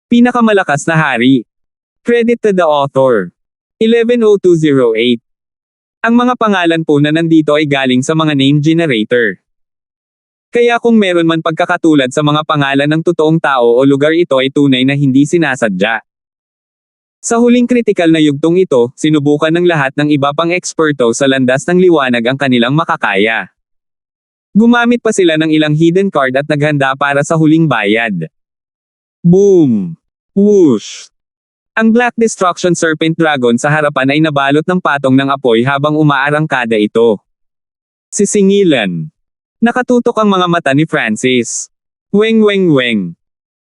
Pinakamalakas na hari. Credit to the author. 110208. Ang mga pangalan po na nandito ay galing sa mga name generator. Kaya kung meron man pagkakatulad sa mga pangalan ng totoong tao o lugar, ito ay tunay na hindi sinasadya. Sa huling kritikal na yugtong ito, sinubukan ng lahat ng iba pang eksperto sa landas ng liwanag ang kanilang makakaya. Gumamit pa sila ng ilang hidden card at naghanda para sa huling bayad. Boom! Whoosh! Ang Black Destruction Serpent Dragon sa harapan ay nabalot ng patong ng apoy habang umaarangkada ito. Sisingilan. Nakatutok ang mga mata ni Francis. Weng weng weng.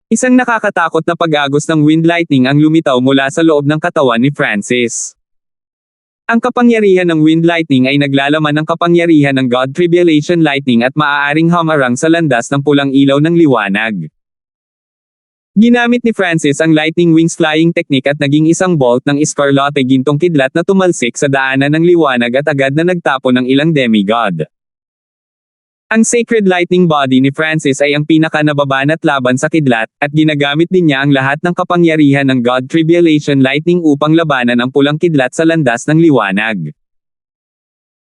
Isang nakakatakot na pag-agos ng wind lightning ang lumitaw mula sa loob ng katawan ni Francis. Ang kapangyarihan ng wind lightning ay naglalaman ng kapangyarihan ng God Tribulation Lightning at maaaring hamarang sa landas ng pulang ilaw ng liwanag. Ginamit ni Francis ang Lightning Wings Flying Technique at naging isang bolt ng Escarlate gintong kidlat na tumalsik sa daanan ng liwanag at agad na nagtapo ng ilang demigod. Ang Sacred Lightning Body ni Francis ay ang pinaka-nababanat laban sa kidlat, at ginagamit din niya ang lahat ng kapangyarihan ng God Tribulation Lightning upang labanan ang pulang kidlat sa landas ng liwanag.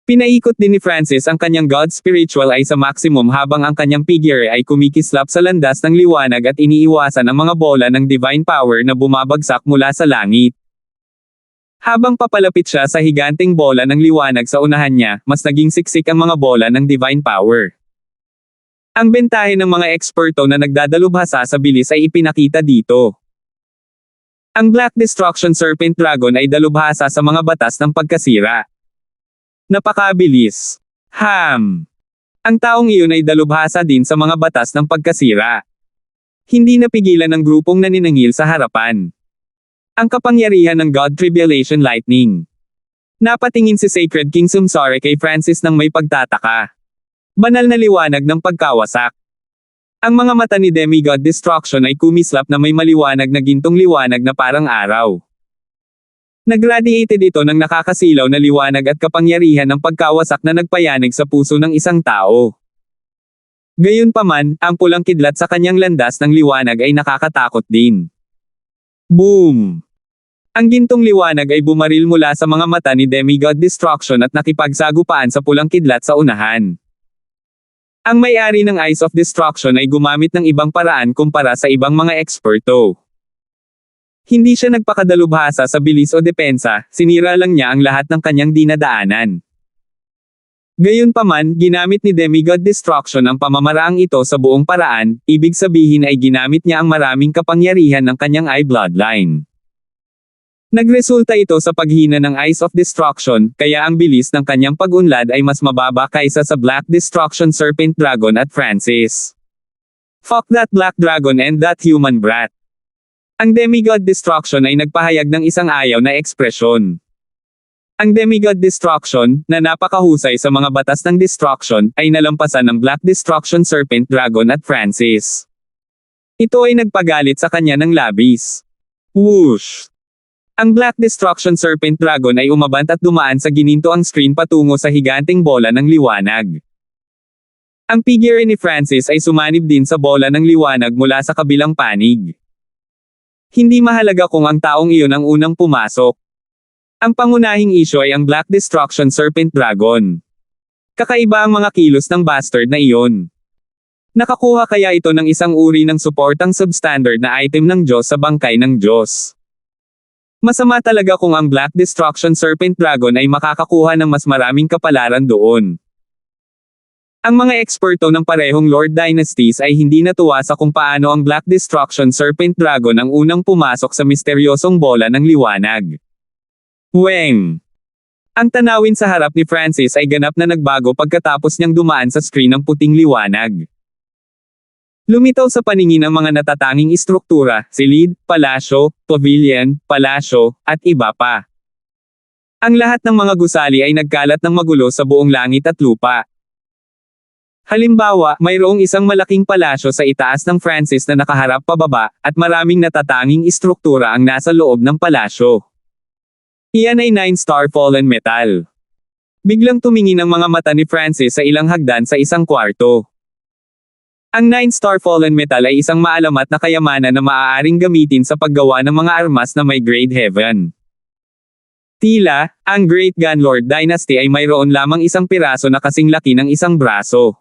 Pinaikot din ni Francis ang kanyang God Spiritual Eye sa maximum habang ang kanyang figure ay kumikislap sa landas ng liwanag at iniiwasan ang mga bola ng divine power na bumabagsak mula sa langit. Habang papalapit siya sa higanteng bola ng liwanag sa unahan niya, mas naging siksik ang mga bola ng divine power. Ang bentahe ng mga eksperto na nagdadalubhasa sa bilis ay ipinakita dito. Ang Black Destruction Serpent Dragon ay dalubhasa sa mga batas ng pagkasira. Napakabilis. Ang taong iyon ay dalubhasa din sa mga batas ng pagkasira. Hindi napigilan ng grupong naniningil sa harapan. Ang kapangyarihan ng God Tribulation Lightning. Napatingin si Sacred King Sumsare kay Francis nang may pagtataka. Banal na liwanag ng pagkawasak. Ang mga mata ni Demigod Destruction ay kumislap na may maliwanag na gintong liwanag na parang araw. Nagradiated ito ng nakakasilaw na liwanag at kapangyarihan ng pagkawasak na nagpayanig sa puso ng isang tao. Gayunpaman, ang pulang kidlat sa kanyang landas ng liwanag ay nakakatakot din. Boom! Ang gintong liwanag ay bumaril mula sa mga mata ni Demigod Destruction at nakipagsagupaan sa pulang kidlat sa unahan. Ang may-ari ng Eyes of Destruction ay gumamit ng ibang paraan kumpara sa ibang mga eksperto. Hindi siya nagpakadalubhasa sa bilis o depensa, sinira lang niya ang lahat ng kanyang dinadaanan. Gayunpaman, ginamit ni Demigod Destruction ang pamamaraang ito sa buong paraan, ibig sabihin ay ginamit niya ang maraming kapangyarihan ng kanyang eye bloodline. Nagresulta ito sa paghina ng Eyes of Destruction, kaya ang bilis ng kanyang pag-unlad ay mas mababa kaysa sa Black Destruction Serpent Dragon at Francis. Fuck that Black Dragon and that human brat. Ang Demigod Destruction ay nagpahayag ng isang ayaw na ekspresyon. Ang Demigod Destruction, na napakahusay sa mga batas ng destruction, ay nalampasan ng Black Destruction Serpent Dragon at Francis. Ito ay nagpagalit sa kanya ng labis. Whoosh! Ang Black Destruction Serpent Dragon ay umabant at dumaan sa ginintoang screen patungo sa higanteng bola ng liwanag. Ang figure ni Francis ay sumanib din sa bola ng liwanag mula sa kabilang panig. Hindi mahalaga kung ang taong iyon ang unang pumasok. Ang pangunahing isyu ay ang Black Destruction Serpent Dragon. Kakaiba ang mga kilos ng bastard na iyon. Nakakuha kaya ito ng isang uri ng suportang substandard na item ng Diyos sa bangkay ng Diyos. Masama talaga kung ang Black Destruction Serpent Dragon ay makakakuha ng mas maraming kapalaran doon. Ang mga eksperto ng parehong Lord Dynasties ay hindi natuwa sa kung paano ang Black Destruction Serpent Dragon ang unang pumasok sa misteryosong bola ng liwanag. Weng! Ang tanawin sa harap ni Francis ay ganap na nagbago pagkatapos niyang dumaan sa screen ng puting liwanag. Lumitaw sa paningin ang mga natatanging istruktura, silid, palasyo, pavilion, palasyo, at iba pa. Ang lahat ng mga gusali ay nagkalat ng magulo sa buong langit at lupa. Halimbawa, mayroong isang malaking palasyo sa itaas ng Francis na nakaharap pababa, at maraming natatanging istruktura ang nasa loob ng palasyo. Iyan ay 9-star fallen metal. Biglang tumingin ang mga mata ni Francis sa ilang hagdan sa isang kwarto. Ang 9-star fallen metal ay isang maalamat na kayamanan na maaaring gamitin sa paggawa ng mga armas na may grade heaven. Tila, ang Great Gunlord Dynasty ay mayroon lamang isang piraso na kasing laki ng isang braso.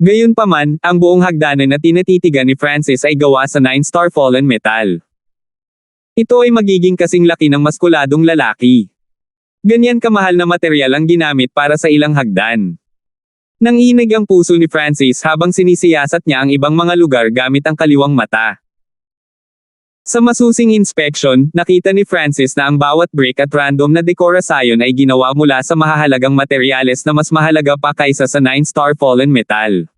Gayunpaman, ang buong hagdanan na tinatitigan ni Francis ay gawa sa 9-star fallen metal. Ito ay magiging kasing laki ng maskuladong lalaki. Ganyan kamahal na material ang ginamit para sa ilang hagdan. Nanginig ang puso ni Francis habang sinisiyasat niya ang ibang mga lugar gamit ang kaliwang mata. Sa masusing inspection, nakita ni Francis na ang bawat brick at random na dekorasyon ay ginawa mula sa mahahalagang materyales na mas mahalaga pa kaysa sa 9-star fallen metal.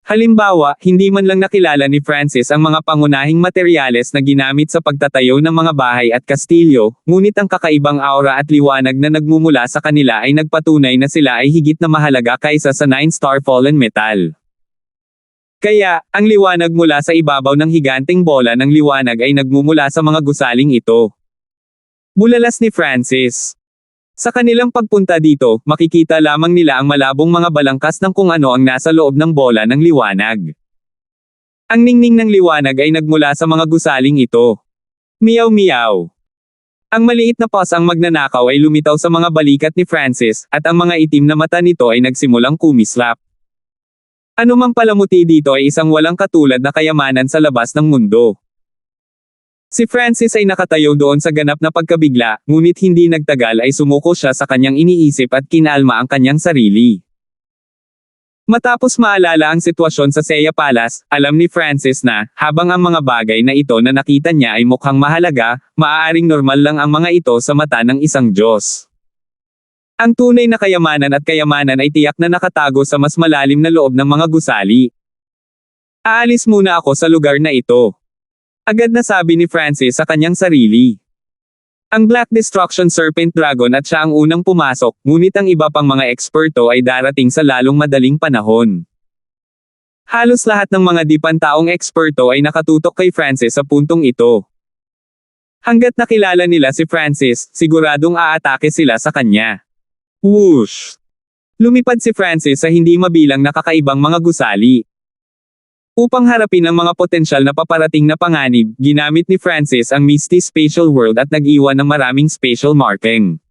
Halimbawa, hindi man lang nakilala ni Francis ang mga pangunahing materyales na ginamit sa pagtatayo ng mga bahay at kastilyo, ngunit ang kakaibang aura at liwanag na nagmumula sa kanila ay nagpatunay na sila ay higit na mahalaga kaysa sa 9-star fallen metal. Kaya, ang liwanag mula sa ibabaw ng higanteng bola ng liwanag ay nagmumula sa mga gusaling ito. Bulalas ni Francis. Sa kanilang pagpunta dito, makikita lamang nila ang malabong mga balangkas ng kung ano ang nasa loob ng bola ng liwanag. Ang ningning ng liwanag ay nagmula sa mga gusaling ito. Miyaw-miyaw. Ang maliit na paws ang magnanakaw ay lumitaw sa mga balikat ni Francis, at ang mga itim na mata nito ay nagsimulang kumislap. Anumang palamuti dito ay isang walang katulad na kayamanan sa labas ng mundo. Si Francis ay nakatayo doon sa ganap na pagkabigla, ngunit hindi nagtagal ay sumuko siya sa kanyang iniisip at kinalma ang kanyang sarili. Matapos maalala ang sitwasyon sa Seiya Palace, alam ni Francis na, habang ang mga bagay na ito na nakita niya ay mukhang mahalaga, maaaring normal lang ang mga ito sa mata ng isang Diyos. Ang tunay na kayamanan ay tiyak na nakatago sa mas malalim na loob ng mga gusali. Aalis muna ako sa lugar na ito. Agad na sabi ni Francis sa kanyang sarili. Ang Black Destruction Serpent Dragon at siya ang unang pumasok, ngunit ang iba pang mga eksperto ay darating sa lalong madaling panahon. Halos lahat ng mga dipantaong eksperto ay nakatutok kay Francis sa puntong ito. Hanggat nakilala nila si Francis, siguradong aatake sila sa kanya. Whoosh! Lumipad si Francis sa hindi mabilang na kakaibang mga gusali. Upang harapin ang mga potensyal na paparating na panganib, ginamit ni Francis ang Misty Spatial World at nag-iwan ng maraming spatial marking.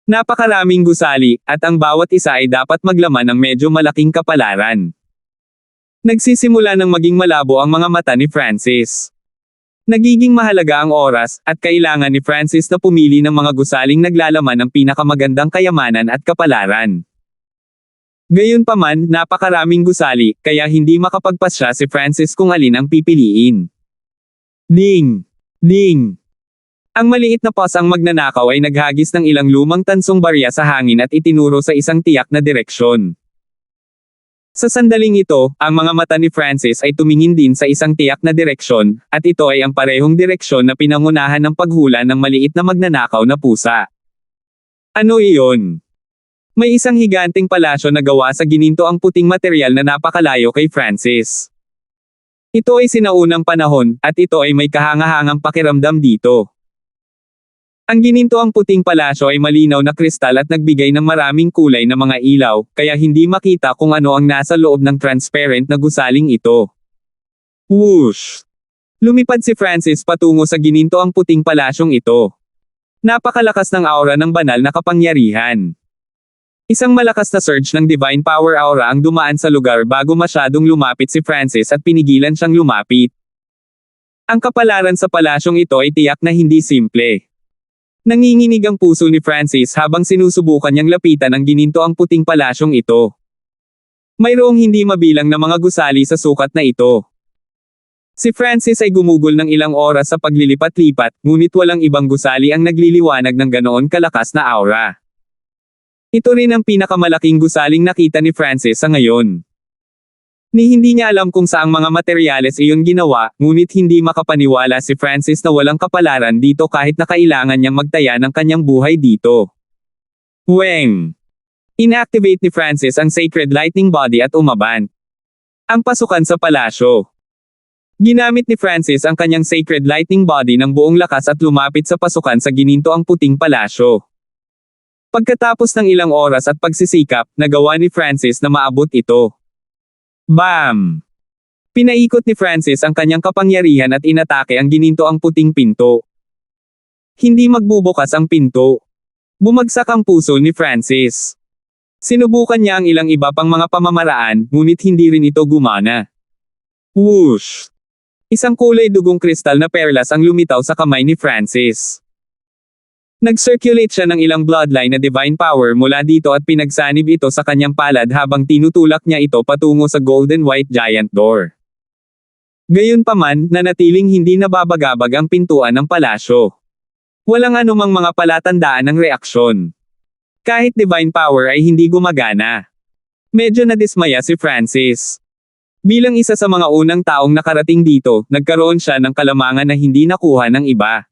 Napakaraming gusali, at ang bawat isa ay dapat maglaman ng medyo malaking kapalaran. Nagsisimula ng maging malabo ang mga mata ni Francis. Nagiging mahalaga ang oras, at kailangan ni Francis na pumili ng mga gusaling naglalaman ng pinakamagandang kayamanan at kapalaran. Gayunpaman, napakaraming gusali, kaya hindi makapagpasya si Francis kung alin ang pipiliin. Ding! Ding! Ang maliit na paws ang magnanakaw ay naghagis ng ilang lumang tansong barya sa hangin at itinuro sa isang tiyak na direksyon. Sa sandaling ito, ang mga mata ni Francis ay tumingin din sa isang tiyak na direksyon, at ito ay ang parehong direksyon na pinangunahan ng paghula ng maliit na magnanakaw na pusa. Ano iyon? May isang higanteng palasyo na gawa sa gininto ang puting material na napakalayo kay Francis. Ito ay sinaunang panahon, at ito ay may kahangahangang pakiramdam dito. Ang gininto ang puting palasyo ay malinaw na kristal at nagbigay ng maraming kulay na mga ilaw, kaya hindi makita kung ano ang nasa loob ng transparent na gusaling ito. Whoosh! Lumipad si Francis patungo sa gininto ang puting palasyong ito. Napakalakas ng aura ng banal na kapangyarihan. Isang malakas na surge ng divine power aura ang dumaan sa lugar bago masyadong lumapit si Francis at pinigilan siyang lumapit. Ang kapalaran sa palasyong ito ay tiyak na hindi simple. Nanginginig ang puso ni Francis habang sinusubukan niyang lapitan ang gininto ang puting palasyong ito. Mayroong hindi mabilang na mga gusali sa sukat na ito. Si Francis ay gumugol ng ilang oras sa paglilipat-lipat, ngunit walang ibang gusali ang nagliliwanag ng ganoon kalakas na aura. Ito rin ang pinakamalaking gusaling nakita ni Francis sa ngayon. Hindi niya alam kung saang mga materyales iyon ginawa, ngunit hindi makapaniwala si Francis na walang kapalaran dito kahit na kailangan niyang magtaya ng kanyang buhay dito. Weng! Inactivate ni Francis ang Sacred Lightning Body at umabant. Ang pasukan sa palasyo. Ginamit ni Francis ang kanyang Sacred Lightning Body ng buong lakas at lumapit sa pasukan sa gininto ang puting palasyo. Pagkatapos ng ilang oras at pagsisikap, nagawa ni Francis na maabot ito. Bam! Pinaikot ni Francis ang kanyang kapangyarihan at inatake ang gininto ang puting pinto. Hindi magbubukas ang pinto. Bumagsak ang puso ni Francis. Sinubukan niya ang ilang iba pang mga pamamaraan, ngunit hindi rin ito gumana. Whoosh! Isang kulay dugong kristal na perlas ang lumitaw sa kamay ni Francis. Nag-circulate siya ng ilang bloodline na divine power mula dito at pinagsanib ito sa kanyang palad habang tinutulak niya ito patungo sa golden white giant door. Gayunpaman, nanatiling hindi nababagabag ang pintuan ng palasyo. Walang anumang mga palatandaan ng reaksyon. Kahit divine power ay hindi gumagana. Medyo nadismaya si Francis. Bilang isa sa mga unang taong nakarating dito, nagkaroon siya ng kalamangan na hindi nakuha ng iba.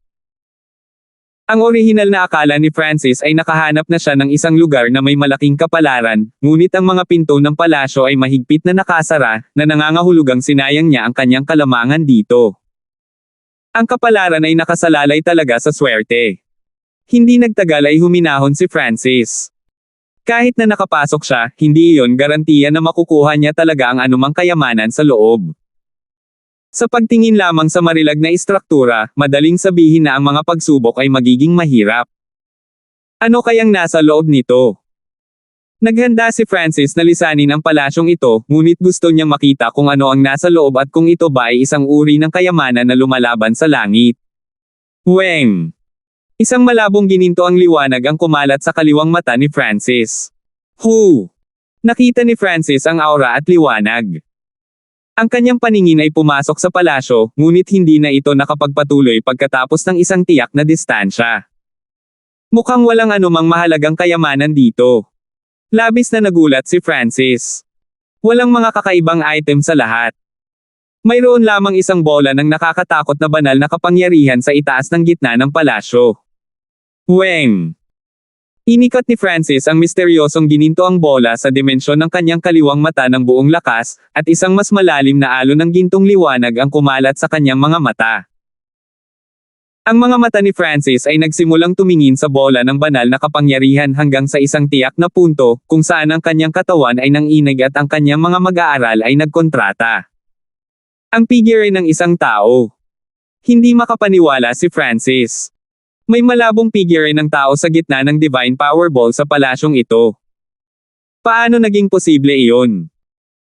Ang orihinal na akala ni Francis ay nakahanap na siya ng isang lugar na may malaking kapalaran, ngunit ang mga pinto ng palasyo ay mahigpit na nakasara, na nangangahulugang sinayang niya ang kanyang kalamangan dito. Ang kapalaran ay nakasalalay talaga sa swerte. Hindi nagtagal ay huminahon si Francis. Kahit na nakapasok siya, hindi iyon garantiya na makukuha niya talaga ang anumang kayamanan sa loob. Sa pagtingin lamang sa marilag na istruktura, madaling sabihin na ang mga pagsubok ay magiging mahirap. Ano kayang nasa loob nito? Naghanda si Francis na lisanin ang palasyong ito, ngunit gusto niyang makita kung ano ang nasa loob at kung ito ba ay isang uri ng kayamanan na lumalaban sa langit. Weng! Isang malabong gininto ang liwanag ang kumalat sa kaliwang mata ni Francis. Hu! Nakita ni Francis ang aura at liwanag. Ang kanyang paningin ay pumasok sa palasyo, ngunit hindi na ito nakapagpatuloy pagkatapos ng isang tiyak na distansya. Mukhang walang anumang mahalagang kayamanan dito. Labis na nagulat si Francis. Walang mga kakaibang item sa lahat. Mayroon lamang isang bola ng nakakatakot na banal na kapangyarihan sa itaas ng gitna ng palasyo. Weng! Inikat ni Francis ang misteryosong gininto ang bola sa dimensyon ng kanyang kaliwang mata ng buong lakas, at isang mas malalim na alon ng gintong liwanag ang kumalat sa kanyang mga mata. Ang mga mata ni Francis ay nagsimulang tumingin sa bola ng banal na kapangyarihan hanggang sa isang tiyak na punto, kung saan ang kanyang katawan ay nanginig at ang kanyang mga mag-aaral ay nagkontrata. Ang figure ay ng isang tao. Hindi makapaniwala si Francis. May malabong figure ng tao sa gitna ng divine power ball sa palasyong ito. Paano naging posible iyon?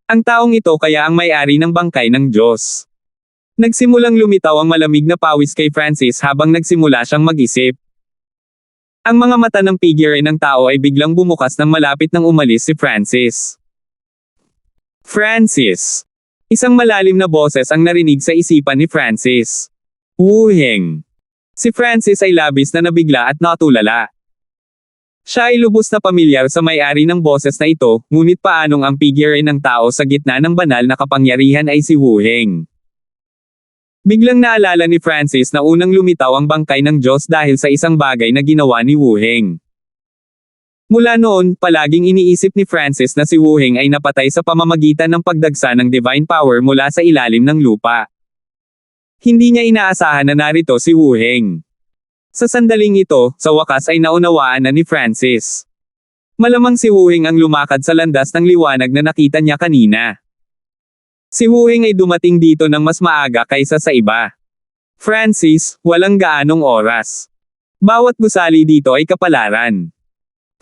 Ang taong ito kaya ang may-ari ng bangkay ng Diyos. Nagsimulang lumitaw ang malamig na pawis kay Francis habang nagsimula siyang mag-isip. Ang mga mata ng figure ng tao ay biglang bumukas nang malapit nang umalis si Francis. Francis! Isang malalim na boses ang narinig sa isipan ni Francis. Wuheng! Si Francis ay labis na nabigla at natulala. Siya ay lubos na pamilyar sa may-ari ng boses na ito, ngunit paanong ang figure ng tao sa gitna ng banal na kapangyarihan ay si Wuheng. Biglang naalala ni Francis na unang lumitaw ang bangkay ng Diyos dahil sa isang bagay na ginawa ni Wuheng. Mula noon, palaging iniisip ni Francis na si Wuheng ay napatay sa pamamagitan ng pagdagsa ng divine power mula sa ilalim ng lupa. Hindi niya inaasahan na narito si Wuheng. Sa sandaling ito, sa wakas ay naunawaan na ni Francis. Malamang si Wuheng ang lumakad sa landas ng liwanag na nakita niya kanina. Si Wuheng ay dumating dito ng mas maaga kaysa sa iba. Francis, walang gaanong oras. Bawat gusali dito ay kapalaran.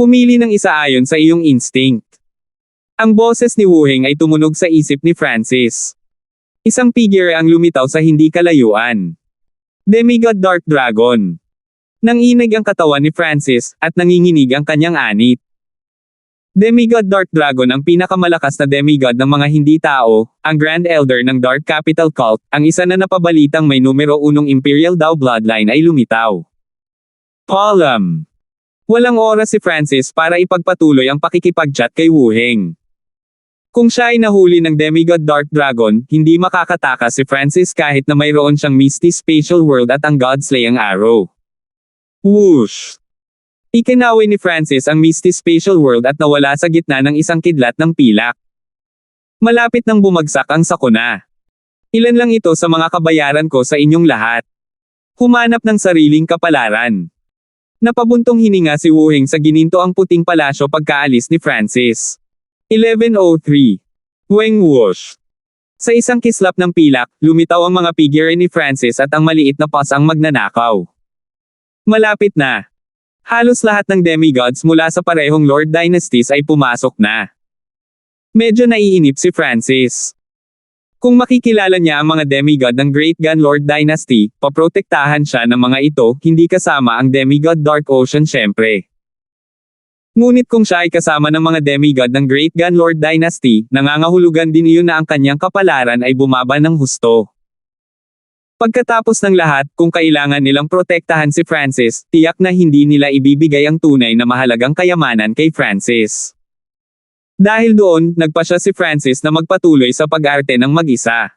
Pumili ng isa ayon sa iyong instinct. Ang boses ni Wuheng ay tumunog sa isip ni Francis. Isang figure ang lumitaw sa hindi kalayuan. Demigod Dark Dragon. Nanginig ang katawan ni Francis, at nanginginig ang kanyang anit. Demigod Dark Dragon ang pinakamalakas na demigod ng mga hindi tao, ang Grand Elder ng Dark Capital Cult, ang isa na napabalitang may numero 1 Imperial Dao bloodline ay lumitaw. Column. Walang oras si Francis para ipagpatuloy ang pakikipag-chat kay Wuheng. Kung siya ay nahuli ng Demigod Dark Dragon, hindi makakatakas si Francis kahit na mayroon siyang Misty Spatial World at ang God-slaying Arrow. Whoosh! Ikinaway ni Francis ang Misty Spatial World at nawala sa gitna ng isang kidlat ng pilak. Malapit nang bumagsak ang sakuna. Ilan lang ito sa mga kabayaran ko sa inyong lahat. Humanap ng sariling kapalaran. Napabuntong hininga si Wuheng sa gininto ang puting palasyo pagkaalis ni Francis. 11:03. Weng whoosh. Sa isang kislap ng pilak, lumitaw ang mga figure ni Francis at ang maliit na paws ang magnanakaw. Malapit na. Halos lahat ng demigods mula sa parehong Lord Dynasties ay pumasok na. Medyo naiinip si Francis. Kung makikilala niya ang mga demigod ng Great Gun Lord Dynasty, paprotektahan siya ng mga ito, hindi kasama ang demigod Dark Ocean syempre. Ngunit kung siya ay kasama ng mga demigod ng Great Gun Lord Dynasty, nangangahulugan din iyon na ang kanyang kapalaran ay bumaba ng husto. Pagkatapos ng lahat, kung kailangan nilang protektahan si Francis, tiyak na hindi nila ibibigay ang tunay na mahalagang kayamanan kay Francis. Dahil doon, nagpasya si Francis na magpatuloy sa pag-arte ng mag-isa.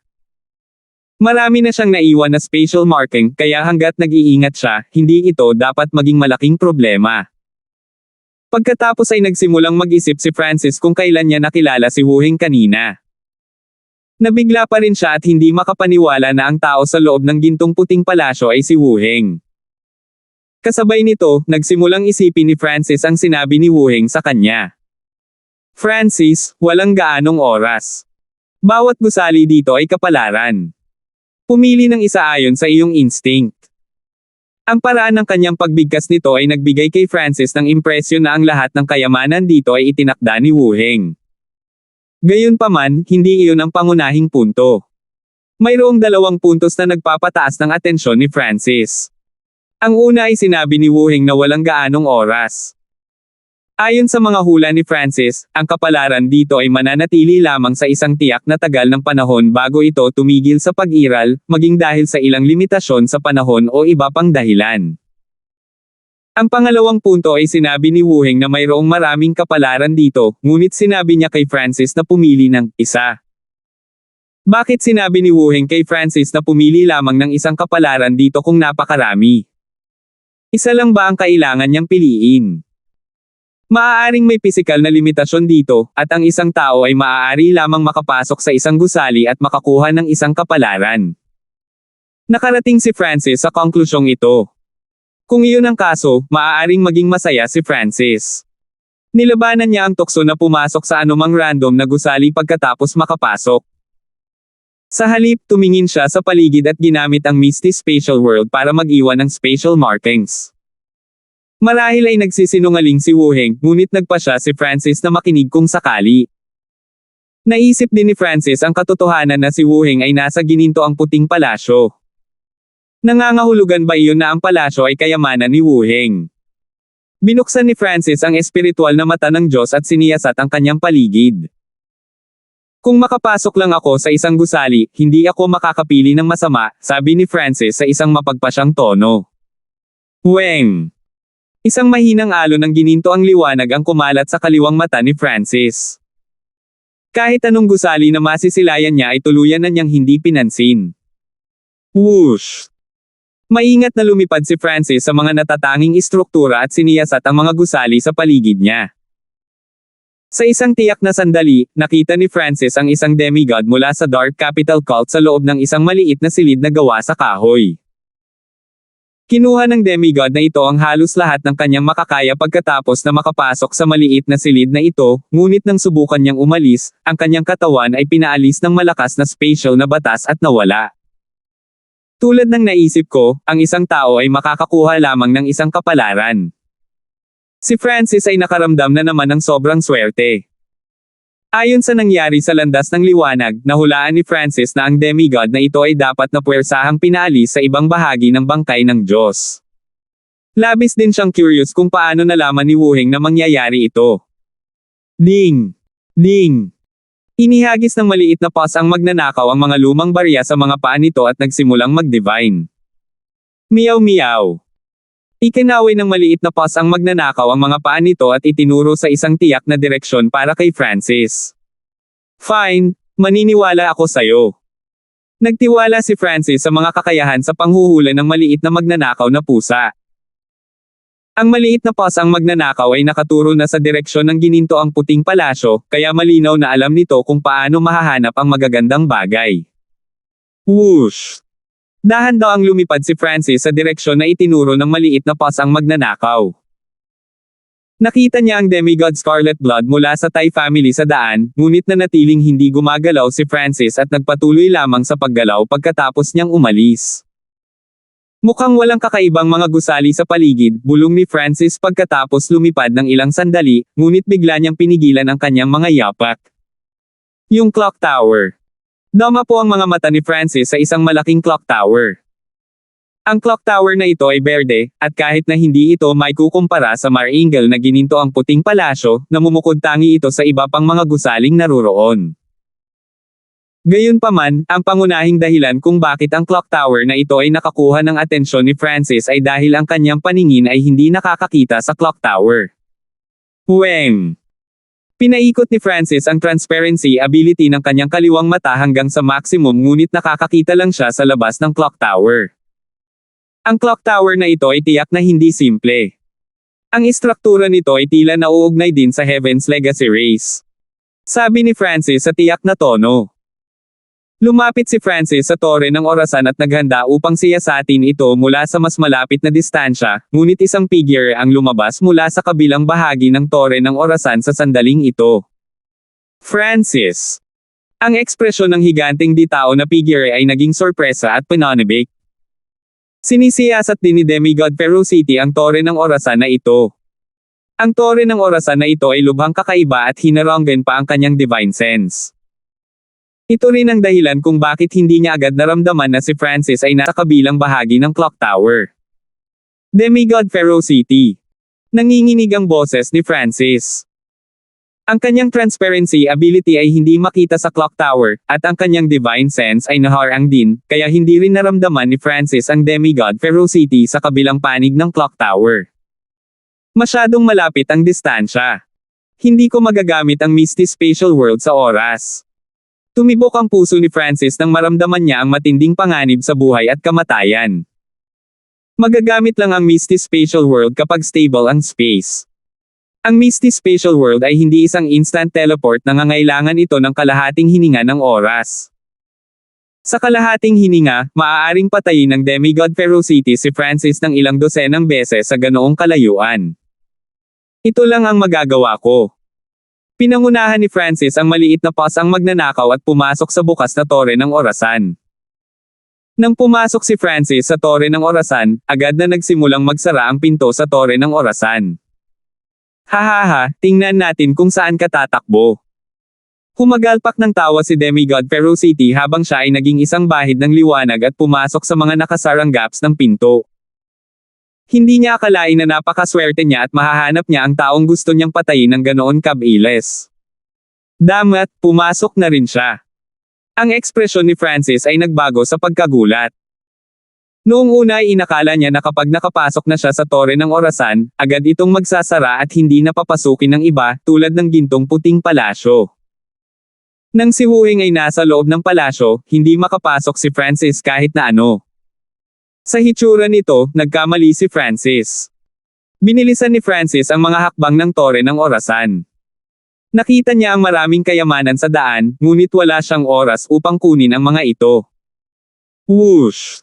Marami na siyang naiwan na spatial marking, kaya hanggat nag-iingat siya, hindi ito dapat maging malaking problema. Pagkatapos ay nagsimulang mag-isip si Francis kung kailan niya nakilala si Wu Heng kanina. Nabigla pa rin siya at hindi makapaniwala na ang tao sa loob ng gintong puting palasyo ay si Wu Heng. Kasabay nito, nagsimulang isipin ni Francis ang sinabi ni Wu Heng sa kanya. Francis, walang gaanong oras. Bawat gusali dito ay kapalaran. Pumili ng isa ayon sa iyong instinct. Ang paraan ng kanyang pagbigkas nito ay nagbigay kay Francis ng impresyon na ang lahat ng kayamanan dito ay itinakda ni Wu Heng. Gayunpaman, hindi iyon ang pangunahing punto. Mayroong dalawang puntos na nagpapataas ng atensyon ni Francis. Ang una ay sinabi ni Wu Heng na walang gaanong oras. Ayon sa mga hula ni Francis, ang kapalaran dito ay mananatili lamang sa isang tiyak na tagal ng panahon bago ito tumigil sa pag-iral, maging dahil sa ilang limitasyon sa panahon o iba pang dahilan. Ang pangalawang punto ay sinabi ni Wu Heng na mayroong maraming kapalaran dito, ngunit sinabi niya kay Francis na pumili ng isa. Bakit sinabi ni Wu Heng kay Francis na pumili lamang ng isang kapalaran dito kung napakarami? Isa lang ba ang kailangan niyang piliin? Maaaring may pisikal na limitasyon dito, at ang isang tao ay maaari lamang makapasok sa isang gusali at makakuha ng isang kapalaran. Nakarating si Francis sa konklusyong ito. Kung iyon ang kaso, maaaring maging masaya si Francis. Nilabanan niya ang tukso na pumasok sa anumang random na gusali pagkatapos makapasok. Sa halip, tumingin siya sa paligid at ginamit ang Misty Spatial World para mag-iwan ng spatial markings. Marahil ay nagsisinungaling si Wu Heng, ngunit nagpa siya si Francis na makinig kung sakali. Naisip din ni Francis ang katotohanan na si Wu Heng ay nasa gininto ang puting palasyo. Nangangahulugan ba iyon na ang palasyo ay kayamanan ni Wu Heng? Binuksan ni Francis ang espiritual na mata ng Diyos at siniyasat ang kanyang paligid. Kung makapasok lang ako sa isang gusali, hindi ako makakapili ng masama, sabi ni Francis sa isang mapagpasyang tono. Weng! Isang mahinang alon ng gininto ang liwanag ang kumalat sa kaliwang mata ni Francis. Kahit anong gusali na masisilayan niya ay tuluyan na niyang hindi pinansin. Whoosh! Maingat na lumipad si Francis sa mga natatanging istruktura at siniyasat ang mga gusali sa paligid niya. Sa isang tiyak na sandali, nakita ni Francis ang isang demigod mula sa Dark Capital Cult sa loob ng isang maliit na silid na gawa sa kahoy. Kinuha ng demigod na ito ang halos lahat ng kanyang makakaya pagkatapos na makapasok sa maliit na silid na ito, ngunit nang subukan niyang umalis, ang kanyang katawan ay pinaalis ng malakas na spatial na batas at nawala. Tulad ng naisip ko, ang isang tao ay makakakuha lamang ng isang kapalaran. Si Francis ay nakaramdam na naman ng sobrang swerte. Ayon sa nangyari sa landas ng liwanag, nahulaan ni Francis na ang demigod na ito ay dapat na puwersahang pinaalis sa ibang bahagi ng bangkay ng Diyos. Labis din siyang curious kung paano nalaman ni Wu Heng na mangyayari ito. Ding! Ding! Inihagis ng maliit na paws ang magnanakaw ang mga lumang barya sa mga paa nito at nagsimulang mag-divine. Meow meow! Ikinaway ng maliit na paws ang magnanakaw ang mga paa nito at itinuro sa isang tiyak na direksyon para kay Francis. Fine, maniniwala ako sayo. Nagtiwala si Francis sa mga kakayahan sa panghuhula ng maliit na magnanakaw na pusa. Ang maliit na paws ang magnanakaw ay nakaturo na sa direksyon ng gininto ang puting palasyo, kaya malinaw na alam nito kung paano mahahanap ang magagandang bagay. Whoosh! Dahan daw ang lumipad si Francis sa direksyon na itinuro ng maliit na paws ang magnanakaw. Nakita niya ang demigod Scarlet Blood mula sa Tai family sa daan, ngunit nanatiling hindi gumagalaw si Francis at nagpatuloy lamang sa paggalaw pagkatapos niyang umalis. Mukhang walang kakaibang mga gusali sa paligid, bulong ni Francis pagkatapos lumipad ng ilang sandali, ngunit bigla niyang pinigilan ang kanyang mga yapak. Yung clock tower. Dama po ang mga mata ni Francis sa isang malaking clock tower. Ang clock tower na ito ay berde, at kahit na hindi ito maikukumpara sa Maringal na gininto ang puting palasyo, namumukod tangi ito sa iba pang mga gusaling naroroon. Gayunpaman, ang pangunahing dahilan kung bakit ang clock tower na ito ay nakakuha ng atensyon ni Francis ay dahil ang kanyang paningin ay hindi nakakakita sa clock tower. Weng! Pinaikot ni Francis ang transparency ability ng kanyang kaliwang mata hanggang sa maximum ngunit nakakakita lang siya sa labas ng clock tower. Ang clock tower na ito ay tiyak na hindi simple. Ang istruktura nito ay tila nauugnay din sa Heaven's Legacy race. Sabi ni Francis sa tiyak na tono. Lumapit si Francis sa tore ng orasan at naghanda upang siyasatin ito mula sa mas malapit na distansya, ngunit isang figure ang lumabas mula sa kabilang bahagi ng tore ng orasan sa sandaling ito. Francis! Ang ekspresyon ng higanting ditao na figure ay naging sorpresa at pananibik. Sinisiyasat din ni Demigod Ferocity ang tore ng orasan na ito. Ang tore ng orasan na ito ay lubhang kakaiba at hinaranggan pa ang kanyang divine sense. Ito rin ang dahilan kung bakit hindi niya agad naramdaman na si Francis ay nasa kabilang bahagi ng clock tower. Demigod Ferocity. Nanginginig ang boses ni Francis. Ang kanyang transparency ability ay hindi makita sa clock tower, at ang kanyang divine sense ay naharang din, kaya hindi rin naramdaman ni Francis ang demigod ferocity sa kabilang panig ng clock tower. Masyadong malapit ang distansya. Hindi ko magagamit ang Misty Spatial World sa oras. Tumibok ang puso ni Francis nang maramdaman niya ang matinding panganib sa buhay at kamatayan. Magagamit lang ang Misty Spatial World kapag stable ang space. Ang Misty Spatial World ay hindi isang instant teleport na nangangailangan ito ng kalahating hininga ng oras. Sa kalahating hininga, maaaring patayin ng demigod ferocity si Francis ng ilang dosenang beses sa ganoong kalayuan. Ito lang ang magagawa ko. Pinangunahan ni Francis ang maliit na pasang magnanakaw at pumasok sa bukas na tore ng orasan. Nang pumasok si Francis sa tore ng orasan, agad na nagsimulang magsara ang pinto sa tore ng orasan. Hahaha, tingnan natin kung saan ka tatakbo. Humagalpak ng tawa si Demigod Ferocity habang siya ay naging isang bahid ng liwanag at pumasok sa mga nakasarang gaps ng pinto. Hindi niya akalain na napakaswerte niya at mahahanap niya ang taong gusto niyang patayin ng ganoon kabilis. Damat, pumasok na rin siya. Ang ekspresyon ni Francis ay nagbago sa pagkagulat. Noong una ay inakala niya na kapag nakapasok na siya sa tore ng orasan, agad itong magsasara at hindi na papasukin ng iba, tulad ng gintong puting palasyo. Nang si Wuheng ay nasa loob ng palasyo, hindi makapasok si Francis kahit na ano. Sa hitsura nito, nagkamali si Francis. Binilisan ni Francis ang mga hakbang ng tore ng orasan. Nakita niya ang maraming kayamanan sa daan, ngunit wala siyang oras upang kunin ang mga ito. Whoosh!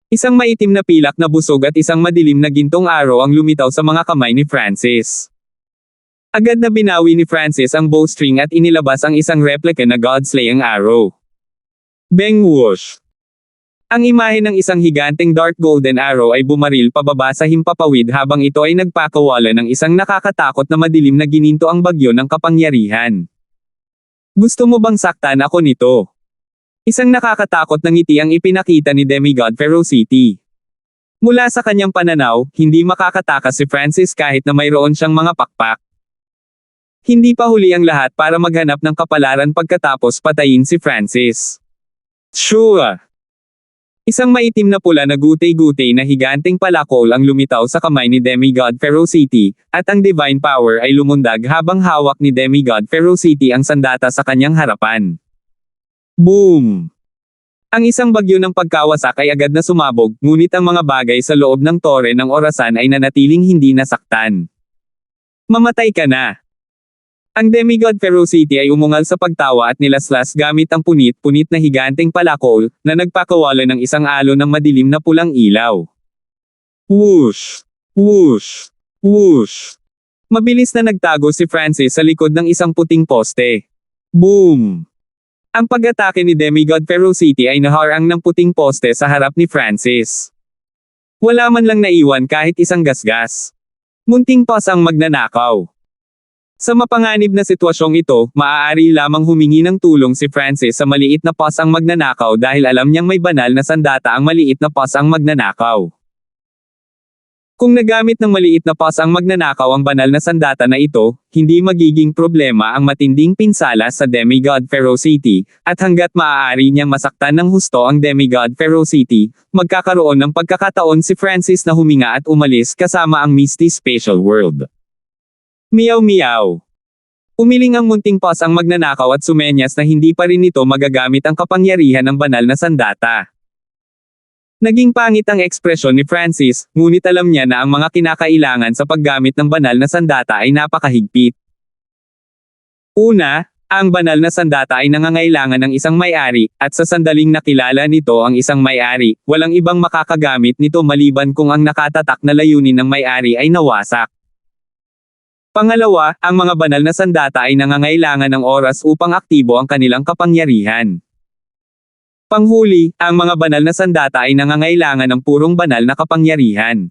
Isang maitim na pilak na busog at isang madilim na gintong araw ang lumitaw sa mga kamay ni Francis. Agad na binawi ni Francis ang bowstring at inilabas ang isang replica na God-slaying arrow. Bang whoosh! Ang imahe ng isang higanteng dark golden arrow ay bumaril pababa sa himpapawid habang ito ay nagpakawala ng isang nakakatakot na madilim na gininto ang bagyo ng kapangyarihan. Gusto mo bang saktan ako nito? Isang nakakatakot na ngiti ang ipinakita ni Demigod Ferocity. Mula sa kanyang pananaw, hindi makakatakas si Francis kahit na mayroon siyang mga pakpak. Hindi pa huli ang lahat para maghanap ng kapalaran pagkatapos patayin si Francis. Sure! Isang maitim na pula na gutay-gutay na higanteng palakol ang lumitaw sa kamay ni Demigod Ferocity, at ang divine power ay lumundag habang hawak ni Demigod Ferocity ang sandata sa kanyang harapan. Boom! Ang isang bagyo ng pagkawasak ay agad na sumabog, ngunit ang mga bagay sa loob ng tore ng orasan ay nanatiling hindi nasaktan. Mamatay ka na! Ang Demigod Ferocity ay umungal sa pagtawa at nilaslas gamit ang punit-punit na higanteng palakol, na nagpakawala ng isang alon ng madilim na pulang ilaw. Whoosh! Whoosh! Whoosh! Mabilis na nagtago si Francis sa likod ng isang puting poste. Boom! Ang pag-atake ni Demigod Ferocity ay naharang ng puting poste sa harap ni Francis. Wala man lang naiwan kahit isang gasgas. Munting pas ang magnanakaw. Sa mapanganib na sitwasyong ito, maaari lamang humingi ng tulong si Francis sa maliit na pas ang magnanakaw dahil alam niyang may banal na sandata ang maliit na pas ang magnanakaw. Kung nagamit ng maliit na pas ang magnanakaw ang banal na sandata na ito, hindi magiging problema ang matinding pinsala sa Demigod Ferocity, at hanggat maaari niyang masaktan ng husto ang Demigod Ferocity, magkakaroon ng pagkakataon si Francis na huminga at umalis kasama ang Misty Spatial World. Meow meow. Umiling ang munting pas ang magnanakaw at sumenyas na hindi pa rin ito magagamit ang kapangyarihan ng banal na sandata. Naging pangit ang ekspresyon ni Francis, ngunit alam niya na ang mga kinakailangan sa paggamit ng banal na sandata ay napakahigpit. Una, ang banal na sandata ay nangangailangan ng isang may-ari, at sa sandaling nakilala nito ang isang may-ari, walang ibang makakagamit nito maliban kung ang nakatatak na layunin ng may-ari ay nawasak. Pangalawa, ang mga banal na sandata ay nangangailangan ng oras upang aktibo ang kanilang kapangyarihan. Panghuli, ang mga banal na sandata ay nangangailangan ng purong banal na kapangyarihan.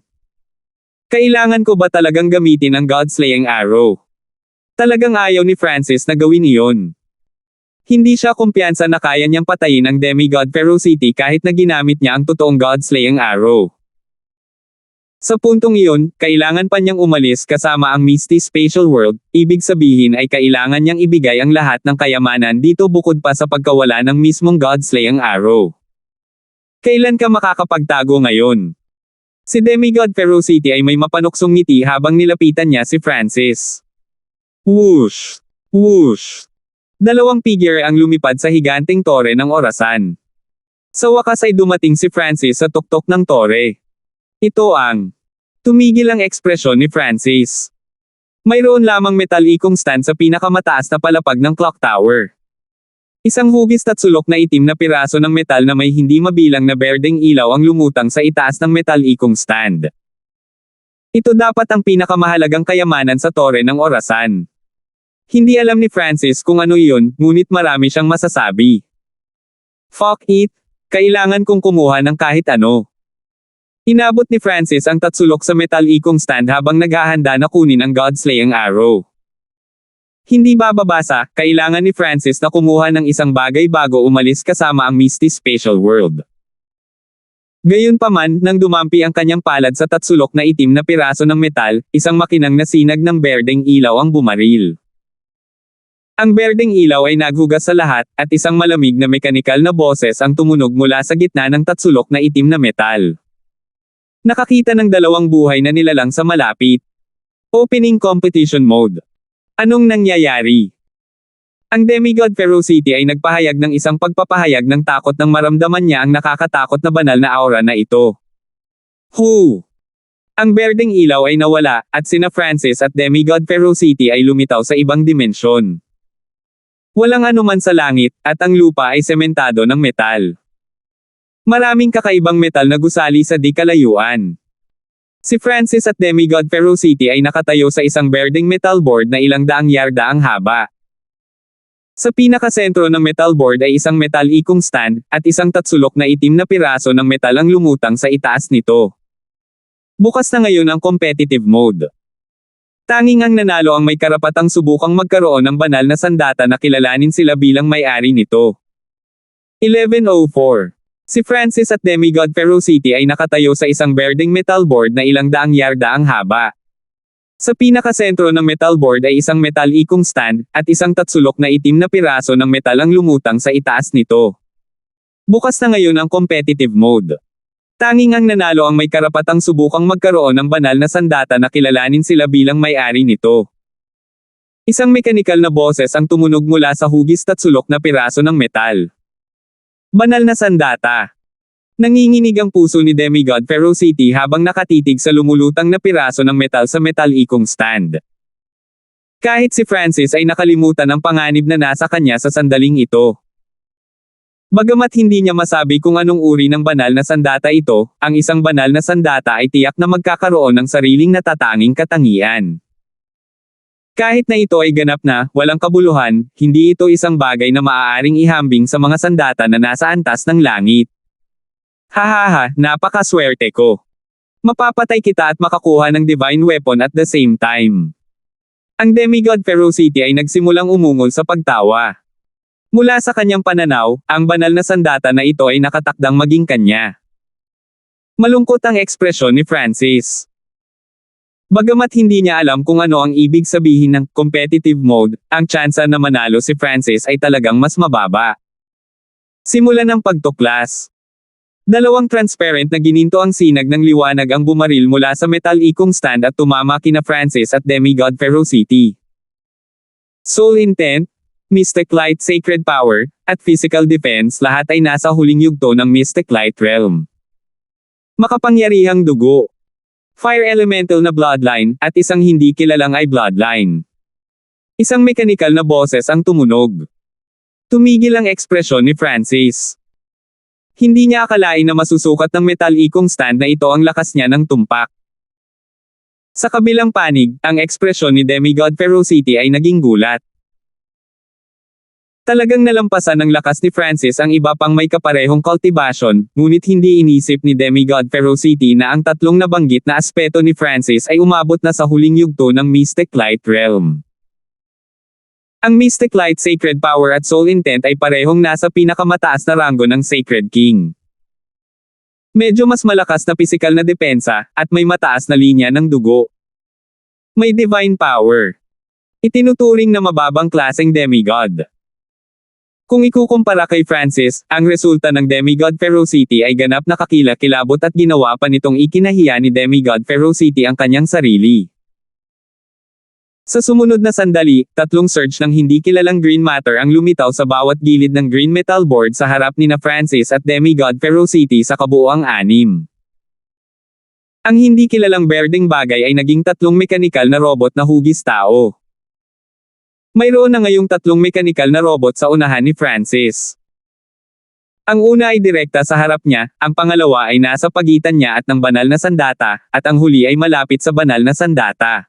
Kailangan ko ba talagang gamitin ang God-slaying arrow? Talagang ayaw ni Francis na gawin iyon. Hindi siya kumpiyansa na kaya niyang patayin ang Demigod Ferocity kahit na ginamit niya ang totoong God-slaying arrow. Sa puntong iyon, kailangan pa niyang umalis kasama ang Misty Spatial World, ibig sabihin ay kailangan niyang ibigay ang lahat ng kayamanan dito bukod pa sa pagkawala ng mismong God-slaying arrow. Kailan ka makakapagtago ngayon? Si Demigod Ferocity ay may mapanuksong ngiti habang nilapitan niya si Francis. Whoosh! Whoosh! Dalawang figure ang lumipad sa higanteng tore ng orasan. Sa wakas ay dumating si Francis sa tuktok ng tore. Ito ang tumigil ang ekspresyon ni Francis. Mayroon lamang metalikong stand sa pinakamataas na palapag ng clock tower. Isang hugis at sulok na itim na piraso ng metal na may hindi mabilang na berdeng ilaw ang lumutang sa itaas ng metalikong stand. Ito dapat ang pinakamahalagang kayamanan sa tore ng orasan. Hindi alam ni Francis kung ano iyon, ngunit marami siyang masasabi. Fuck it! Kailangan kong kumuha ng kahit ano. Inabot ni Francis ang tatsulok sa metalikong stand habang naghahanda na kunin ang God-slaying arrow. Hindi bababasa, kailangan ni Francis na kumuha ng isang bagay bago umalis kasama ang Misty Spatial World. Gayunpaman, nang dumampi ang kanyang palad sa tatsulok na itim na piraso ng metal, isang makinang na sinag ng berdeng ilaw ang bumaril. Ang berdeng ilaw ay naghugas sa lahat, at isang malamig na mekanikal na boses ang tumunog mula sa gitna ng tatsulok na itim na metal. Nakakita ng dalawang buhay na nilalang sa malapit. Opening competition mode. Anong nangyayari? Ang Demigod Ferocity ay nagpahayag ng isang pagpapahayag ng takot nang maramdaman niya ang nakakatakot na banal na aura na ito. Hu! Ang berdeng ilaw ay nawala, at sina Francis at Demigod Ferocity ay lumitaw sa ibang dimensyon. Walang anuman sa langit, at ang lupa ay sementado ng metal. Maraming kakaibang metal na gusali sa di kalayuan. Si Francis at Demigod Ferocity ay nakatayo sa isang berdeng metal board na ilang daang yarda ang haba. Sa pinakasentro ng metal board ay isang metalikong stand, at isang tatsulok na itim na piraso ng metal ang lumutang sa itaas nito. Bukas na ngayon ang competitive mode. Tanging ang nanalo ang may karapatang subukang magkaroon ng banal na sandata na kilalanin sila bilang may-ari nito. 11:04 Si Francis at Demigod Ferocity ay nakatayo sa isang berdeng metal board na ilang daang yarda ang haba. Sa pinakasentro ng metal board ay isang metalikong stand, at isang tatsulok na itim na piraso ng metal ang lumutang sa itaas nito. Bukas na ngayon ang competitive mode. Tanging ang nanalo ang may karapatang subukang magkaroon ng banal na sandata na kilalanin sila bilang may-ari nito. Isang mekanikal na boses ang tumunog mula sa hugis tatsulok na piraso ng metal. Banal na sandata. Nanginginig ang puso ni Demigod Ferocity habang nakatitig sa lumulutang na piraso ng metal sa metalikong stand. Kahit si Francis ay nakalimutan ang panganib na nasa kanya sa sandaling ito. Bagamat hindi niya masabi kung anong uri ng banal na sandata ito, ang isang banal na sandata ay tiyak na magkakaroon ng sariling natatanging katangian. Kahit na ito ay ganap na, walang kabuluhan, hindi ito isang bagay na maaaring ihambing sa mga sandata na nasa antas ng langit. Hahaha, napakaswerte ko. Mapapatay kita at makakuha ng divine weapon at the same time. Ang demigod Ferocity ay nagsimulang umungol sa pagtawa. Mula sa kanyang pananaw, ang banal na sandata na ito ay nakatakdang maging kanya. Malungkot ang ekspresyon ni Francis. Bagamat hindi niya alam kung ano ang ibig sabihin ng competitive mode, ang tsansa na manalo si Francis ay talagang mas mababa. Simulan ng pagtuklas. Dalawang transparent na gininto ang sinag ng liwanag ang bumaril mula sa metal ikong stand at tumama kina Francis at Demigod Ferocity. Soul Intent, Mystic Light Sacred Power, at Physical Defense lahat ay nasa huling yugto ng Mystic Light Realm. Makapangyarihang dugo. Fire elemental na bloodline, at isang hindi kilalang ay bloodline. Isang mechanical na boses ang tumunog. Tumigil ang ekspresyon ni Francis. Hindi niya akalain na masusukat ng metal ikong stand na ito ang lakas niya ng tumpak. Sa kabilang panig, ang ekspresyon ni Demigod Ferocity ay naging gulat. Talagang nalampasan ng lakas ni Francis ang iba pang may kaparehong cultivation, ngunit hindi inisip ni Demigod Ferocity na ang tatlong nabanggit na aspeto ni Francis ay umabot na sa huling yugto ng Mystic Light Realm. Ang Mystic Light Sacred Power at Soul Intent ay parehong nasa pinakamataas na ranggo ng Sacred King. Medyo mas malakas na pisikal na depensa, at may mataas na linya ng dugo. May Divine Power. Itinuturing na mababang klaseng demigod. Kung ikukumpara kay Francis, ang resulta ng Demigod Ferocity ay ganap na kakilakilabot at ginawa pa nitong ikinahiya ni Demigod Ferocity ang kanyang sarili. Sa sumunod na sandali, tatlong surge ng hindi kilalang green matter ang lumitaw sa bawat gilid ng green metal board sa harap ni na Francis at Demigod Ferocity sa kabuoang anim. Ang hindi kilalang berdeng bagay ay naging tatlong mekanikal na robot na hugis tao. Mayroon na ngayong tatlong mekanikal na robot sa unahan ni Francis. Ang una ay direkta sa harap niya, ang pangalawa ay nasa pagitan niya at ng banal na sandata, at ang huli ay malapit sa banal na sandata.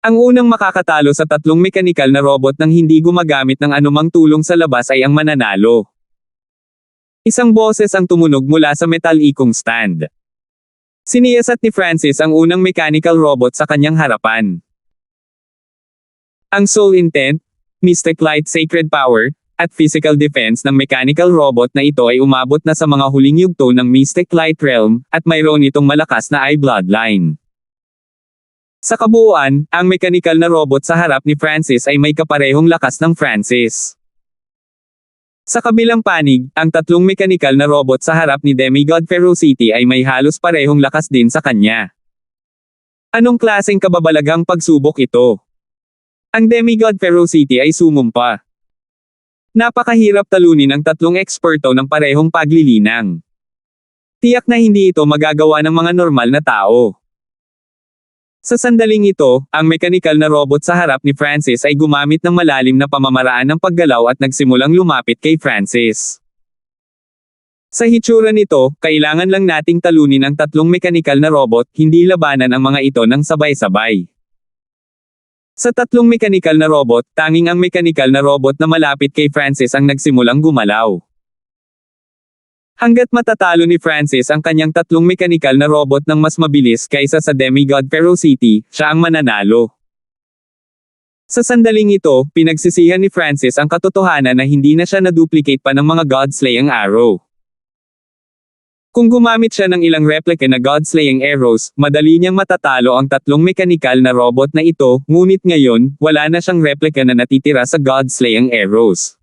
Ang unang makakatalo sa tatlong mekanikal na robot nang hindi gumagamit ng anumang tulong sa labas ay ang mananalo. Isang boses ang tumunog mula sa metal ikong stand. Siniyasat ni Francis ang unang mechanical robot sa kanyang harapan. Ang Soul Intent, Mystic Light Sacred Power, at Physical Defense ng mechanical robot na ito ay umabot na sa mga huling yugto ng Mystic Light Realm, at mayroon itong malakas na eye bloodline. Sa kabuuan, ang mechanical na robot sa harap ni Francis ay may kaparehong lakas ng Francis. Sa kabilang panig, ang tatlong mechanical na robot sa harap ni Demigod Ferocity ay may halos parehong lakas din sa kanya. Anong klaseng kababalaghang pagsubok ito? Ang Demigod Ferocity ay sumumpa. Napakahirap talunin ang tatlong eksperto ng parehong paglilinang. Tiyak na hindi ito magagawa ng mga normal na tao. Sa sandaling ito, ang mechanical na robot sa harap ni Francis ay gumamit ng malalim na pamamaraan ng paggalaw at nagsimulang lumapit kay Francis. Sa hitsura nito, kailangan lang nating talunin ang tatlong mechanical na robot, hindi labanan ang mga ito ng sabay-sabay. Sa tatlong mechanical na robot, tanging ang mechanical na robot na malapit kay Francis ang nagsimulang gumalaw. Hanggat matatalo ni Francis ang kanyang tatlong mechanical na robot ng mas mabilis kaysa sa Demigod Ferocity, siya ang mananalo. Sa sandaling ito, pinagsisihan ni Francis ang katotohanan na hindi na siya na-duplicate pa ng mga God-slaying arrow. Kung gumamit siya ng ilang replica na God-slaying arrows, madali niyang matatalo ang tatlong mechanical na robot na ito, ngunit ngayon, wala na siyang replica na natitira sa God-slaying arrows.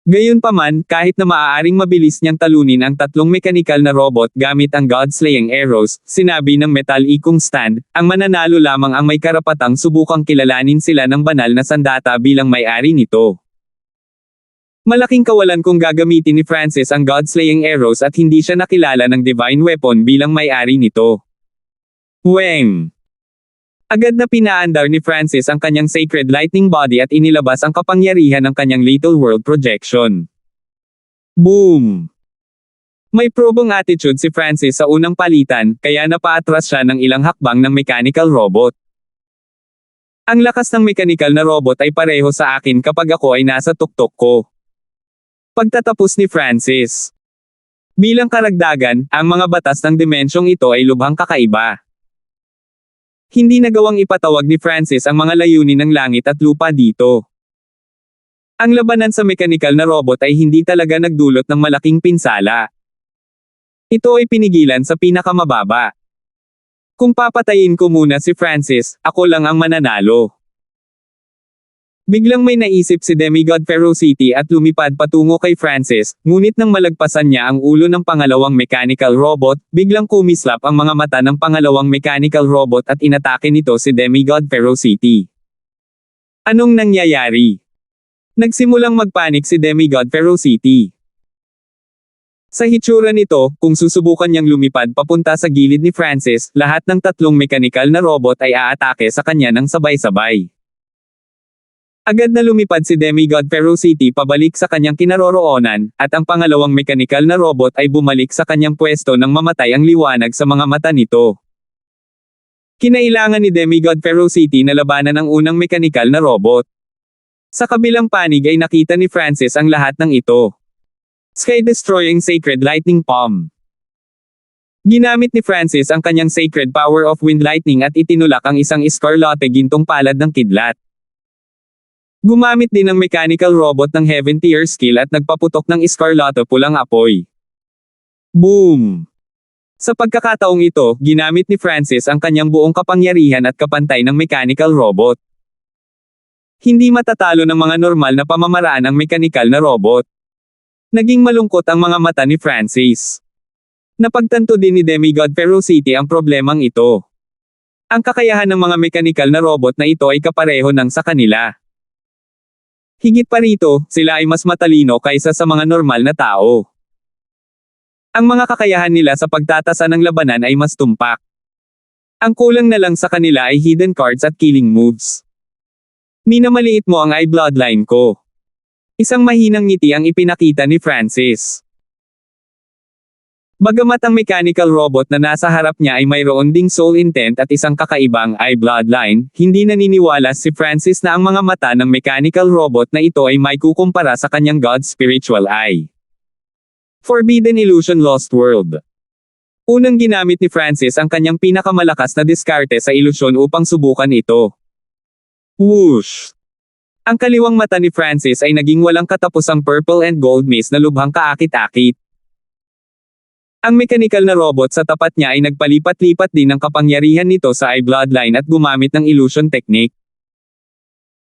Gayunpaman, kahit na maaaring mabilis niyang talunin ang tatlong mechanical na robot gamit ang God-slaying arrows, sinabi ng metal ikong stand, ang mananalo lamang ang may karapatang subukang kilalanin sila ng banal na sandata bilang may-ari nito. Malaking kawalan kung gagamitin ni Francis ang God-slaying arrows at hindi siya nakilala ng divine weapon bilang may-ari nito. Weng! Agad na pinaandar ni Francis ang kanyang sacred lightning body at inilabas ang kapangyarihan ng kanyang little world projection. Boom! May probong attitude si Francis sa unang palitan, kaya napaatras siya ng ilang hakbang ng mechanical robot. Ang lakas ng mekanikal na robot ay pareho sa akin kapag ako ay nasa tuktok ko. Pagtatapos ni Francis. Bilang karagdagan, ang mga batas ng dimensyong ito ay lubhang kakaiba. Hindi nagawang ipatawag ni Francis ang mga layunin ng langit at lupa dito. Ang labanan sa mekanikal na robot ay hindi talaga nagdulot ng malaking pinsala. Ito ay pinigilan sa pinakamababa. Kung papatayin ko muna si Francis, ako lang ang mananalo. Biglang may naisip si Demigod Ferocity at lumipad patungo kay Francis, ngunit nang malagpasan niya ang ulo ng pangalawang mechanical robot, biglang kumislap ang mga mata ng pangalawang mechanical robot at inatake nito si Demigod Ferocity. Anong nangyayari? Nagsimulang magpanik si Demigod Ferocity. Sa hitsura nito, kung susubukan niyang lumipad papunta sa gilid ni Francis, lahat ng tatlong mechanical na robot ay aatake sa kanya ng sabay-sabay. Agad na lumipad si Demigod Ferocity pabalik sa kanyang kinaroroonan, at ang pangalawang mechanical na robot ay bumalik sa kanyang pwesto nang mamatay ang liwanag sa mga mata nito. Kinailangan ni Demigod Ferocity na labanan ang unang mechanical na robot. Sa kabilang panig ay nakita ni Francis ang lahat ng ito. Sky-destroying Sacred Lightning Palm. Ginamit ni Francis ang kanyang Sacred Power of Wind Lightning at itinulak ang isang Scarlotte gintong palad ng kidlat. Gumamit din ng mechanical robot ng Heaven Tier skill at nagpaputok ng Scarlotte pulang apoy. Boom! Sa pagkakataong ito, ginamit ni Francis ang kanyang buong kapangyarihan at kapantay ng mechanical robot. Hindi matatalo ng mga normal na pamamaraan ang mechanical na robot. Naging malungkot ang mga mata ni Francis. Napagtanto din ni Demigod Ferocity ang problemang ito. Ang kakayahan ng mga mechanical na robot na ito ay kapareho ng sa kanila. Higit pa rito, sila ay mas matalino kaysa sa mga normal na tao. Ang mga kakayahan nila sa pagtatasa ng labanan ay mas tumpak. Ang kulang na lang sa kanila ay hidden cards at killing moves. Minamaliit mo ang eye bloodline ko. Isang mahinang ngiti ang ipinakita ni Francis. Bagamat ang mechanical robot na nasa harap niya ay mayroon ding soul intent at isang kakaibang eye bloodline, hindi naniniwala si Francis na ang mga mata ng mechanical robot na ito ay may kukumpara sa kanyang God's spiritual eye. Forbidden Illusion Lost World. Unang ginamit ni Francis ang kanyang pinakamalakas na diskarte sa ilusyon upang subukan ito. Whoosh! Ang kaliwang mata ni Francis ay naging walang katapusang purple and gold maze na lubhang kaakit-akit. Ang mechanical na robot sa tapat niya ay nagpalipat-lipat din ng kapangyarihan nito sa eye bloodline at gumamit ng illusion technique.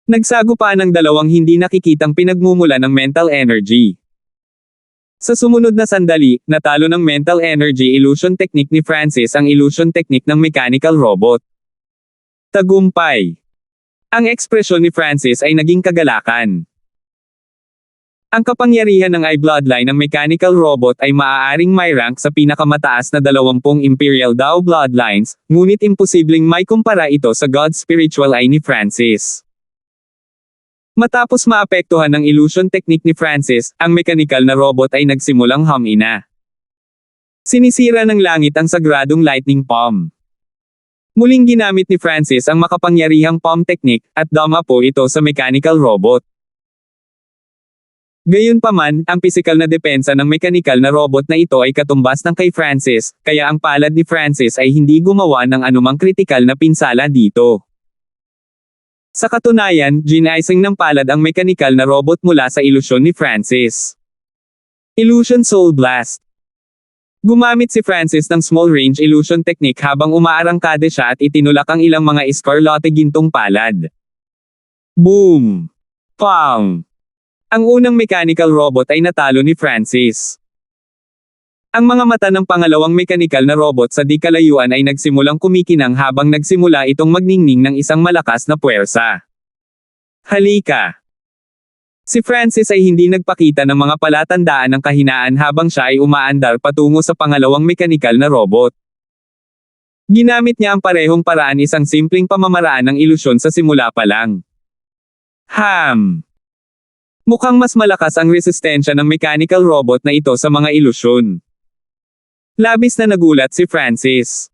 Nagsagupa ng dalawang hindi nakikitang pinagmumula ng mental energy. Sa sumunod na sandali, natalo ng mental energy illusion technique ni Francis ang illusion technique ng mechanical robot. Tagumpay! Ang ekspresyon ni Francis ay naging kagalakan. Ang kapangyarihan ng eye bloodline ng mechanical robot ay maaaring may rank sa pinakamataas na 20 Imperial Dao bloodlines, ngunit imposibleng may kumpara ito sa God's spiritual eye ni Francis. Matapos maapektuhan ng illusion technique ni Francis, ang mechanical na robot ay nagsimulang humina. Sinisira ng langit ang sagradong lightning palm. Muling ginamit ni Francis ang makapangyarihang palm technique, at dama po ito sa mechanical robot. Gayunpaman, ang pisikal na depensa ng mechanical na robot na ito ay katumbas ng kay Francis, kaya ang palad ni Francis ay hindi gumawa ng anumang kritikal na pinsala dito. Sa katunayan, ginaising ng palad ang mechanical na robot mula sa ilusyon ni Francis. Illusion Soul Blast. Gumamit si Francis ng small range illusion technique habang umaarangkade siya at itinulak ang ilang mga Scarlotte gintong palad. Boom! Pang! Ang unang mechanical robot ay natalo ni Francis. Ang mga mata ng pangalawang mechanical na robot sa di kalayuan ay nagsimulang kumikinang habang nagsimula itong magningning ng isang malakas na puwersa. Halika! Si Francis ay hindi nagpakita ng mga palatandaan ng kahinaan habang siya ay umaandar patungo sa pangalawang mechanical na robot. Ginamit niya ang parehong paraan, isang simpleng pamamaraan ng ilusyon sa simula pa lang. Mukhang mas malakas ang resistensya ng mechanical robot na ito sa mga ilusyon. Labis na nagulat si Francis.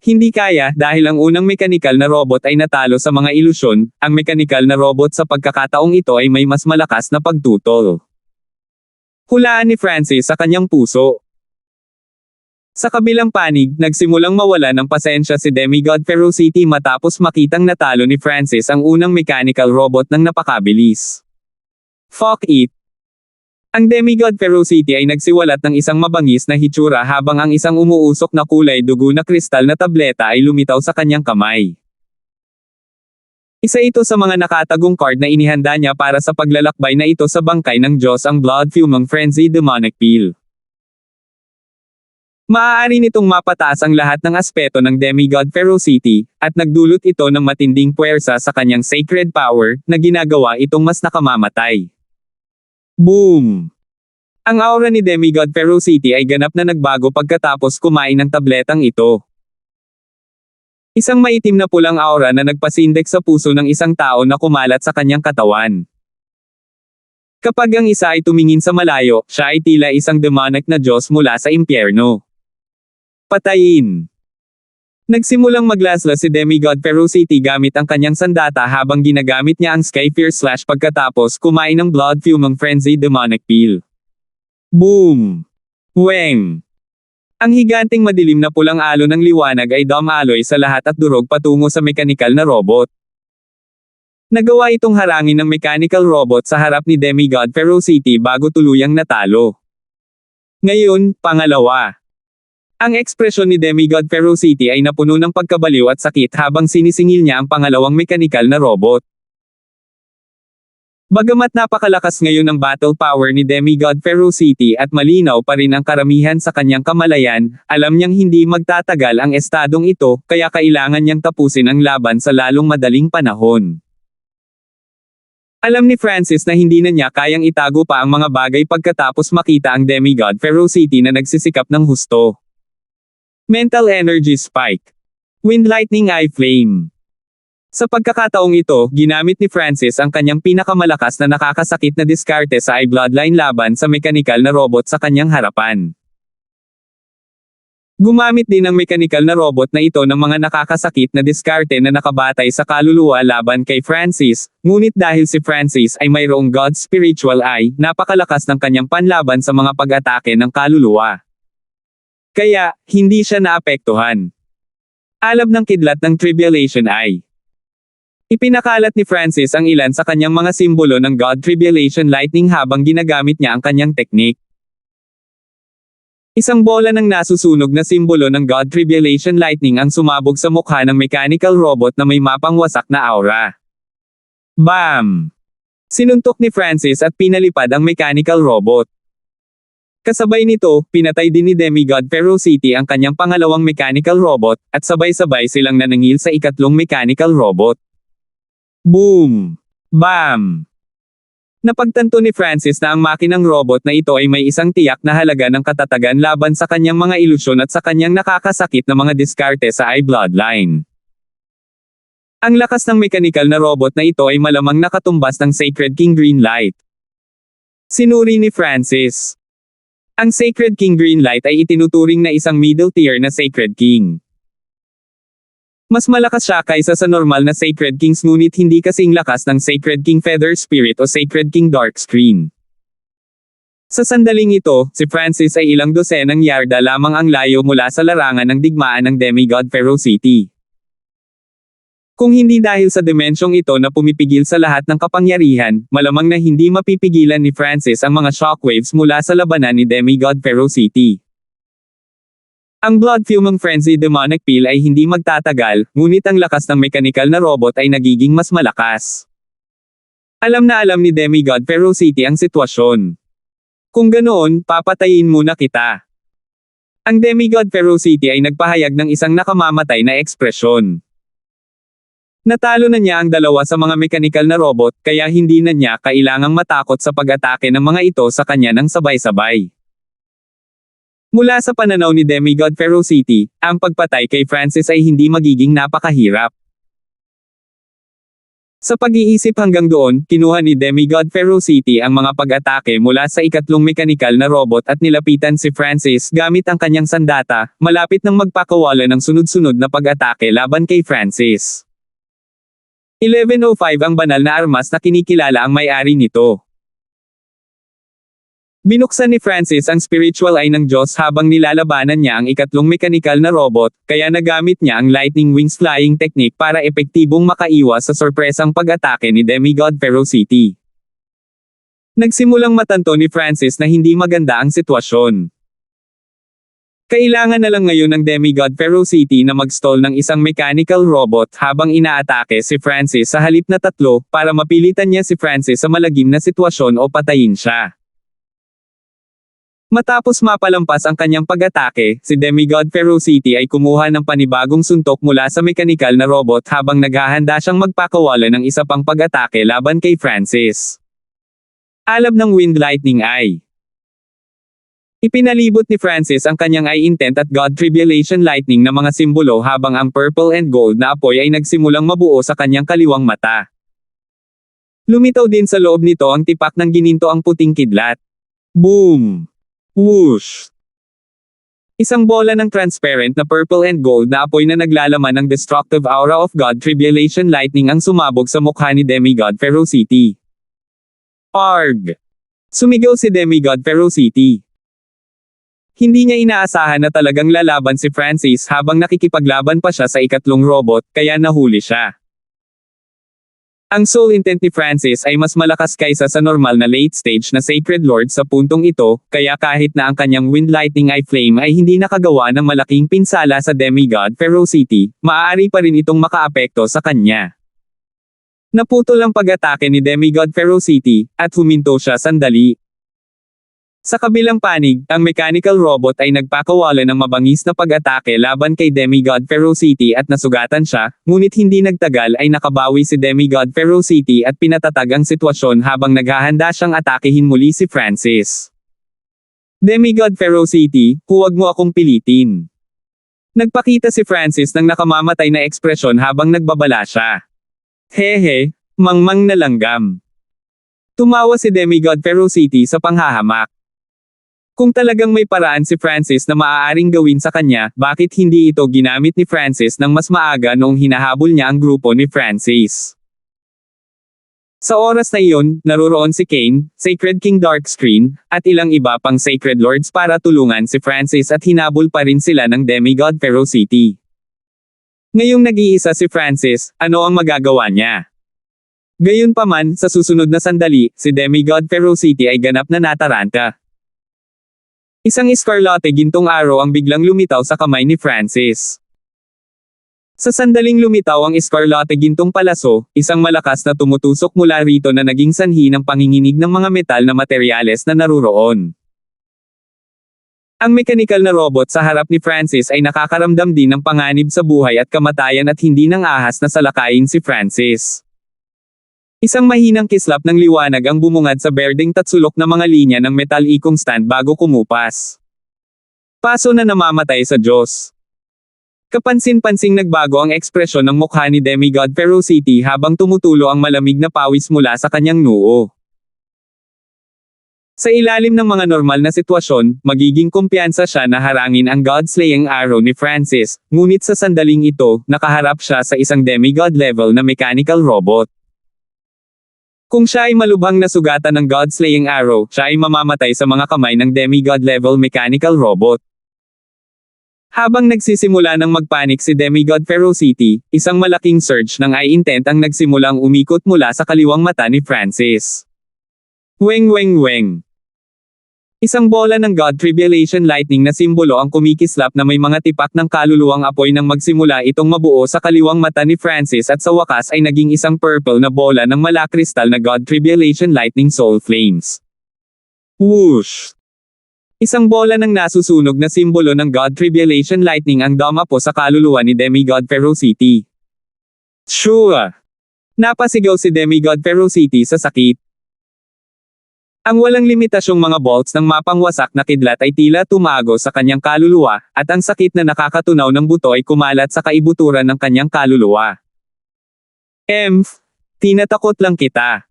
Hindi kaya dahil ang unang mechanical na robot ay natalo sa mga ilusyon, ang mechanical na robot sa pagkakataong ito ay may mas malakas na pagtutol. Hulaan ni Francis sa kanyang puso. Sa kabilang panig, nagsimulang mawala ng pasensya si Demigod Ferocity matapos makitang natalo ni Francis ang unang mechanical robot ng napakabilis. Fuck it! Ang Demigod Ferocity ay nagsiwalat ng isang mabangis na hitsura habang ang isang umuusok na kulay dugo na kristal na tableta ay lumitaw sa kanyang kamay. Isa ito sa mga nakatagong card na inihanda niya para sa paglalakbay na ito sa bangkay ng Diyos ang Blood Fuming Frenzy Demonic Peel. Maaari nitong mapataas ang lahat ng aspeto ng Demigod Ferocity, at nagdulot ito ng matinding puwersa sa kanyang sacred power, na ginagawa itong mas nakamamatay. Boom! Ang aura ni Demigod Ferocity ay ganap na nagbago pagkatapos kumain ng tabletang ito. Isang maitim na pulang aura na nagpasindek sa puso ng isang tao na kumalat sa kanyang katawan. Kapag ang isa ay tumingin sa malayo, siya ay tila isang demonic na Diyos mula sa impyerno. Patayin! Nagsimulang maglaslas si Demigod Ferocity gamit ang kanyang sandata habang ginagamit niya ang Skyfire Slash pagkatapos kumain ng Blood Fuming Frenzy Demonic Peel. Boom! Weng! Ang higanting madilim na pulang alo ng liwanag ay dumaloy sa lahat at durog patungo sa mechanical na robot. Nagawa itong harangin ng mechanical robot sa harap ni Demigod Ferocity bago tuluyang natalo. Ngayon, pangalawa. Ang ekspresyon ni Demigod Ferocity ay napuno ng pagkabaliw at sakit habang sinisingil niya ang pangalawang mechanical na robot. Bagamat napakalakas ngayon ang battle power ni Demigod Ferocity at malinaw pa rin ang karamihan sa kanyang kamalayan, alam niyang hindi magtatagal ang estadong ito, kaya kailangan niyang tapusin ang laban sa lalong madaling panahon. Alam ni Francis na hindi na niya kayang itago pa ang mga bagay pagkatapos makita ang Demigod Ferocity na nagsisikap ng husto. Mental Energy Spike. Wind Lightning Eye Flame. Sa pagkakataong ito, ginamit ni Francis ang kanyang pinakamalakas na nakakasakit na diskarte sa Eye Bloodline laban sa mechanical na robot sa kanyang harapan. Gumamit din ang mechanical na robot na ito ng mga nakakasakit na diskarte na nakabatay sa kaluluwa laban kay Francis, ngunit dahil si Francis ay mayroong God's Spiritual Eye, napakalakas ng kanyang panlaban sa mga pag-atake ng kaluluwa. Kaya, hindi siya naapektuhan. Alab ng kidlat ng Tribulation Eye. Ipinakalat ni Francis ang ilan sa kanyang mga simbolo ng God Tribulation Lightning habang ginagamit niya ang kanyang teknik. Isang bola ng nasusunog na simbolo ng God Tribulation Lightning ang sumabog sa mukha ng mechanical robot na may mapangwasak na aura. Bam! Sinuntok ni Francis at pinalipad ang mechanical robot. Kasabay nito, pinatay din ni Demigod Ferocity ang kanyang pangalawang mechanical robot, at sabay-sabay silang nanangil sa ikatlong mechanical robot. Boom! Bam! Napagtanto ni Francis na ang makinang robot na ito ay may isang tiyak na halaga ng katatagan laban sa kanyang mga ilusyon at sa kanyang nakakasakit na mga diskarte sa Eye Bloodline. Ang lakas ng mechanical na robot na ito ay malamang nakatumbas ng Sacred King Greenlight. Sinuri ni Francis. Ang Sacred King Greenlight ay itinuturing na isang middle tier na Sacred King. Mas malakas siya kaysa sa normal na Sacred Kings ngunit hindi kasing lakas ng Sacred King Feather Spirit o Sacred King Dark Screen. Sa sandaling ito, si Francis ay ilang dosenang yarda lamang ang layo mula sa larangan ng digmaan ng Demigod Ferocity. Kung hindi dahil sa dimensyong ito na pumipigil sa lahat ng kapangyarihan, malamang na hindi mapipigilan ni Francis ang mga shockwaves mula sa labanan ni Demigod Ferocity. Ang Blood Fuming Frenzy Demonic Peel ay hindi magtatagal, ngunit ang lakas ng mechanical na robot ay nagiging mas malakas. Alam na alam ni Demigod Ferocity ang sitwasyon. Kung ganoon, papatayin muna kita. Ang Demigod Ferocity ay nagpahayag ng isang nakamamatay na ekspresyon. Natalo na niya ang dalawa sa mga mechanical na robot, kaya hindi na niya kailangang matakot sa pag-atake ng mga ito sa kanya ng sabay-sabay. Mula sa pananaw ni Demigod Ferocity, ang pagpatay kay Francis ay hindi magiging napakahirap. Sa pag-iisip hanggang doon, kinuha ni Demigod Ferocity ang mga pag-atake mula sa ikatlong mekanikal na robot at nilapitan si Francis gamit ang kanyang sandata, malapit nang magpakawala ng sunod-sunod na pag-atake laban kay Francis. 1105 ang banal na armas na kinikilala ang may-ari nito. Binuksan ni Francis ang spiritual eye ng Diyos habang nilalabanan niya ang ikatlong mekanikal na robot, kaya nagamit niya ang lightning wings flying technique para epektibong makaiwas sa sorpresang pag-atake ni Demigod Ferocity. Nagsimulang matanto ni Francis na hindi maganda ang sitwasyon. Kailangan na lang ngayon ng Demigod Ferocity na mag-stall ng isang mechanical robot habang inaatake si Francis sa halip na tatlo para mapilitan niya si Francis sa malagim na sitwasyon o patayin siya. Matapos mapalampas ang kanyang pag-atake, si Demigod Ferocity ay kumuha ng panibagong suntok mula sa mekanikal na robot habang naghahanda siyang magpakawala ng isa pang pag-atake laban kay Francis. Alab ng Wind Lightning Eye. Ipinalibot ni Francis ang kanyang Eye Intent at God Tribulation Lightning na mga simbolo habang ang purple and gold na apoy ay nagsimulang mabuo sa kanyang kaliwang mata. Lumitaw din sa loob nito ang tipak ng gininto ang puting kidlat. Boom! Whoosh! Isang bola ng transparent na purple and gold na apoy na naglalaman ng destructive aura of God Tribulation Lightning ang sumabog sa mukha ni Demigod Ferocity. Arg! Sumigaw si Demigod Ferocity. Hindi niya inaasahan na talagang lalaban si Francis habang nakikipaglaban pa siya sa ikatlong robot, kaya nahuli siya. Ang soul intent ni Francis ay mas malakas kaysa sa normal na late stage na Sacred Lord sa puntong ito, kaya kahit na ang kanyang Wind Lightning Eye Flame ay hindi nakagawa ng malaking pinsala sa Demigod Ferocity, maaari pa rin itong makaapekto sa kanya. Naputol ang pag-atake ni Demigod Ferocity, at huminto siya sandali. Sa kabilang panig, ang mechanical robot ay nagpakawala ng mabangis na pag-atake laban kay Demigod Ferocity at nasugatan siya, ngunit hindi nagtagal ay nakabawi si Demigod Ferocity at pinatatag ang sitwasyon habang naghahanda siyang atakehin muli si Francis. Demigod Ferocity, huwag mo akong pilitin. Nagpakita si Francis ng nakamamatay na ekspresyon habang nagbabala siya. Hehe, mangmang na langgam. Tumawa si Demigod Ferocity sa panghahamak. Kung talagang may paraan si Francis na maaaring gawin sa kanya, bakit hindi ito ginamit ni Francis nang mas maaga noong hinahabol niya ang grupo ni Francis? Sa oras na iyon, naroroon si Kane, Sacred King Darkscreen, at ilang iba pang Sacred Lords para tulungan si Francis at hinabol pa rin sila ng Demigod Ferocity. Ngayong nag-iisa si Francis, ano ang magagawa niya? Gayunpaman, sa susunod na sandali, si Demigod Ferocity ay ganap na nataranta. Isang eskarlate gintong arrow ang biglang lumitaw sa kamay ni Francis. Sa sandaling lumitaw ang eskarlate gintong palaso, isang malakas na tumutusok mula rito na naging sanhi ng panginginig ng mga metal na materyales na naruroon. Ang mekanikal na robot sa harap ni Francis ay nakakaramdam din ng panganib sa buhay at kamatayan at hindi nang ahas na salakayin si Francis. Isang mahinang kislap ng liwanag ang bumungad sa berdeng tatsulok na mga linya ng metal ikong stand bago kumupas. Paso na namamatay sa Diyos. Kapansin-pansing nagbago ang ekspresyon ng mukha ni Demigod Ferocity habang tumutulo ang malamig na pawis mula sa kanyang noo. Sa ilalim ng mga normal na sitwasyon, magiging kumpiyansa siya na harangin ang God-slaying arrow ni Francis, ngunit sa sandaling ito, nakaharap siya sa isang demigod level na mechanical robot. Kung siya ay malubhang nasugatan ng God-slaying arrow, siya ay mamamatay sa mga kamay ng demigod-level mechanical robot. Habang nagsisimula ng magpanik si Demigod Ferocity, isang malaking surge ng Eye Intent ang nagsimulang umikot mula sa kaliwang mata ni Francis. Weng weng weng. Isang bola ng God Tribulation Lightning na simbolo ang kumikislap na may mga tipak ng kaluluwang apoy nang magsimula itong mabuo sa kaliwang mata ni Francis at sa wakas ay naging isang purple na bola ng malakristal na God Tribulation Lightning Soul Flames. Whoosh! Isang bola ng nasusunog na simbolo ng God Tribulation Lightning ang dumapo sa kaluluwa ni Demigod Ferocity. Shua! Napasigaw si Demigod Ferocity sa sakit. Ang walang limitasyong mga bolts ng mapangwasak na kidlat ay tila tumago sa kanyang kaluluwa, at ang sakit na nakakatunaw ng buto ay kumalat sa kaibuturan ng kanyang kaluluwa. Tinatakot lang kita.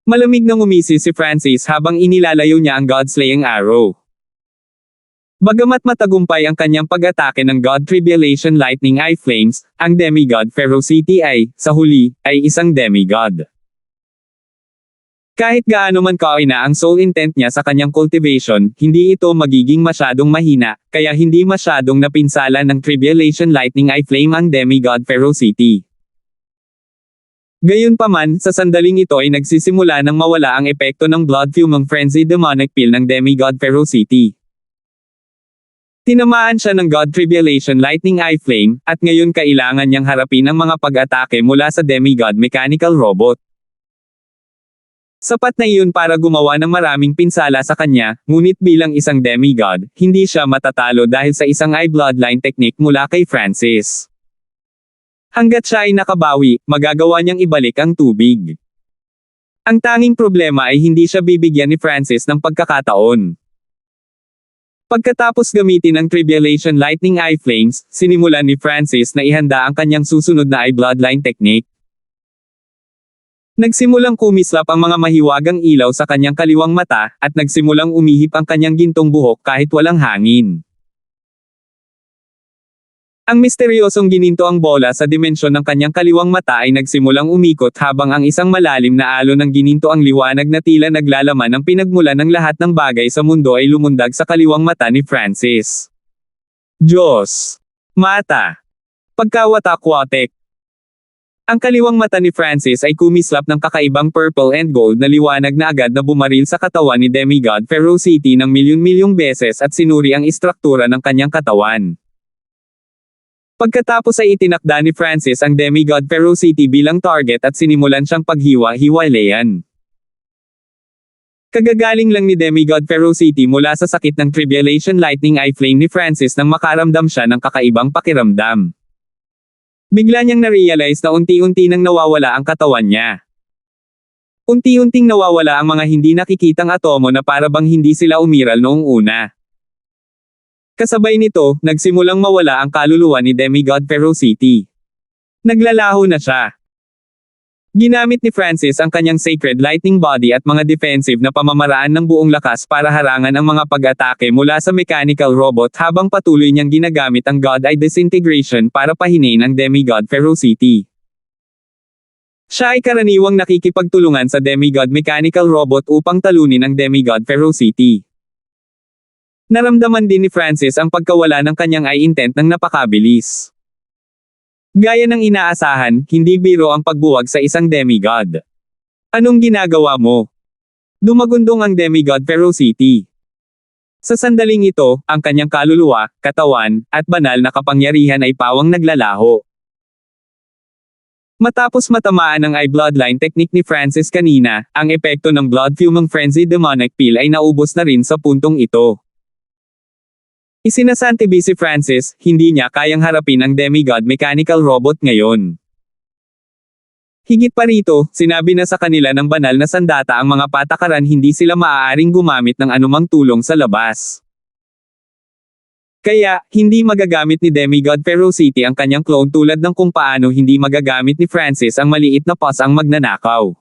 Malamig na ngumisi si Francis habang inilalayo niya ang God-slaying arrow. Bagamat matagumpay ang kanyang pag-atake ng God Tribulation Lightning Eye Flames, ang demigod Ferocity ay, sa huli, ay isang demigod. Kahit gaano man kaina ang soul intent niya sa kanyang cultivation, hindi ito magiging masyadong mahina, kaya hindi masyadong napinsala ng Tribulation Lightning Eye Flame ang demigod Ferocity. Gayunpaman, sa sandaling ito ay nagsisimula ng mawala ang epekto ng Blood Fuming Frenzy Demonic Pill ng demigod Ferocity. Tinamaan siya ng God Tribulation Lightning Eye Flame, at ngayon kailangan niyang harapin ang mga pag-atake mula sa demigod mechanical robot. Sapat na iyon para gumawa ng maraming pinsala sa kanya, ngunit bilang isang demigod, hindi siya matatalo dahil sa isang eye bloodline technique mula kay Francis. Hanggat siya ay nakabawi, magagawa niyang ibalik ang tubig. Ang tanging problema ay hindi siya bibigyan ni Francis ng pagkakataon. Pagkatapos gamitin ang Tribulation Lightning Eye Flames, sinimulan ni Francis na ihanda ang kanyang susunod na eye bloodline technique. Nagsimulang kumislap ang mga mahiwagang ilaw sa kanyang kaliwang mata, at nagsimulang umihip ang kanyang gintong buhok kahit walang hangin. Ang misteryosong gininto ang bola sa dimensyon ng kanyang kaliwang mata ay nagsimulang umikot habang ang isang malalim na alon ng gininto ang liwanag na tila naglalaman ng pinagmulan ng lahat ng bagay sa mundo ay lumundag sa kaliwang mata ni Francis. Diyos! Mata! Pagkawatak-watek! Ang kaliwang mata ni Francis ay kumislap ng kakaibang purple and gold na liwanag na agad na bumaril sa katawan ni demigod Ferocity ng milyon-milyong beses at sinuri ang istruktura ng kanyang katawan. Pagkatapos ay itinakda ni Francis ang demigod Ferocity bilang target at sinimulan siyang paghiwa-hiwalayan. Kagagaling lang ni demigod Ferocity mula sa sakit ng Tribulation Lightning Eye Flame ni Francis nang makaramdam siya ng kakaibang pakiramdam. Bigla niyang na-realize na unti-unti nang nawawala ang katawan niya. Unti-unting nawawala ang mga hindi nakikitang atomo na para bang hindi sila umiral noong una. Kasabay nito, nagsimulang mawala ang kaluluwa ni demigod Ferocity. Naglalaho na siya. Ginamit ni Francis ang kanyang sacred lightning body at mga defensive na pamamaraan ng buong lakas para harangan ang mga pag-atake mula sa mechanical robot habang patuloy niyang ginagamit ang God Eye Disintegration para pahinain ang demigod Ferocity. Siya ay karaniwang nakikipagtulungan sa demigod mechanical robot upang talunin ang demigod Ferocity. Naramdaman din ni Francis ang pagkawala ng kanyang eye intent ng napakabilis. Gaya ng inaasahan, hindi biro ang pagbuwag sa isang demigod. Anong ginagawa mo? Dumagundong ang demigod Ferocity. Sa sandaling ito, ang kanyang kaluluwa, katawan, at banal na kapangyarihan ay pawang naglalaho. Matapos matamaan ang eye bloodline technique ni Francis kanina, ang epekto ng Blood Fuming Frenzy Demonic Pill ay naubos na rin sa puntong ito. Isinasantabi si Francis, hindi niya kayang harapin ang demigod mechanical robot ngayon. Higit pa rito, sinabi na sa kanila ng banal na sandata ang mga patakaran hindi sila maaaring gumamit ng anumang tulong sa labas. Kaya, hindi magagamit ni demigod Ferocity ang kanyang clone tulad ng kung paano hindi magagamit ni Francis ang maliit na pos ang magnanakaw.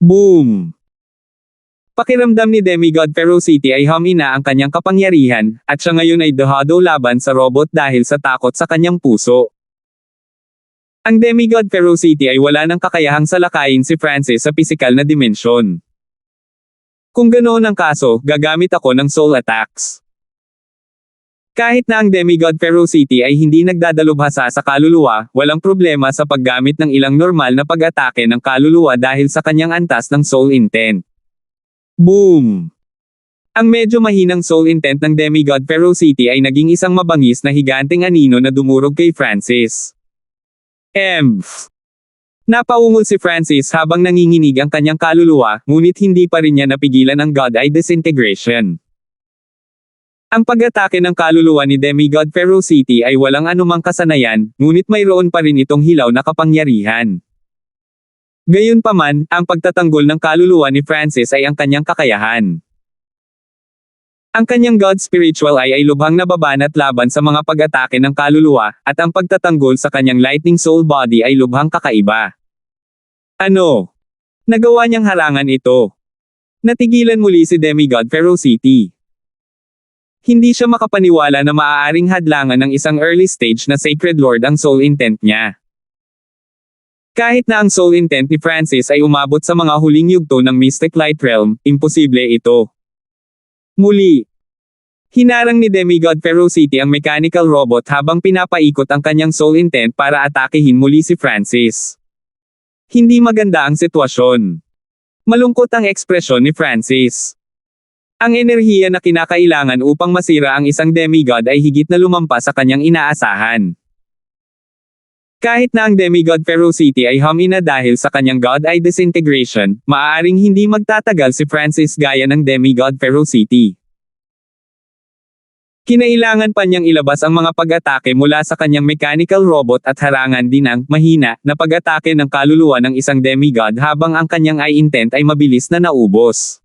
Boom! Pakiramdam ni demigod Ferocity ay humina ang kanyang kapangyarihan, at siya ngayon ay dehado laban sa robot dahil sa takot sa kanyang puso. Ang demigod Ferocity ay wala ng kakayahang salakayin si Francis sa pisikal na dimensyon. Kung ganoon ang kaso, gagamit ako ng soul attacks. Kahit na ang demigod Ferocity ay hindi nagdadalubhasa sa kaluluwa, walang problema sa paggamit ng ilang normal na pag-atake ng kaluluwa dahil sa kanyang antas ng soul intent. Boom! Ang medyo mahinang soul intent ng demigod Ferocity ay naging isang mabangis na higanteng anino na dumurog kay Francis. Napaungol si Francis habang nanginginig ang kanyang kaluluwa, ngunit hindi pa rin niya napigilan ang God Eye Disintegration. Ang pag-atake ng kaluluwa ni demigod Ferocity ay walang anumang kasanayan, ngunit mayroon pa rin itong hilaw na kapangyarihan. Gayunpaman, ang pagtatanggol ng kaluluwa ni Francis ay ang kanyang kakayahan. Ang kanyang God Spiritual Eye ay lubhang nababanat laban sa mga pag-atake ng kaluluwa, at ang pagtatanggol sa kanyang Lightning Soul Body ay lubhang kakaiba. Ano? Nagawa niyang harangan ito. Natigilan muli si Demigod Ferocity. Hindi siya makapaniwala na maaaring hadlangan ng isang early stage na Sacred Lord ang soul intent niya. Kahit na ang soul intent ni Francis ay umabot sa mga huling yugto ng Mystic Light Realm, imposible ito. Muli, hinarang ni Demigod Ferocity ang mechanical robot habang pinapaikot ang kanyang soul intent para atakehin muli si Francis. Hindi maganda ang sitwasyon. Malungkot ang ekspresyon ni Francis. Ang enerhiya na kinakailangan upang masira ang isang demigod ay higit na lumampas sa kanyang inaasahan. Kahit na ang Demigod Ferocity ay humina dahil sa kanyang God Eye disintegration, maaaring hindi magtatagal si Francis gaya ng Demigod Ferocity. Kinailangan pa niyang ilabas ang mga pag-atake mula sa kanyang mechanical robot at harangan din ang mahina na pag-atake ng kaluluwa ng isang demigod habang ang kanyang eye intent ay mabilis na naubos.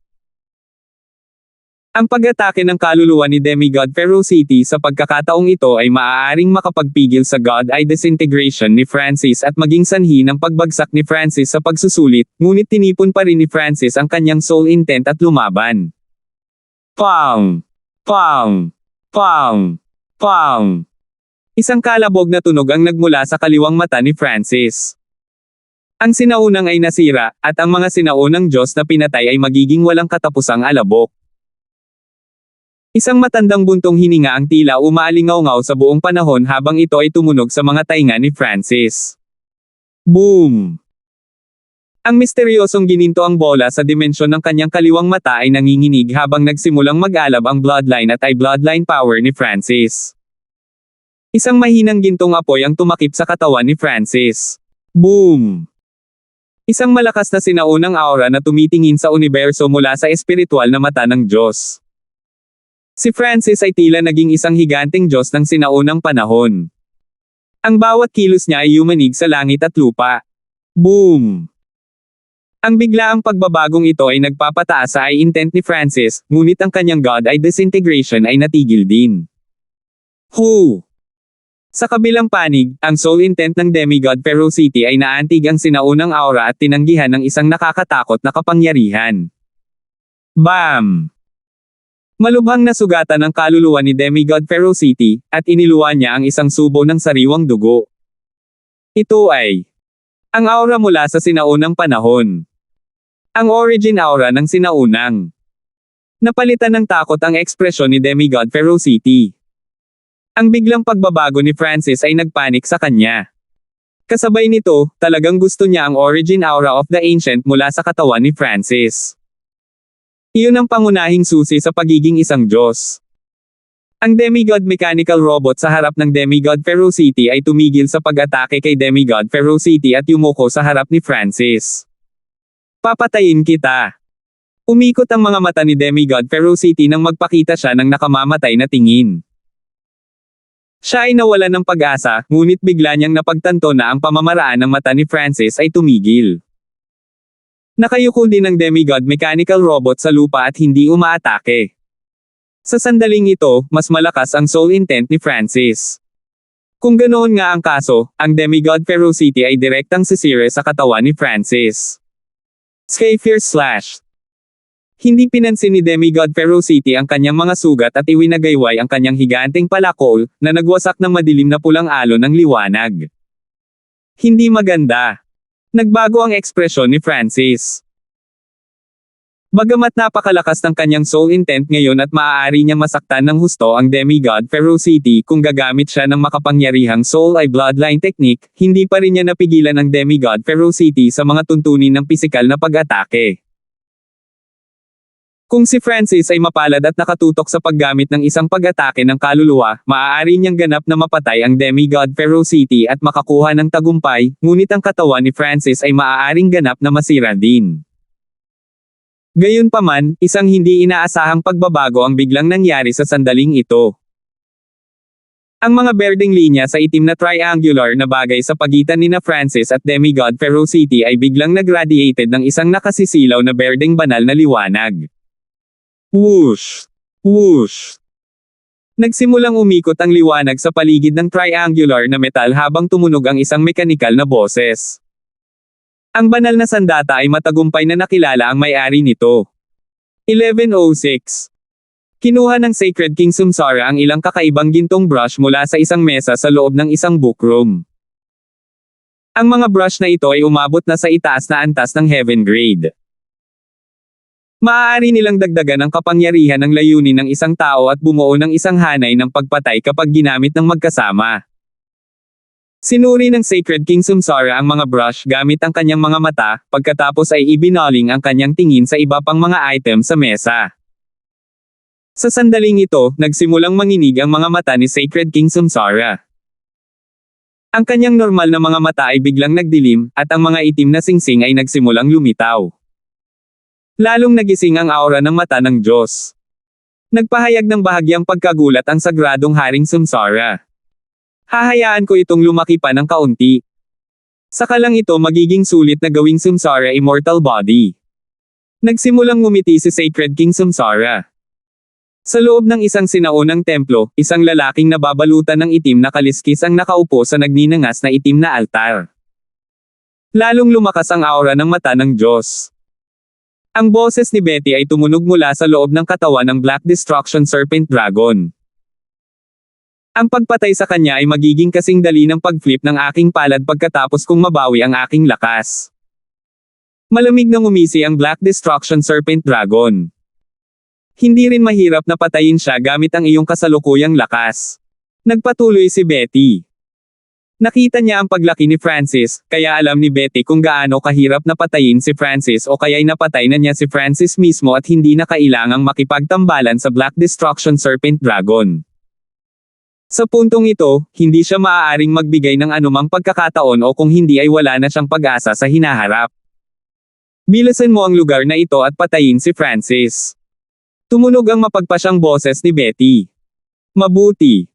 Ang pag-atake ng kaluluwa ni Demigod Ferocity sa pagkakataong ito ay maaaring makapagpigil sa God Eye disintegration ni Francis at maging sanhi ng pagbagsak ni Francis sa pagsusulit, ngunit tinipon pa rin ni Francis ang kanyang soul intent at lumaban. Pang! Pang! Pang! Pang! Isang kalabog na tunog ang nagmula sa kaliwang mata ni Francis. Ang sinaunang ay nasira, at ang mga sinaunang Diyos na pinatay ay magiging walang katapusang alabok. Isang matandang buntong hininga ang tila umaalingaw-ngaw sa buong panahon habang ito ay tumunog sa mga tainga ni Francis. Boom! Ang misteryosong gininto ang bola sa dimensyon ng kanyang kaliwang mata ay nanginginig habang nagsimulang mag-alab ang bloodline at ay bloodline power ni Francis. Isang mahinang gintong apoy ang tumakip sa katawan ni Francis. Boom! Isang malakas na sinaunang aura na tumitingin sa universo mula sa espiritual na mata ng Diyos. Si Francis ay tila naging isang higanteng Diyos ng sinaunang panahon. Ang bawat kilos niya ay yumanig sa langit at lupa. Boom! Ang biglaang pagbabagong ito ay nagpapataas sa eye intent ni Francis, ngunit ang kanyang God Eye disintegration ay natigil din. Hu! Sa kabilang panig, ang soul intent ng Demigod Ferocity ay naantig ang sinaunang aura at tinanggihan ng isang nakakatakot na kapangyarihan. Bam! Malubhang nasugatan ang kaluluwa ni Demigod Ferocity, at iniluwa niya ang isang subo ng sariwang dugo. Ito ay ang aura mula sa sinaunang panahon. Ang origin aura ng sinaunang. Napalitan ng takot ang ekspresyon ni Demigod Ferocity. Ang biglang pagbabago ni Francis ay nagpanik sa kanya. Kasabay nito, talagang gusto niya ang origin aura of the ancient mula sa katawan ni Francis. Iyon ang pangunahing susi sa pagiging isang Diyos. Ang Demigod Mechanical Robot sa harap ng Demigod Ferocity ay tumigil sa pag-atake kay Demigod Ferocity at yumuko sa harap ni Francis. Papatayin kita! Umikot ang mga mata ni Demigod Ferocity nang magpakita siya ng nakamamatay na tingin. Siya ay nawalan ng pag-asa, ngunit bigla niyang napagtanto na ang pamamaraan ng mata ni Francis ay tumigil. Nakayuko din ang Demigod Mechanical Robot sa lupa at hindi umaatake. Sa sandaling ito, mas malakas ang soul intent ni Francis. Kung ganoon nga ang kaso, ang Demigod Ferocity ay direktang sisire sa katawan ni Francis. Skyfear Slash. Hindi pinansin ni Demigod Ferocity ang kanyang mga sugat at iwinagayway ang kanyang higanteng palakol, na nagwasak ng madilim na pulang alon ng liwanag. Hindi maganda. Nagbago ang ekspresyon ni Francis. Bagamat napakalakas ng kanyang soul intent ngayon at maaari niyang masaktan ng husto ang Demigod Ferocity kung gagamit siya ng makapangyarihang soul eye bloodline technique, hindi pa rin niya napigilan ang Demigod Ferocity sa mga tuntunin ng pisikal na pag-atake. Kung si Francis ay mapalad at nakatutok sa paggamit ng isang pag-atake ng kaluluwa, maaari niyang ganap na mapatay ang Demigod Ferocity at makakuha ng tagumpay, ngunit ang katawan ni Francis ay maaaring ganap na masira din. Gayunpaman, isang hindi inaasahang pagbabago ang biglang nangyari sa sandaling ito. Ang mga berdeng linya sa itim na triangular na bagay sa pagitan nina Francis at Demigod Ferocity ay biglang nagradiated ng isang nakasisilaw na berdeng banal na liwanag. Whoosh! Whoosh! Nagsimulang umikot ang liwanag sa paligid ng triangular na metal habang tumunog ang isang mekanikal na boses. Ang banal na sandata ay matagumpay na nakilala ang may-ari nito. 1106. Kinuha ng Sacred King Samsara ang ilang kakaibang gintong brush mula sa isang mesa sa loob ng isang bookroom. Ang mga brush na ito ay umabot na sa itaas na antas ng heaven grade. Maaari nilang dagdagan ang kapangyarihan ng layunin ng isang tao at bumuo ng isang hanay ng pagpatay kapag ginamit ng magkasama. Sinuri ng Sacred King Samsara ang mga brush gamit ang kanyang mga mata, pagkatapos ay ibinaling ang kanyang tingin sa iba pang mga item sa mesa. Sa sandaling ito, nagsimulang manginig ang mga mata ni Sacred King Samsara. Ang kanyang normal na mga mata ay biglang nagdilim, at ang mga itim na singsing ay nagsimulang lumitaw. Lalong nagising ang aura ng mata ng Diyos. Nagpahayag ng bahagyang pagkagulat ang sagradong Haring Samsara. Hahayaan ko itong lumaki pa ng kaunti. Saka lang ito magiging sulit na gawing Samsara immortal body. Nagsimulang ngumiti si Sacred King Samsara. Sa loob ng isang sinaunang templo, isang lalaking nababalutan ng itim na kaliskis ang nakaupo sa nagninangas na itim na altar. Lalong lumakas ang aura ng mata ng Diyos. Ang boses ni Betty ay tumunog mula sa loob ng katawan ng Black Destruction Serpent Dragon. Ang pagpatay sa kanya ay magiging kasing dali ng pag-flip ng aking palad pagkatapos kong mabawi ang aking lakas. Malamig na ngumisi ang Black Destruction Serpent Dragon. Hindi rin mahirap na patayin siya gamit ang iyong kasalukuyang lakas. Nagpatuloy si Betty. Nakita niya ang paglaki ni Francis, kaya alam ni Betty kung gaano kahirap na patayin si Francis o kaya'y napatay na niya si Francis mismo at hindi na kailangang makipagtambalan sa Black Destruction Serpent Dragon. Sa puntong ito, hindi siya maaaring magbigay ng anumang pagkakataon o kung hindi ay wala na siyang pag-asa sa hinaharap. Bilasan mo ang lugar na ito at patayin si Francis. Tumunog ang mapagpasyang boses ni Betty. Mabuti.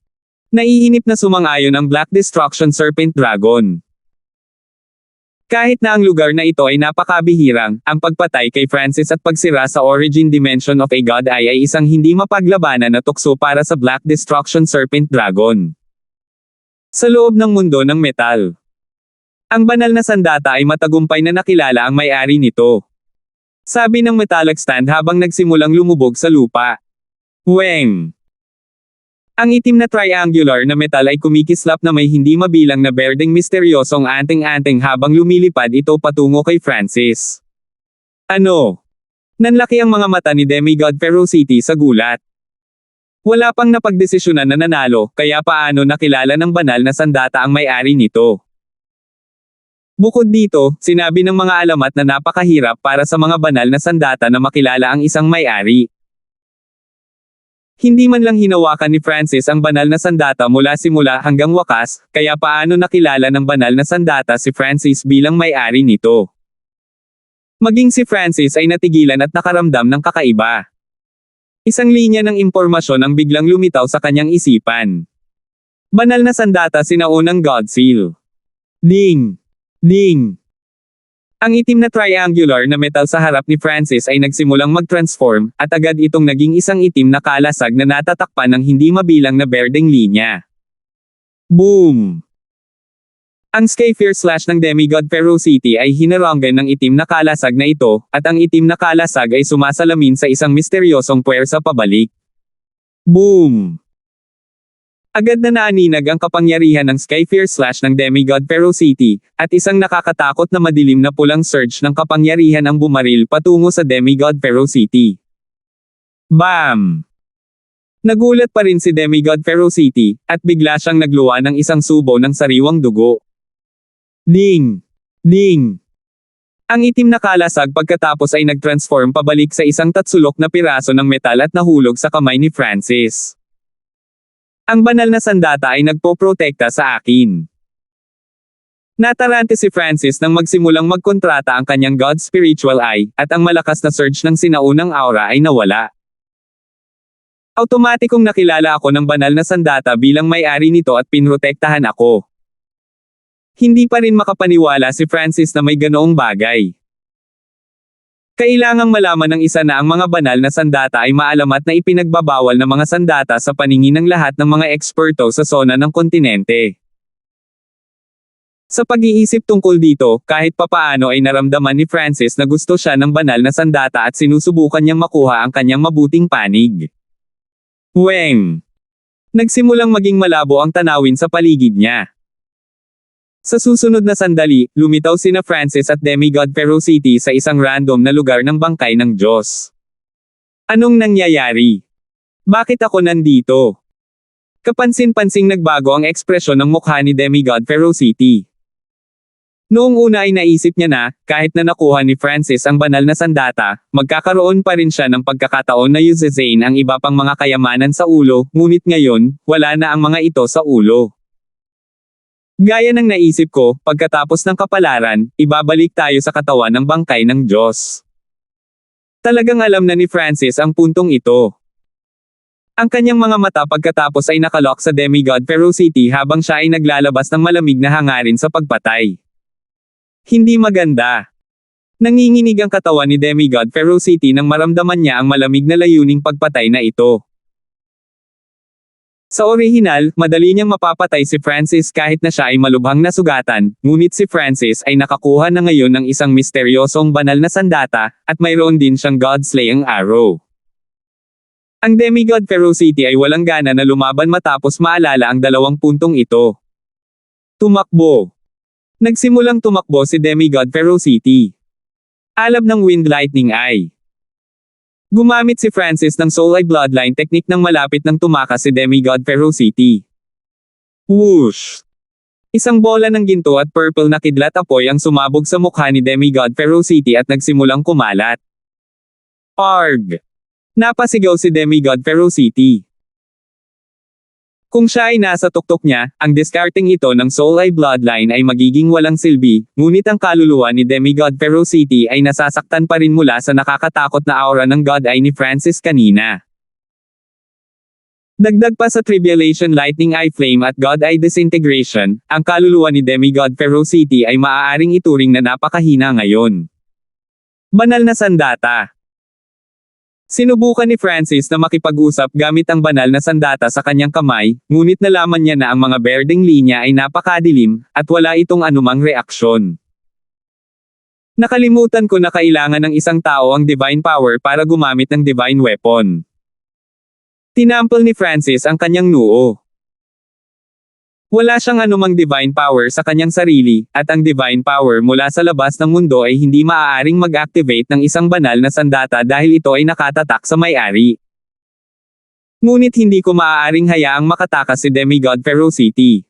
Naiinip na sumang-ayon ang Black Destruction Serpent Dragon. Kahit na ang lugar na ito ay napakabihirang, ang pagpatay kay Francis at pagsira sa Origin Dimension of a God ay isang hindi mapaglabanan na tukso para sa Black Destruction Serpent Dragon. Sa loob ng mundo ng metal. Ang banal na sandata ay matagumpay na nakilala ang may-ari nito. Sabi ng metallic stand habang nagsimulang lumubog sa lupa. Weng! Ang itim na triangular na metal ay kumikislap na may hindi mabilang na berdeng misteryosong anting-anting habang lumilipad ito patungo kay Francis. Ano? Nanlaki ang mga mata ni Demigod Ferocity sa gulat. Wala pang napagdesisyonan na nanalo, kaya paano nakilala ng banal na sandata ang may-ari nito? Bukod dito, sinabi ng mga alamat na napakahirap para sa mga banal na sandata na makilala ang isang may-ari. Hindi man lang hinawakan ni Francis ang banal na sandata mula simula hanggang wakas, kaya paano nakilala ng banal na sandata si Francis bilang may-ari nito? Maging si Francis ay natigilan at nakaramdam ng kakaiba. Isang linya ng impormasyon ang biglang lumitaw sa kanyang isipan. Banal na sandata sinaunang God Seal. Ding! Ding! Ang itim na triangular na metal sa harap ni Francis ay nagsimulang mag-transform, at agad itong naging isang itim na kalasag na natatakpan ng hindi mabilang na berdeng linya. Boom! Ang Skyfire Slash ng Demigod Ferocity ay hinaranggan ng itim na kalasag na ito, at ang itim na kalasag ay sumasalamin sa isang misteryosong puwersa pabalik. Boom! Agad na naaninag ang kapangyarihan ng Skyfire Slash ng Demigod Ferocity, at isang nakakatakot na madilim na pulang surge ng kapangyarihan ang bumaril patungo sa Demigod Ferocity. Bam! Nagulat pa rin si Demigod Ferocity, at bigla siyang nagluwa ng isang subo ng sariwang dugo. Ding! Ding! Ang itim na kalasag pagkatapos ay nagtransform pabalik sa isang tatsulok na piraso ng metal at nahulog sa kamay ni Francis. Ang banal na sandata ay nagpoprotekta sa akin. Natarante si Francis nang magsimulang magkontrata ang kanyang God Spiritual Eye, at ang malakas na surge ng sinaunang aura ay nawala. Automatikong nakilala ako ng banal na sandata bilang may-ari nito at pinrotektahan ako. Hindi pa rin makapaniwala si Francis na may ganoong bagay. Kailangang malaman ng isa na ang mga banal na sandata ay maalamat na ipinagbabawal na mga sandata sa paningin ng lahat ng mga eksperto sa zona ng kontinente. Sa pag-iisip tungkol dito, kahit papaano ay naramdaman ni Francis na gusto siya ng banal na sandata at sinusubukan niyang makuha ang kanyang mabuting panig. Weng! Nagsimulang maging malabo ang tanawin sa paligid niya. Sa susunod na sandali, lumitaw sina Francis at Demigod Ferocity sa isang random na lugar ng bangkay ng Diyos. Anong nangyayari? Bakit ako nandito? Kapansin-pansing nagbago ang ekspresyon ng mukha ni Demigod Ferocity. Noong una ay naisip niya na, kahit na nakuha ni Francis ang banal na sandata, magkakaroon pa rin siya ng pagkakataon na yusezain ang iba pang mga kayamanan sa ulo, ngunit ngayon, wala na ang mga ito sa ulo. Gaya ng naisip ko, pagkatapos ng kapalaran, ibabalik tayo sa katawan ng bangkay ng Diyos. Talagang alam na ni Francis ang puntong ito. Ang kanyang mga mata pagkatapos ay nakalock sa Demigod Ferocity habang siya ay naglalabas ng malamig na hangarin sa pagpatay. Hindi maganda. Nanginginig ang katawan ni Demigod Ferocity nang maramdaman niya ang malamig na layuning pagpatay na ito. Sa orihinal, madali niyang mapapatay si Francis kahit na siya ay malubhang nasugatan, ngunit si Francis ay nakakuha na ngayon ng isang misteryosong banal na sandata, at mayroon din siyang God-slaying arrow. Ang Demigod Ferocity ay walang gana na lumaban matapos maalala ang dalawang puntong ito. Tumakbo. Nagsimulang tumakbo si Demigod Ferocity. Alab ng Wind Lightning Eye. Gumamit si Francis ng Soul Eye Bloodline technique nang malapit nang tumakas si Demigod Ferocity. Whoosh! Isang bola ng ginto at purple na kidlat apoy ang sumabog sa mukha ni Demigod Ferocity at nagsimulang kumalat. Arg! Napasigaw si Demigod Ferocity. Kung siya ay nasa tuktok niya, ang discarding ito ng Soul Eye Bloodline ay magiging walang silbi, ngunit ang kaluluwa ni Demigod Ferocity ay nasasaktan pa rin mula sa nakakatakot na aura ng God Eye ni Francis kanina. Dagdag pa sa Tribulation Lightning Eye Flame at God Eye Disintegration, ang kaluluwa ni Demigod Ferocity ay maaaring ituring na napakahina ngayon. Banal na sandata. Sinubukan ni Francis na makipag-usap gamit ang banal na sandata sa kanyang kamay, ngunit nalaman niya na ang mga berdeng linya ay napakadilim, at wala itong anumang reaksyon. Nakalimutan ko na kailangan ng isang tao ang divine power para gumamit ng divine weapon. Tinampal ni Francis ang kanyang noo. Wala siyang anumang divine power sa kanyang sarili, at ang divine power mula sa labas ng mundo ay hindi maaaring mag-activate ng isang banal na sandata dahil ito ay nakatatak sa may-ari. Ngunit hindi ko maaaring hayaang makatakas si Demigod Ferocity.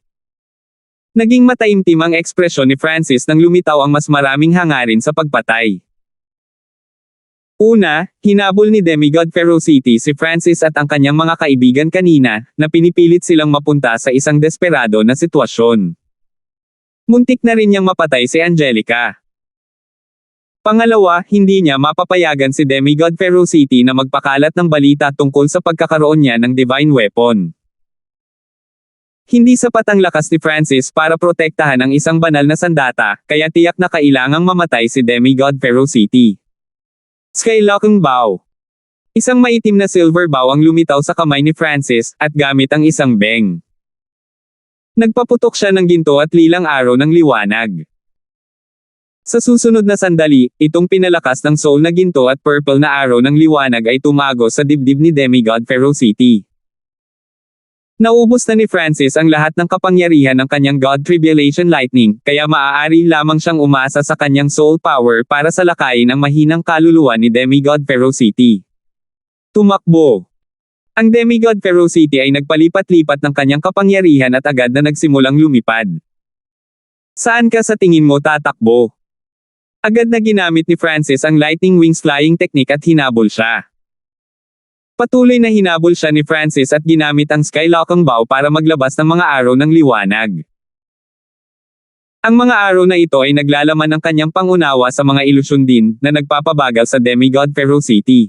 Naging mataimtim ang ekspresyon ni Francis nang lumitaw ang mas maraming hangarin sa pagpatay. Una, hinabol ni Demigod Ferocity si Francis at ang kanyang mga kaibigan kanina, na pinipilit silang mapunta sa isang desperado na sitwasyon. Muntik na rin niyang mapatay si Angelica. Pangalawa, hindi niya mapapayagan si Demigod Ferocity na magpakalat ng balita tungkol sa pagkakaroon niya ng divine weapon. Hindi sapat ang lakas ni Francis para protektahan ang isang banal na sandata, kaya tiyak na kailangang mamatay si Demigod Ferocity. Skylocking Bow. Isang maitim na silver bow ang lumitaw sa kamay ni Francis, at gamit ang isang beng. Nagpaputok siya ng ginto at lilang araw ng liwanag. Sa susunod na sandali, itong pinalakas ng soul na ginto at purple na araw ng liwanag ay tumago sa dibdib ni Demigod Ferocity. Naubos na ni Francis ang lahat ng kapangyarihan ng kanyang God Tribulation Lightning, kaya maaari lamang siyang umasa sa kanyang soul power para salakayin ang mahinang kaluluwa ni Demigod Ferocity. Tumakbo. Ang Demigod Ferocity ay nagpalipat-lipat ng kanyang kapangyarihan at agad na nagsimulang lumipad. Saan ka sa tingin mo tatakbo? Agad na ginamit ni Francis ang Lightning Wings Flying Technique at hinabol siya. Patuloy na hinabol siya ni Francis at ginamit ang Skylocking Bow para maglabas ng mga araw ng liwanag. Ang mga araw na ito ay naglalaman ng kanyang pangunawa sa mga ilusyon din, na nagpapabagal sa Demigod Ferocity.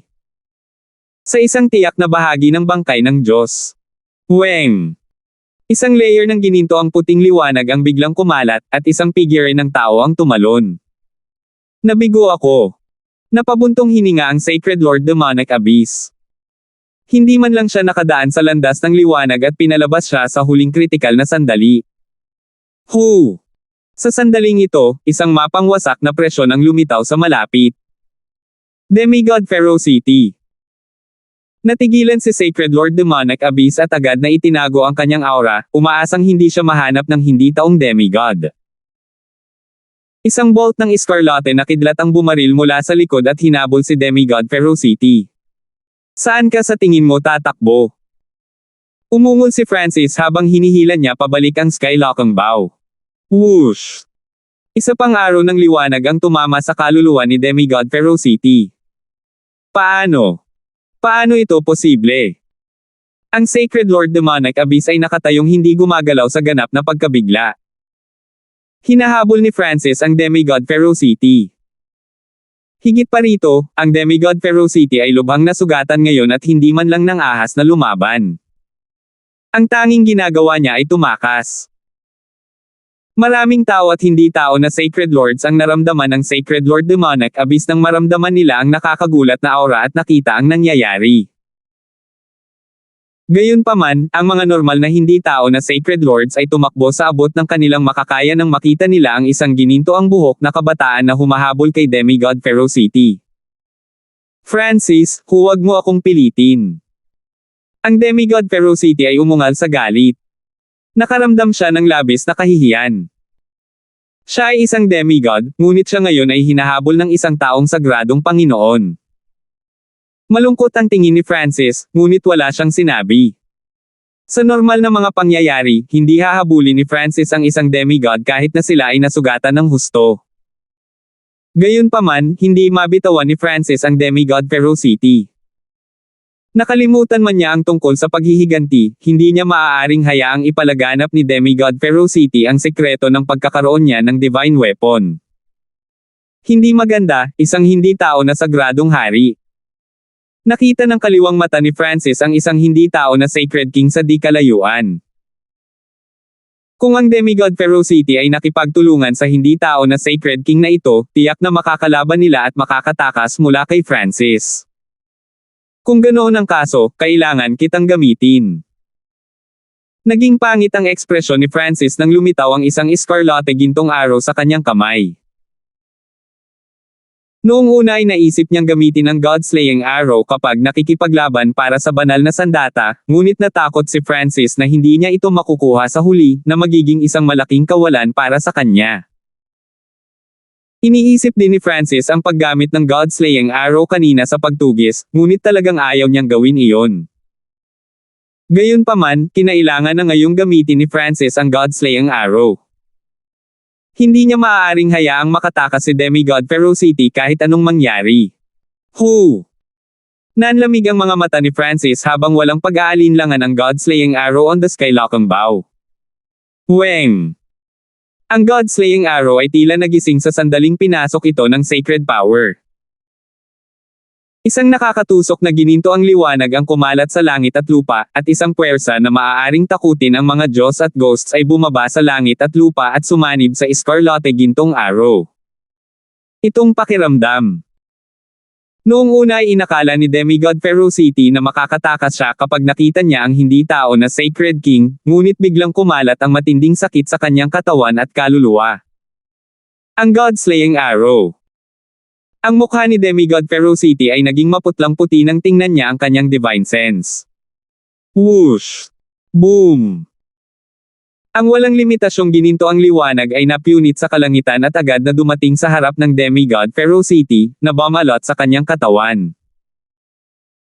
Sa isang tiyak na bahagi ng bangkay ng Diyos. Weng! Isang layer ng gininto ang puting liwanag ang biglang kumalat, at isang figure ng tao ang tumalon. Nabigo ako. Napabuntong hininga ang Sacred Lord Demonic Abyss. Hindi man lang siya nakadaan sa landas ng liwanag at pinalabas siya sa huling kritikal na sandali. Hu! Sa sandaling ito, isang mapang wasak na presyon ang lumitaw sa malapit. Demigod Ferocity. Natigilan si Sacred Lord Demonic Abyss at agad na itinago ang kanyang aura, umaasang hindi siya mahanap ng hindi taong demigod. Isang bolt ng Escarlate na kidlat ang bumaril mula sa likod at hinabol si Demigod Ferocity. Saan ka sa tingin mo tatakbo? Umungol si Francis habang hinihila niya pabalik ang Skylocking Bow. Whoosh! Isa pang araw ng liwanag ang tumama sa kaluluwa ni Demigod Ferocity. Paano? Paano ito posible? Ang Sacred Lord Demonic Abyss ay nakatayong hindi gumagalaw sa ganap na pagkabigla. Hinahabol ni Francis ang Demigod Ferocity. Higit pa rito, ang Demigod Ferocity ay lubhang nasugatan ngayon at hindi man lang ng ahas na lumaban. Ang tanging ginagawa niya ay tumakas. Maraming tao at hindi tao na Sacred Lords ang naramdaman ng Sacred Lord Demonic Abyss nang maramdaman nila ang nakakagulat na aura at nakita ang nangyayari. Gayunpaman, ang mga normal na hindi tao na Sacred Lords ay tumakbo sa abot ng kanilang makakaya nang makita nila ang isang gininto ang buhok na kabataan na humahabol kay Demigod Ferocity. Francis, huwag mo akong pilitin. Ang Demigod Ferocity ay umungal sa galit. Nakaramdam siya ng labis na kahihiyan. Siya ay isang demigod, ngunit siya ngayon ay hinahabol ng isang taong sagradong Panginoon. Malungkot ang tingin ni Francis, ngunit wala siyang sinabi. Sa normal na mga pangyayari, hindi hahabulin ni Francis ang isang demigod kahit na sila ay nasugatan ng husto. Gayunpaman, hindi mabitawan ni Francis ang Demigod Ferocity. Nakalimutan man niya ang tungkol sa paghihiganti, hindi niya maaaring hayaang ipalaganap ni Demigod Ferocity ang sekreto ng pagkakaroon niya ng divine weapon. Hindi maganda, isang hindi tao na sagradong hari. Nakita ng kaliwang mata ni Francis ang isang hindi tao na Sacred King sa di kalayuan. Kung ang Demigod Ferocity ay nakipagtulungan sa hindi tao na Sacred King na ito, tiyak na makakalaban nila at makakatakas mula kay Francis. Kung ganoon ang kaso, kailangan kitang gamitin. Naging pangit ang ekspresyon ni Francis nang lumitaw ang isang Escarlate gintong arrow sa kanyang kamay. Noong una ay naisip niyang gamitin ang God-slaying arrow kapag nakikipaglaban para sa banal na sandata, ngunit natakot si Francis na hindi niya ito makukuha sa huli, na magiging isang malaking kawalan para sa kanya. Iniisip din ni Francis ang paggamit ng God-slaying arrow kanina sa pagtugis, ngunit talagang ayaw niyang gawin iyon. Gayunpaman, kinailangan na ngayong gamitin ni Francis ang God-slaying arrow. Hindi niya maaaring hayaang makatakas si Demigod Ferocity kahit anong mangyari. Hu! Nanlamig ang mga mata ni Francis habang walang pag-aalinlangan ang God-slaying arrow on the Skylocking Bow. Weng! Ang God-slaying arrow ay tila nagising sa sandaling pinasok ito ng sacred power. Isang nakakatusok na gininto ang liwanag ang kumalat sa langit at lupa, at isang puwersa na maaaring takutin ang mga Diyos at ghosts ay bumaba sa langit at lupa at sumanib sa Escarlate gintong arrow. Itong pakiramdam. Noong una ay inakala ni Demigod Ferocity na makakatakas siya kapag nakita niya ang hindi tao na Sacred King, ngunit biglang kumalat ang matinding sakit sa kanyang katawan at kaluluwa. Ang God-slaying arrow. Ang mukha ni Demigod Ferocity ay naging maputlang puti nang tingnan niya ang kanyang divine sense. Whoosh! Boom! Ang walang limitasyong gininto ang liwanag ay napunit sa kalangitan at agad na dumating sa harap ng Demigod Ferocity, na bumalot sa kanyang katawan.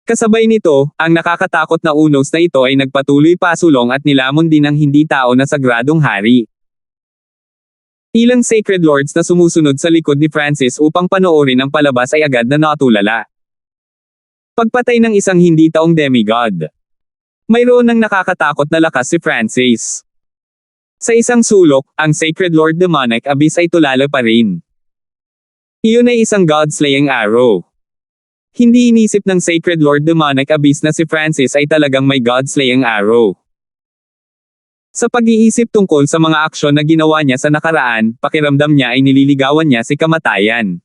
Kasabay nito, ang nakakatakot na unos na ito ay nagpatuloy pasulong at nilamon din ang hindi tao na sagradong hari. Ilang Sacred Lords na sumusunod sa likod ni Francis upang panoorin ang palabas ay agad na natulala. Pagpatay ng isang hindi taong demigod. Mayroon ng nakakatakot na lakas si Francis. Sa isang sulok, ang Sacred Lord Demonic Abyss ay tulala pa rin. Iyon ay isang God-slaying arrow. Hindi inisip ng Sacred Lord Demonic Abyss na si Francis ay talagang may God-slaying arrow. Sa pag-iisip tungkol sa mga aksyon na ginawa niya sa nakaraan, pakiramdam niya ay nililigawan niya si kamatayan.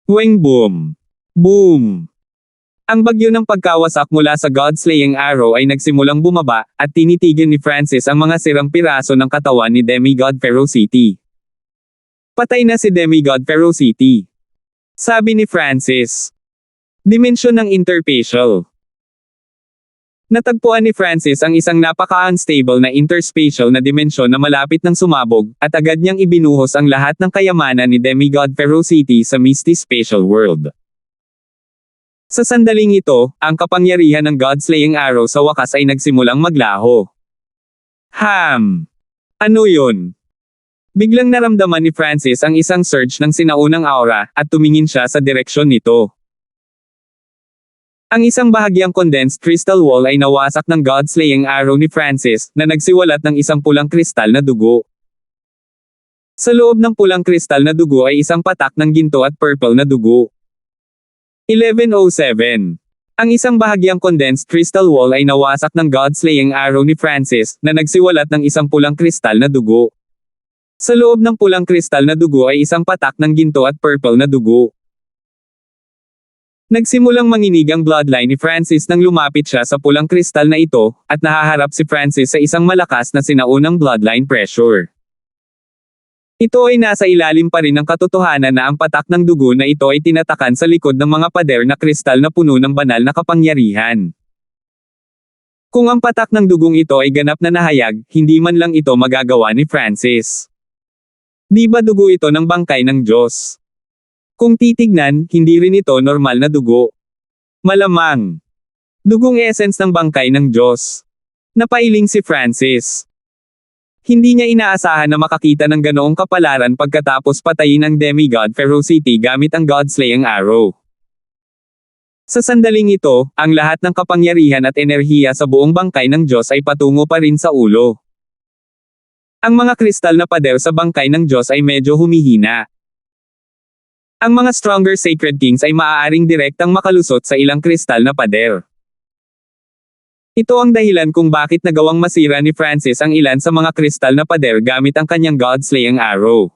Weng boom! Boom! Ang bagyo ng pagkawasak mula sa God-slaying arrow ay nagsimulang bumaba, at tinitigil ni Francis ang mga sirang piraso ng katawan ni Demigod Ferocity. Patay na si Demigod Ferocity. Sabi ni Francis. Dimensyon ng interspatial. Natagpuan ni Francis ang isang napaka-unstable na interspatial na dimensyon na malapit ng sumabog, at agad niyang ibinuhos ang lahat ng kayamanan ni Demigod Ferocity sa misty spatial world. Sa sandaling ito, ang kapangyarihan ng God-slaying arrow sa wakas ay nagsimulang maglaho. Ano yun? Biglang naramdaman ni Francis ang isang surge ng sinaunang aura, at tumingin siya sa direksyon nito. Ang isang bahagyang condensed crystal wall ay nawasak ng God-slaying arrow ni Francis, na nagsiwalat ng isang pulang kristal na dugo. Sa loob ng pulang kristal na dugo ay isang patak ng ginto at purple na dugo. 11:07. Ang isang bahagyang condensed crystal wall ay nawasak ng God-slaying arrow ni Francis, na nagsiwalat ng isang pulang kristal na dugo. Sa loob ng pulang kristal na dugo ay isang patak ng ginto at purple na dugo. Nagsimulang manginig ang bloodline ni Francis nang lumapit siya sa pulang kristal na ito, at nahaharap si Francis sa isang malakas na sinaunang bloodline pressure. Ito ay nasa ilalim pa rin ng katotohanan na ang patak ng dugo na ito ay tinatakan sa likod ng mga pader na kristal na puno ng banal na kapangyarihan. Kung ang patak ng dugong ito ay ganap na nahayag, hindi man lang ito magagawa ni Francis. Di ba dugo ito ng bangkay ng Diyos? Kung titignan, hindi rin ito normal na dugo. Malamang. Dugong essence ng bangkay ng Diyos. Napailing si Francis. Hindi niya inaasahan na makakita ng ganoong kapalaran pagkatapos patayin ang Demigod Ferocity gamit ang God-slaying arrow. Sa sandaling ito, ang lahat ng kapangyarihan at enerhiya sa buong bangkay ng Diyos ay patungo pa rin sa ulo. Ang mga kristal na pader sa bangkay ng Diyos ay medyo humihina. Ang mga stronger sacred kings ay maaaring direktang makalusot sa ilang kristal na pader. Ito ang dahilan kung bakit nagawang masira ni Francis ang ilan sa mga kristal na pader gamit ang kanyang God-slaying arrow.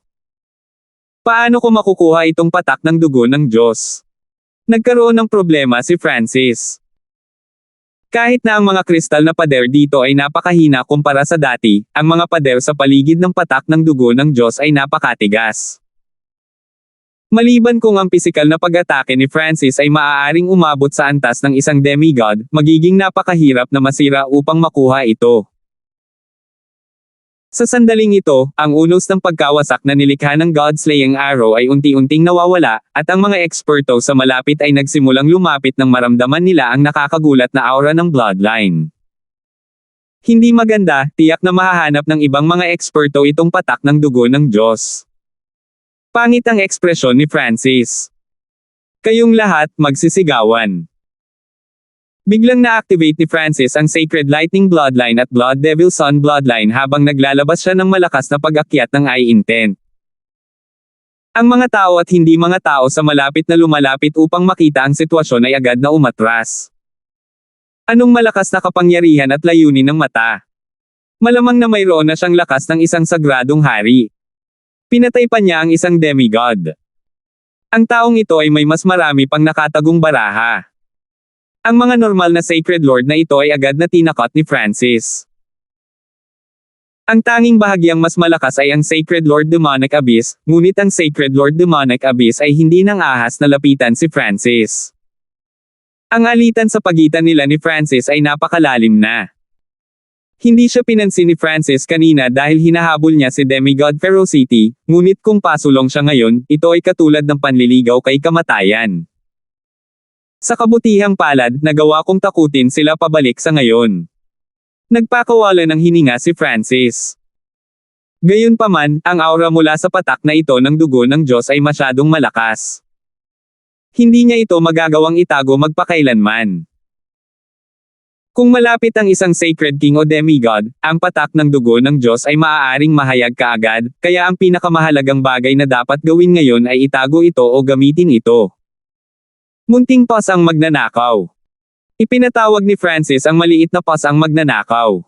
Paano ko makukuha itong patak ng dugo ng Diyos? Nagkaroon ng problema si Francis. Kahit na ang mga kristal na pader dito ay napakahina kumpara sa dati, ang mga pader sa paligid ng patak ng dugo ng Diyos ay napakatigas. Maliban kung ang pisikal na pag-atake ni Francis ay maaaring umabot sa antas ng isang demigod, magiging napakahirap na masira upang makuha ito. Sa sandaling ito, ang unos ng pagkawasak na nilikha ng God-slaying arrow ay unti-unting nawawala, at ang mga eksperto sa malapit ay nagsimulang lumapit nang maramdaman nila ang nakakagulat na aura ng bloodline. Hindi maganda, tiyak na mahahanap ng ibang mga eksperto itong patak ng dugo ng Diyos. Pangit ang ekspresyon ni Francis. Kayong lahat, magsisigawan. Biglang na-activate ni Francis ang Sacred Lightning Bloodline at Blood Devil Sun Bloodline habang naglalabas siya ng malakas na pag-akyat ng Eye Intent. Ang mga tao at hindi mga tao sa malapit na lumalapit upang makita ang sitwasyon ay agad na umatras. Anong malakas na kapangyarihan at layunin ng mata? Malamang na mayroon na siyang lakas ng isang sagradong hari. Pinatay pa niya ang isang demigod. Ang taong ito ay may mas marami pang nakatagong baraha. Ang mga normal na Sacred Lord na ito ay agad na tinakot ni Francis. Ang tanging bahagyang mas malakas ay ang Sacred Lord Demonic Abyss, ngunit ang Sacred Lord Demonic Abyss ay hindi nang ahas na lapitan si Francis. Ang alitan sa pagitan nila ni Francis ay napakalalim na. Hindi siya pinansin ni Francis kanina dahil hinahabol niya si Demigod Ferocity, ngunit kung pasulong siya ngayon, ito ay katulad ng panliligaw kay kamatayan. Sa kabutihang palad, nagawa kong takutin sila pabalik sa ngayon. Nagpakawala ng hininga si Francis. Gayunpaman, ang aura mula sa patak na ito ng dugo ng Diyos ay masyadong malakas. Hindi niya ito magagawang itago magpakailanman. Kung malapit ang isang sacred king o demigod, ang patak ng dugo ng Diyos ay maaaring mahayag kaagad, kaya ang pinakamahalagang bagay na dapat gawin ngayon ay itago ito o gamitin ito. Munting pas ang magnanakaw. Ipinatawag ni Francis ang maliit na pas ang magnanakaw.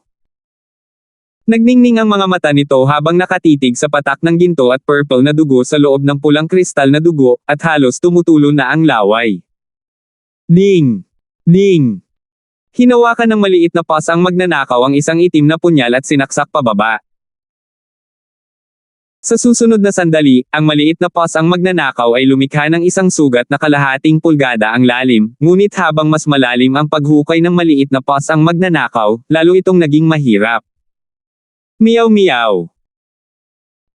Nagningning ang mga mata nito habang nakatitig sa patak ng ginto at purple na dugo sa loob ng pulang kristal na dugo, at halos tumutulo na ang laway. Ding! Ding! Hinawakan ng maliit na pas ang magnanakaw ang isang itim na punyal at sinaksak pababa. Sa susunod na sandali, ang maliit na paws ang magnanakaw ay lumikha ng isang sugat na kalahating pulgada ang lalim, ngunit habang mas malalim ang paghukay ng maliit na paws ang magnanakaw, lalo itong naging mahirap. Meow meow.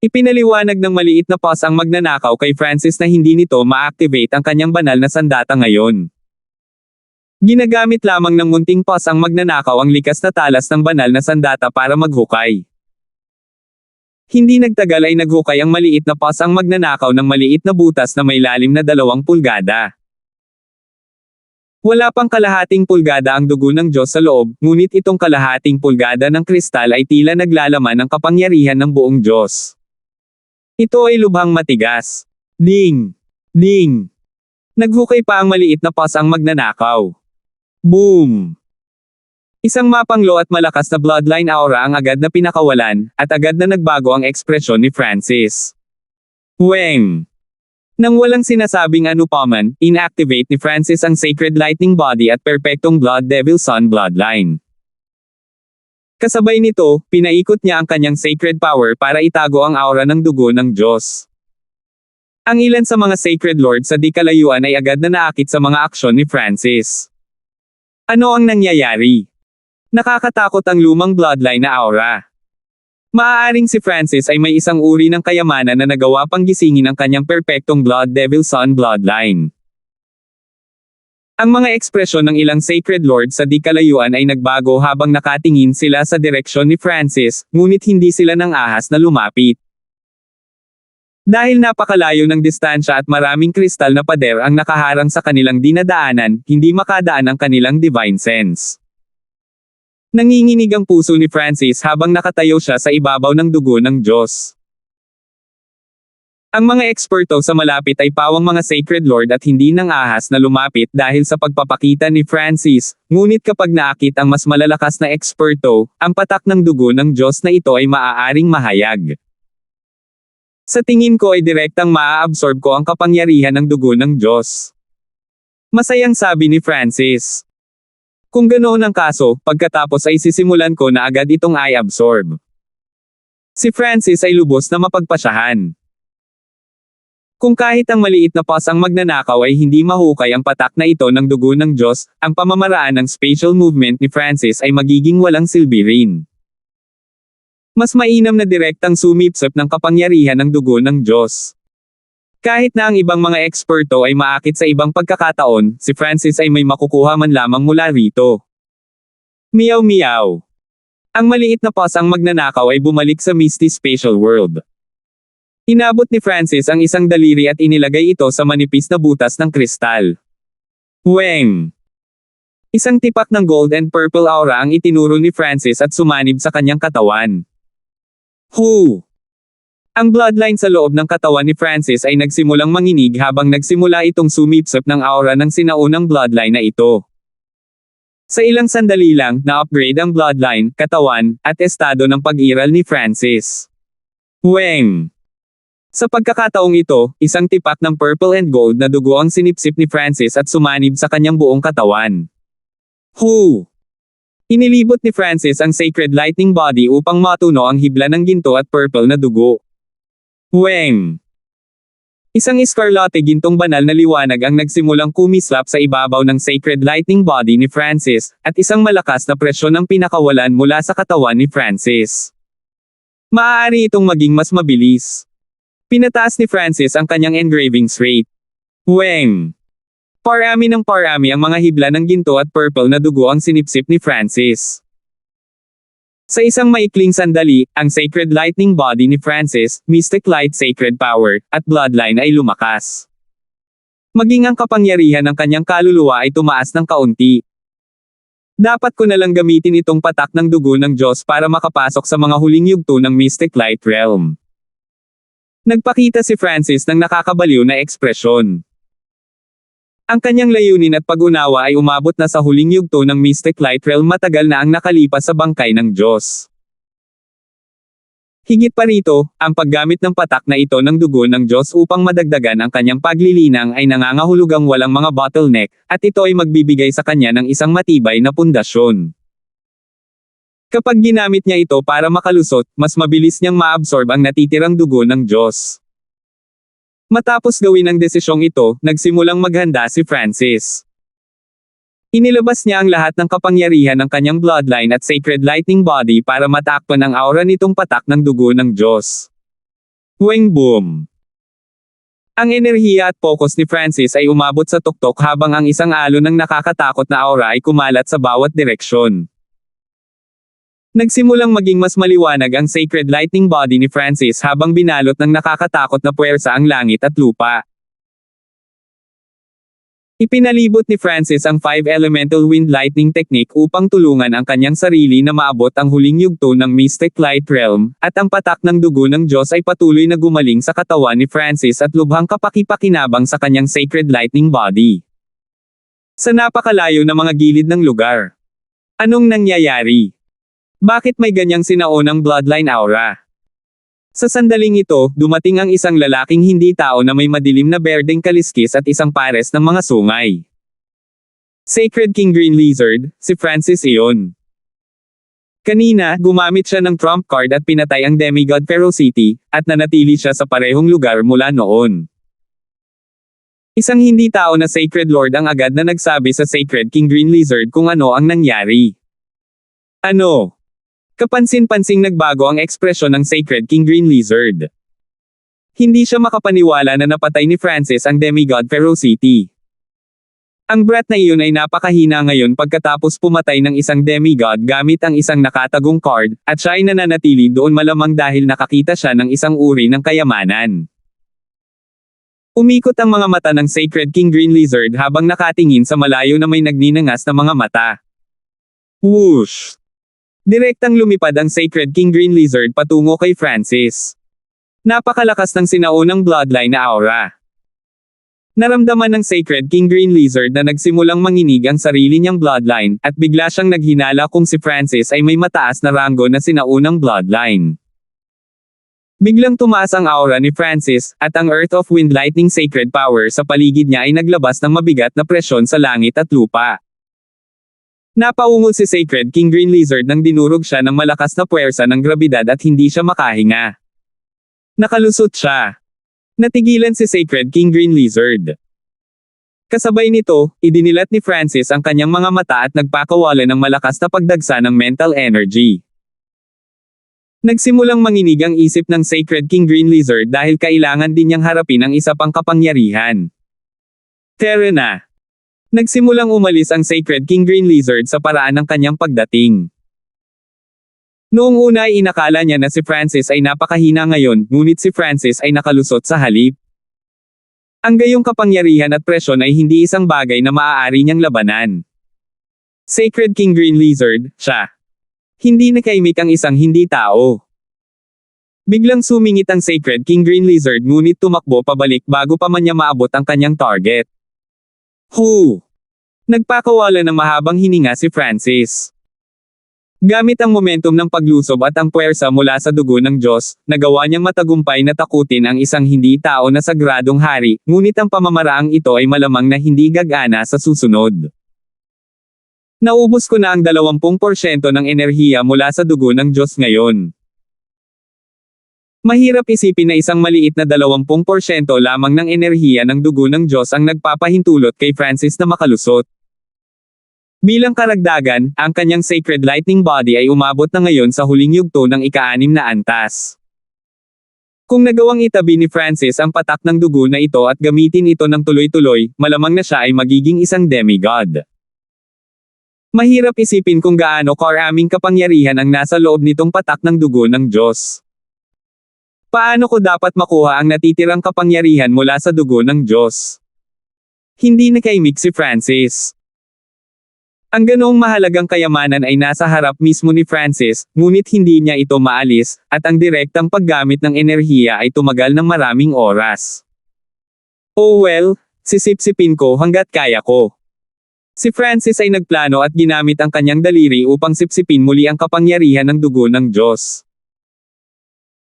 Ipinaliwanag ng maliit na paws ang magnanakaw kay Francis na hindi nito ma-activate ang kanyang banal na sandata ngayon. Ginagamit lamang ng munting paws ang magnanakaw ang likas na talas ng banal na sandata para maghukay. Hindi nagtagal ay naghukay ang maliit na paws ang magnanakaw ng maliit na butas na may lalim na 2 pulgada. Wala pang kalahating pulgada ang dugo ng Diyos sa loob, ngunit itong kalahating pulgada ng kristal ay tila naglalaman ng kapangyarihan ng buong Diyos. Ito ay lubhang matigas. Ding! Ding! Naghukay pa ang maliit na paws ang magnanakaw. Boom! Isang mapanglo at malakas na bloodline aura ang agad na pinakawalan, at agad na nagbago ang ekspresyon ni Francis. Weng! Nang walang sinasabing anupaman, inactivate ni Francis ang Sacred Lightning Body at Perpektong Blood Devil Sun Bloodline. Kasabay nito, pinaikot niya ang kanyang sacred power para itago ang aura ng dugo ng Diyos. Ang ilan sa mga Sacred Lord sa di kalayuan ay agad na naakit sa mga aksyon ni Francis. Ano ang nangyayari? Nakakatakot ang lumang bloodline na aura. Maaaring si Francis ay may isang uri ng kayamanan na nagawa pang gisingin ang kanyang perpektong Blood Devil Sun bloodline. Ang mga ekspresyon ng ilang Sacred Lord sa di kalayuan ay nagbago habang nakatingin sila sa direksyon ni Francis, ngunit hindi sila nang ahas na lumapit. Dahil napakalayo ng distansya at maraming kristal na pader ang nakaharang sa kanilang dinadaanan, hindi makadaan ang kanilang divine sense. Nanginginig ang puso ni Francis habang nakatayo siya sa ibabaw ng dugo ng Diyos. Ang mga eksperto sa malapit ay pawang mga Sacred Lord at hindi nang ahas na lumapit dahil sa pagpapakita ni Francis, ngunit kapag naakit ang mas malalakas na eksperto, ang patak ng dugo ng Diyos na ito ay maaaring mahayag. Sa tingin ko ay direktang maa-absorb ko ang kapangyarihan ng dugo ng Diyos. Masayang sabi ni Francis. Kung ganoon ang kaso, pagkatapos ay sisimulan ko na agad itong i-absorb. Si Francis ay lubos na mapagpasyahan. Kung kahit ang maliit na paws ang magnanakaw ay hindi mahukay ang patak na ito ng dugo ng Diyos, ang pamamaraan ng spatial movement ni Francis ay magiging walang silbi rin. Mas mainam na direktang sumipsip ng kapangyarihan ng dugo ng Diyos. Kahit na ang ibang mga eksperto ay maakit sa ibang pagkakataon, si Francis ay may makukuha man lamang mula rito. Meow meow. Ang maliit na paws ang magnanakaw ay bumalik sa misty spatial world. Inabot ni Francis ang isang daliri at inilagay ito sa manipis na butas ng kristal. Weng! Isang tipak ng gold and purple aura ang itinuro ni Francis at sumanib sa kanyang katawan. Hu! Ang bloodline sa loob ng katawan ni Francis ay nagsimulang manginig habang nagsimula itong sumipsip ng aura ng sinaunang bloodline na ito. Sa ilang sandali lang, na-upgrade ang bloodline, katawan, at estado ng pag-iral ni Francis. Weng! Sa pagkakataong ito, isang tipak ng purple and gold na dugo ang sinipsip ni Francis at sumanib sa kanyang buong katawan. Hu! Inilibot ni Francis ang Sacred Lightning Body upang matuno ang hibla ng ginto at purple na dugo. Weng! Isang eskarlate gintong banal na liwanag ang nagsimulang kumislap sa ibabaw ng Sacred Lightning Body ni Francis, at isang malakas na presyon ang pinakawalan mula sa katawan ni Francis. Maaari itong maging mas mabilis. Pinataas ni Francis ang kanyang engravings rate. Weng! Parami ng parami ang mga hibla ng ginto at purple na dugo ang sinipsip ni Francis. Sa isang maikling sandali, ang Sacred Lightning Body ni Francis, Mystic Light Sacred Power, at Bloodline ay lumakas. Maging ang kapangyarihan ng kanyang kaluluwa ay tumaas ng kaunti. Dapat ko na lang gamitin itong patak ng dugo ng Diyos para makapasok sa mga huling yugto ng Mystic Light Realm. Nagpakita si Francis ng nakakabaliw na ekspresyon. Ang kanyang layunin at pag-unawa ay umabot na sa huling yugto ng Mystic Light Realm matagal na ang nakalipas sa bangkay ng Diyos. Higit pa rito, ang paggamit ng patak na ito ng dugo ng Diyos upang madagdagan ang kanyang paglilinang ay nangangahulugang walang mga bottleneck, at ito ay magbibigay sa kanya ng isang matibay na pundasyon. Kapag ginamit niya ito para makalusot, mas mabilis niyang maabsorb ang natitirang dugo ng Diyos. Matapos gawin ang desisyong ito, nagsimulang maghanda si Francis. Inilabas niya ang lahat ng kapangyarihan ng kanyang bloodline at sacred lightning body para matakpan ang aura nitong patak ng dugo ng Diyos. Weng boom! Ang enerhiya at focus ni Francis ay umabot sa tuktok habang ang isang alon ng nakakatakot na aura ay kumalat sa bawat direksyon. Nagsimulang maging mas maliwanag ang sacred lightning body ni Francis habang binalot ng nakakatakot na puwersa ang langit at lupa. Ipinalibot ni Francis ang 5 elemental wind lightning technique upang tulungan ang kanyang sarili na maabot ang huling yugto ng mystic light realm, at ang patak ng dugo ng Diyos ay patuloy na gumaling sa katawan ni Francis at lubhang kapakipakinabang sa kanyang sacred lightning body. Sa napakalayo na mga gilid ng lugar. Anong nangyayari? Bakit may ganyang sinaunang bloodline aura? Sa sandaling ito, dumating ang isang lalaking hindi tao na may madilim na berdeng kaliskis at isang pares ng mga sungay. Sacred King Green Lizard, si Francis iyon. Kanina, gumamit siya ng trump card at pinatay ang demigod Ferocity, at nanatili siya sa parehong lugar mula noon. Isang hindi tao na Sacred Lord ang agad na nagsabi sa Sacred King Green Lizard kung ano ang nangyari. Ano? Kapansin-pansing nagbago ang ekspresyon ng Sacred King Green Lizard. Hindi siya makapaniwala na napatay ni Francis ang demigod Ferocity. Ang brat na iyon ay napakahina ngayon pagkatapos pumatay ng isang demigod gamit ang isang nakatagong card, at siya ay nananatili doon malamang dahil nakakita siya ng isang uri ng kayamanan. Umikot ang mga mata ng Sacred King Green Lizard habang nakatingin sa malayo na may nagninangas na mga mata. Whoosh! Direktang lumipad ang Sacred King Green Lizard patungo kay Francis. Napakalakas ng sinaunang bloodline na aura. Naramdaman ng Sacred King Green Lizard na nagsimulang manginig ang sarili niyang bloodline, at bigla siyang naghinala kung si Francis ay may mataas na ranggo na sinaunang bloodline. Biglang tumaas ang aura ni Francis, at ang Earth of Wind Lightning Sacred Power sa paligid niya ay naglabas ng mabigat na presyon sa langit at lupa. Napaungol si Sacred King Green Lizard nang dinurog siya ng malakas na puwersa ng grabidad at hindi siya makahinga. Nakalusot siya. Natigilan si Sacred King Green Lizard. Kasabay nito, idinilat ni Francis ang kanyang mga mata at nagpakawala ng malakas na pagdagsa ng mental energy. Nagsimulang manginig ang isip ng Sacred King Green Lizard dahil kailangan din niyang harapin ang isa pang kapangyarihan. Tara na! Nagsimulang umalis ang Sacred King Green Lizard sa paraan ng kanyang pagdating. Noong una ay inakala niya na si Francis ay napakahina ngayon, ngunit si Francis ay nakalusot sa halip. Ang gayong kapangyarihan at presyon ay hindi isang bagay na maaari niyang labanan. Sacred King Green Lizard, siya. Hindi nakaimik ang isang hindi tao. Biglang sumingit ang Sacred King Green Lizard ngunit tumakbo pabalik bago pa man niya maabot ang kanyang target. Nagpakawala ng mahabang hininga si Francis. Gamit ang momentum ng paglusob at ang puwersa mula sa dugo ng Diyos, nagawa niyang matagumpay na takutin ang isang hindi tao na sagradong hari, ngunit ang pamamaraang ito ay malamang na hindi gagana sa susunod. Naubos ko na ang 20% ng enerhiya mula sa dugo ng Diyos ngayon. Mahirap isipin na isang maliit na 20% lamang ng enerhiya ng dugo ng Diyos ang nagpapahintulot kay Francis na makalusot. Bilang karagdagan, ang kanyang sacred lightning body ay umabot na ngayon sa huling yugto ng ika-6 na antas. Kung nagawang itabi ni Francis ang patak ng dugo na ito at gamitin ito ng tuloy-tuloy, malamang na siya ay magiging isang demigod. Mahirap isipin kung gaano karaming kapangyarihan ang nasa loob nitong patak ng dugo ng Diyos. Paano ko dapat makuha ang natitirang kapangyarihan mula sa dugo ng Diyos? Hindi nakaimik si Francis. Ang ganoong mahalagang kayamanan ay nasa harap mismo ni Francis, ngunit hindi niya ito maalis, at ang direktang paggamit ng enerhiya ay tumagal ng maraming oras. Oh well, sisipsipin ko hanggat kaya ko. Si Francis ay nagplano at ginamit ang kanyang daliri upang sipsipin muli ang kapangyarihan ng dugo ng Diyos.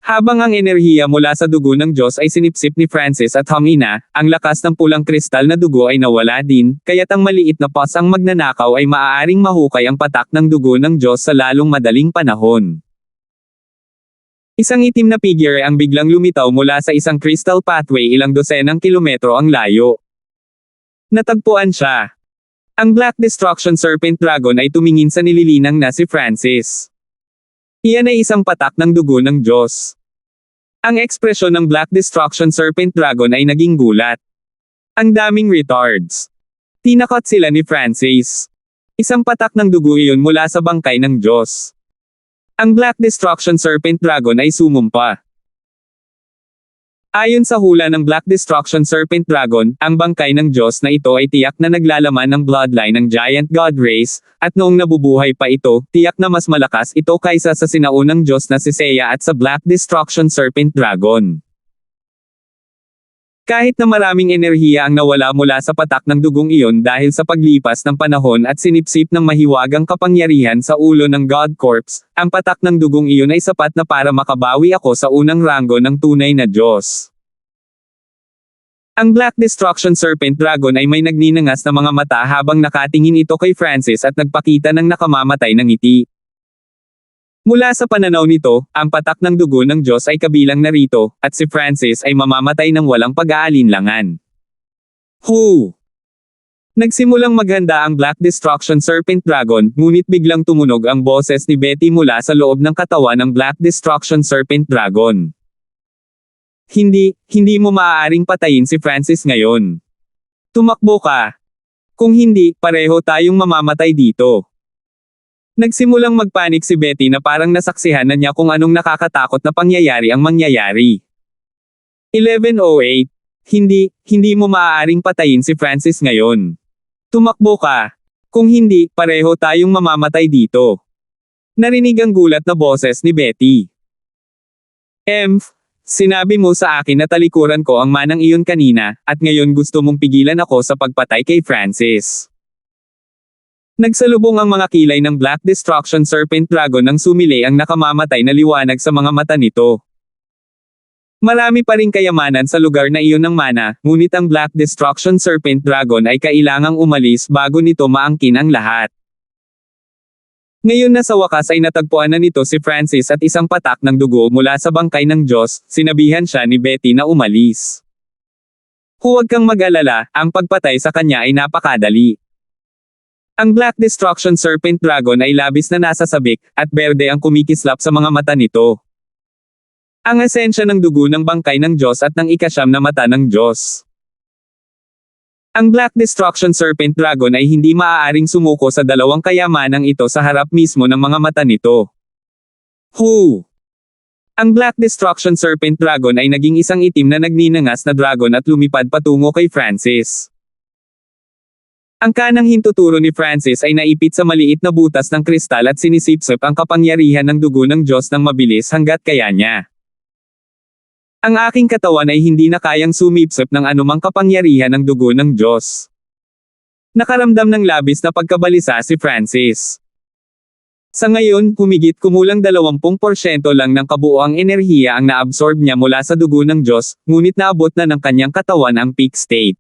Habang ang enerhiya mula sa dugo ng Diyos ay sinipsip ni Francis at humina, ang lakas ng pulang kristal na dugo ay nawala din, kaya't ang maliit na pus ang magnanakaw ay maaaring mahukay ang patak ng dugo ng Diyos sa lalong madaling panahon. Isang itim na figure ang biglang lumitaw mula sa isang crystal pathway ilang dosenang kilometro ang layo. Natagpuan siya. Ang Black Destruction Serpent Dragon ay tumingin sa nililinang na si Francis. Iyan ay isang patak ng dugo ng Diyos. Ang ekspresyon ng Black Destruction Serpent Dragon ay naging gulat. Ang daming retards. Tinakot sila ni Francis. Isang patak ng dugo iyon mula sa bangkay ng Diyos. Ang Black Destruction Serpent Dragon ay sumumpa. Ayon sa hula ng Black Destruction Serpent Dragon, ang bangkay ng Diyos na ito ay tiyak na naglalaman ng bloodline ng Giant God Race, at noong nabubuhay pa ito, tiyak na mas malakas ito kaysa sa sinaunang Diyos na si Seiya at sa Black Destruction Serpent Dragon. Kahit na maraming enerhiya ang nawala mula sa patak ng dugong iyon dahil sa paglipas ng panahon at sinipsip ng mahiwagang kapangyarihan sa ulo ng God Corpse, ang patak ng dugong iyon ay sapat na para makabawi ako sa unang ranggo ng tunay na Diyos. Ang Black Destruction Serpent Dragon ay may nagninangas na mga mata habang nakatingin ito kay Francis at nagpakita ng nakamamatay na ngiti. Mula sa pananaw nito, ang patak ng dugo ng Diyos ay kabilang narito, at si Francis ay mamamatay ng walang pag-aalinlangan. Nagsimulang maghanda ang Black Destruction Serpent Dragon, ngunit biglang tumunog ang boses ni Betty mula sa loob ng katawan ng Black Destruction Serpent Dragon. Hindi mo maaaring patayin si Francis ngayon. Tumakbo ka. Kung hindi, pareho tayong mamamatay dito. Nagsimulang magpanik si Betty na parang nasaksihan na niya kung anong nakakatakot na pangyayari ang mangyayari. 11:08. Hindi mo maaaring patayin si Francis ngayon. Tumakbo ka. Kung hindi, pareho tayong mamamatay dito. Narinig ang gulat na boses ni Betty. Sinabi mo sa akin na talikuran ko ang manang iyon kanina, at ngayon gusto mong pigilan ako sa pagpatay kay Francis. Nagsalubong ang mga kilay ng Black Destruction Serpent Dragon nang sumili ang nakamamatay na liwanag sa mga mata nito. Marami pa ring kayamanan sa lugar na iyon ng mana, ngunit ang Black Destruction Serpent Dragon ay kailangang umalis bago nito maangkin ang lahat. Ngayon na sa wakas ay natagpuan na nito si Francis at isang patak ng dugo mula sa bangkay ng Diyos, sinabihan siya ni Betty na umalis. Huwag kang mag-alala, ang pagpatay sa kanya ay napakadali. Ang Black Destruction Serpent Dragon ay labis na nasasabik, at berde ang kumikislap sa mga mata nito. Ang esensya ng dugo ng bangkay ng Diyos at ng ikasyam na mata ng Diyos. Ang Black Destruction Serpent Dragon ay hindi maaaring sumuko sa dalawang kayamanang ito sa harap mismo ng mga mata nito. Ang Black Destruction Serpent Dragon ay naging isang itim na nagninangas na dragon at lumipad patungo kay Francis. Ang kanang hintuturo ni Francis ay naipit sa maliit na butas ng kristal at sinisipsip ang kapangyarihan ng dugo ng Diyos ng mabilis hanggat kaya niya. Ang aking katawan ay hindi na kayang sumipsip ng anumang kapangyarihan ng dugo ng Diyos. Nakaramdam ng labis na pagkabalisa si Francis. Sa ngayon, kumulang 20% lang ng kabuoang enerhiya ang naabsorb niya mula sa dugo ng Diyos, ngunit naabot na ng kanyang katawan ang peak state.